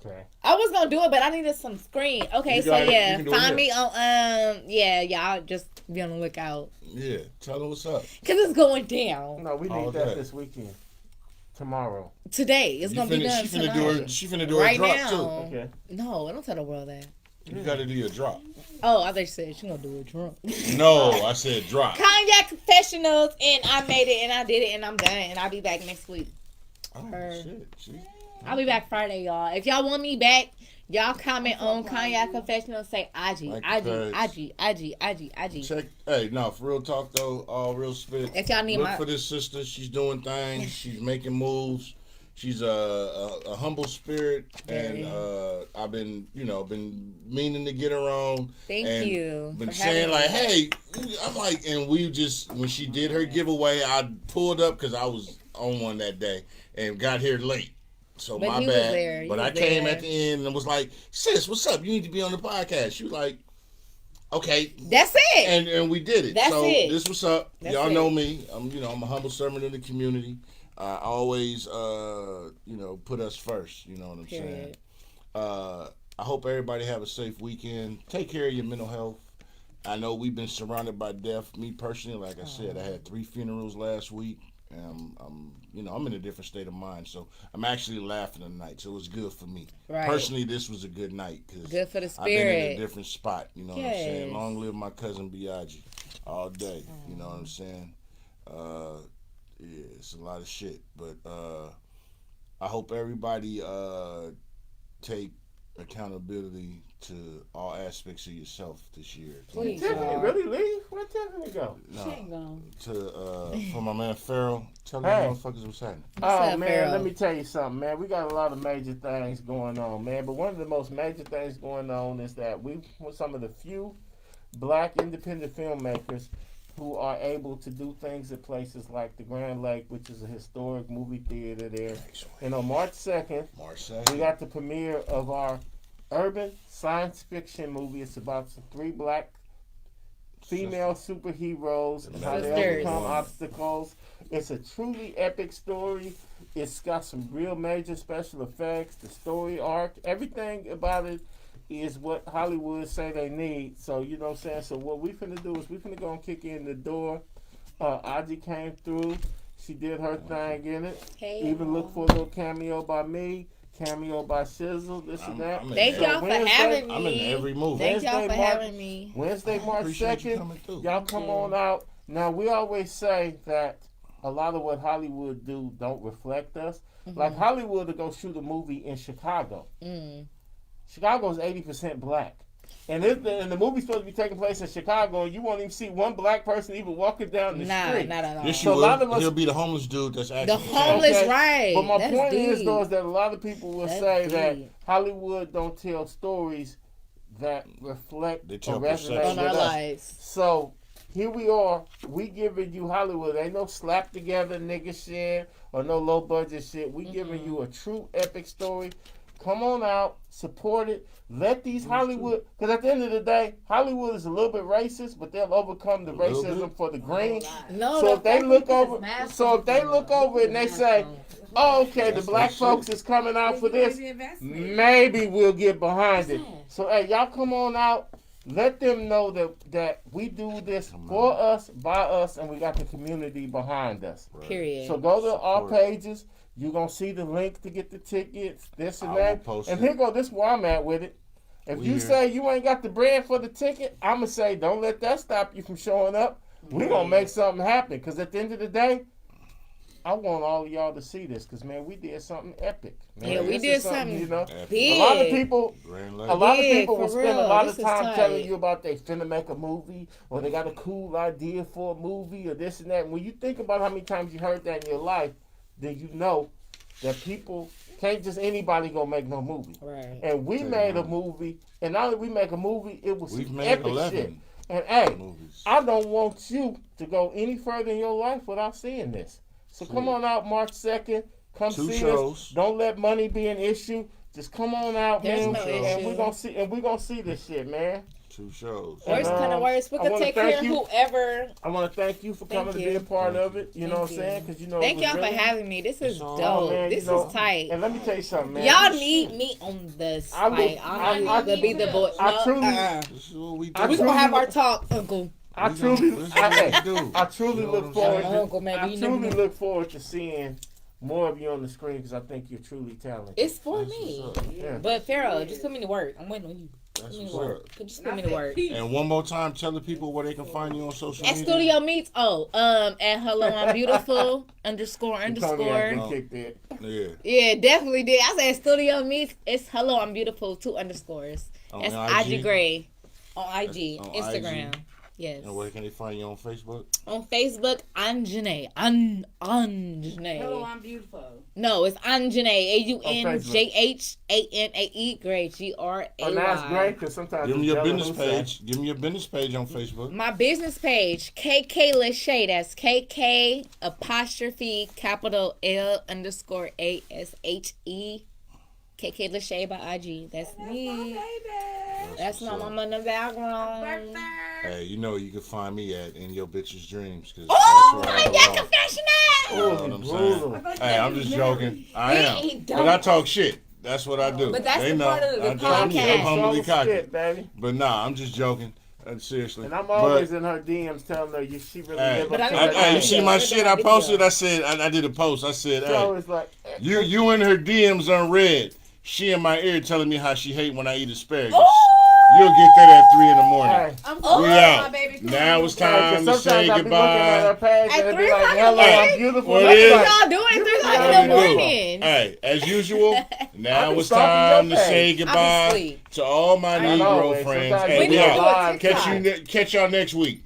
Okay. I was gonna do it, but I needed some screen. Okay, You so got it. yeah, You can do it find here. me on y'all just be on the lookout Yeah. Tell them what's up. because it's going down No, we All need that day. this weekend. Tomorrow. today. It's gonna be done She finna tonight. she finna do her Right drop now. too. Okay. No, don't tell the world that. You gotta do your drop. Oh, I thought you said she gonna do it drunk. No, I said drop. Cognac Confessionals, and I made it, and I did it, and I'm done, and I'll be back next week. Oh shit. See? I'll be back Friday, y'all. If y'all want me back, y'all comment on Cognac Confessionals. Say IG, Like IG, the IG. Check. Hey, no, for real talk though, all real spit. If y'all need Look my for this sister. She's doing things. She's making moves. She's a humble spirit, and I've been meaning to get her on. Thank and you. Been for saying having like, me. hey, I'm like, and we just when she did her giveaway, I pulled up because I was on one that day and got here late. So But my he was bad. there. He But was I came there. at the end and was like, sis, what's up? You need to be on the podcast. She was like, okay. That's it. And we did it. That's so it. this what's up. That's Y'all it. know me. I'm a humble servant in the community. I always put us first. You know what I'm saying? Period. I hope everybody have a safe weekend. Take care of your mental health. I know we've been surrounded by death. Me personally, like I said, I had 3 funerals last week. And I'm in a different state of mind, so I'm actually laughing tonight. So it was good for me. Right. Personally, this was a good night because Good for the I've been in a spirit. different spot. You know what I'm saying? Yes. Long live my cousin Biaggi, all day. You know what I'm saying? Yeah, it's a lot of shit, but I hope everybody take accountability to all aspects of yourself this year. Please. Tiffany really leave? Where Tiffany go? No, She ain't gone. for my man Farrell, tell Hey. the motherfuckers what's happening. Oh up, man, Pharaoh? let me tell you something, man. We got a lot of major things going on, man. But one of the most major things going on is that we were some of the few black independent filmmakers who are able to do things at places like the Grand Lake, which is a historic movie theater there. And on March 2nd, Marseille. we got the premiere of our urban science fiction movie. It's about some 3 black female superheroes and how they Sisters. overcome obstacles. It's a truly epic story. It's got some real major special effects, the story arc, everything about it is what Hollywood say they need. So, you know what I'm saying? So what we finna do is we finna go and kick in the door. Aunjhanae came through. She did her thing in it. Hey. Even look for a little cameo by me, cameo by Shizzle, this and that. I'm in Thank every- y'all for Wednesday, having me. I'm in every movie. Thank y'all for Wednesday, March- having me. Wednesday, March Appreciate you 2nd, coming through. y'all come on out. Now, we always say that a lot of what Hollywood do don't reflect us. Like Hollywood to go shoot a movie in Chicago. Chicago's 80% black. And the movie's supposed to be taking place in Chicago, and you won't even see one black person even walking down the Nah, street. not at all. Yes, So you a lot will. of us- He'll be the homeless dude that's The actually homeless, Okay. right? But my That's point is, deep. though, is that a lot of people will That's say that deep. Hollywood don't tell stories that reflect They or tell resonate perception. with on our us. lives. So here we are. We giving you Hollywood. Ain't no slap together nigga shit or no low budget shit. We giving you a true epic story. Come on out, support it. Let these Hollywood, because at the end of the day, Hollywood is a little bit racist, but they'll overcome the little racism bit? for the green. No, So the if they fact look that over, it's so if they look over and they say, "Oh, okay, the black folks is coming out for this," maybe we'll get behind it. So hey, y'all come on out. Let them know that we do this for us, by us, and we got the community behind us. Period. So go to our Support. pages. You're going to see the link to get the tickets, this and I that. will post And it. here go, this where I'm at with it. If We you here. say you ain't got the bread for the ticket, I'm going to say don't let that stop you from showing up. We're going to make something happen. Because at the end of the day, I want all of y'all to see this. Because, man, we did something epic. Man, Yeah, we This did is something you know. big. A lot of people... Grand A Lake. lot of Big, people will for spend a real. lot This of is time tight. telling you about they finna make a movie or they got a cool idea for a movie or this and that. And when you think about how many times you heard that in your life, then you know that people can't just anybody go make no movie. Right. And we Tell you made a what. movie, and now that we make a movie, it was We've some made epic 11 shit. And hey, movies. I don't want you to go any further in your life without seeing this. So come Yeah. on out March 2nd. Come 2 see shows. us. Don't let money be an issue. Just come on out, There's man. no and issue. we're gonna see this shit, man. 2 shows. And, Worst kind of words. We I could wanna take thank care of you. whoever. I want to thank you for Thank coming to you. be a part Thank of it. You know Thank what I'm you. saying? Because you know, Thank it was y'all for really- having me. This is It's all- dope. Oh, man, This you know, is tight. And let me tell you something, man. Y'all need me on this. I will- Like, I need to be the boy. I truly- This is what we do. I We truly- gonna have our talk, Uncle. I We truly, gonna- this is what we do. I truly You know look what I'm forward. saying? Uncle, maybe I you never truly know. look forward to seeing more of you on the screen because I think you're truly talented. It's for That's me. what's up. Yeah. But Pharaoh, just put me to work. I'm waiting on you. That's Put me what's to work. up. Could you just put me to work? And one more time, tell the people where they can find you on social At media. Studio Meets, at Hello I'm Beautiful underscore You told me I underscore. get kicked it. Yeah. Yeah, definitely did. I said Studio Meets. It's Hello I'm Beautiful 2 underscores. On That's IG? IG Gray on IG, That's on Instagram. IG. Yes. And where can they find you on Facebook? On Facebook, Aunjhanae. Aunjhanae. Hello, I'm beautiful. No, it's Aunjhanae. Facebook. Aunjhanae Gray. And that's great Gray. because sometimes Give me it's your yelling business who said. page. Give me your business page on Facebook. My business page, KK Lachey. That's KK apostrophe capital L underscore ASHE. KK Lachey by IG. That's me. That's my what's up. mama in the background. Birthday. Hey, you know you can find me at In Your Bitch's Dreams. Cause Oh, that's where I Cognac belong. Confessionals. You know what I'm saying? brutal. Hey, I'm just joking. I He am. don't. But I talk shit. That's what I do. But that's they the know. part of the I'm podcast. humbly So cocky. spit, baby. But nah, I'm just joking. Seriously. And I'm But- always in her DMs telling her she really Hey, live But up to I her didn't- hey, you name. see my I shit? didn't I know posted. video. I said I did a post. I said, So hey, it's like you in her DMs unread. She in my ear telling me how she hate when I eat asparagus. Oh! You'll get that at 3 in the morning. Hey. I'm Oh, We sorry, out. my baby. Now it's Yeah, 'cause time to sometimes say I be looking at her goodbye. page At and it be 3 like, o'clock in hello, the I'm morning? beautiful. What And I be is- like, Y'all doing it 3 o'clock Yeah, in the we do. morning? Hey, as usual, now I be it's stalking time your to say page. I be goodbye asleep. to all my I Negro know, and friends. sometimes Hey, We you we need to get do out. a live. TikTok. Catch y'all next week.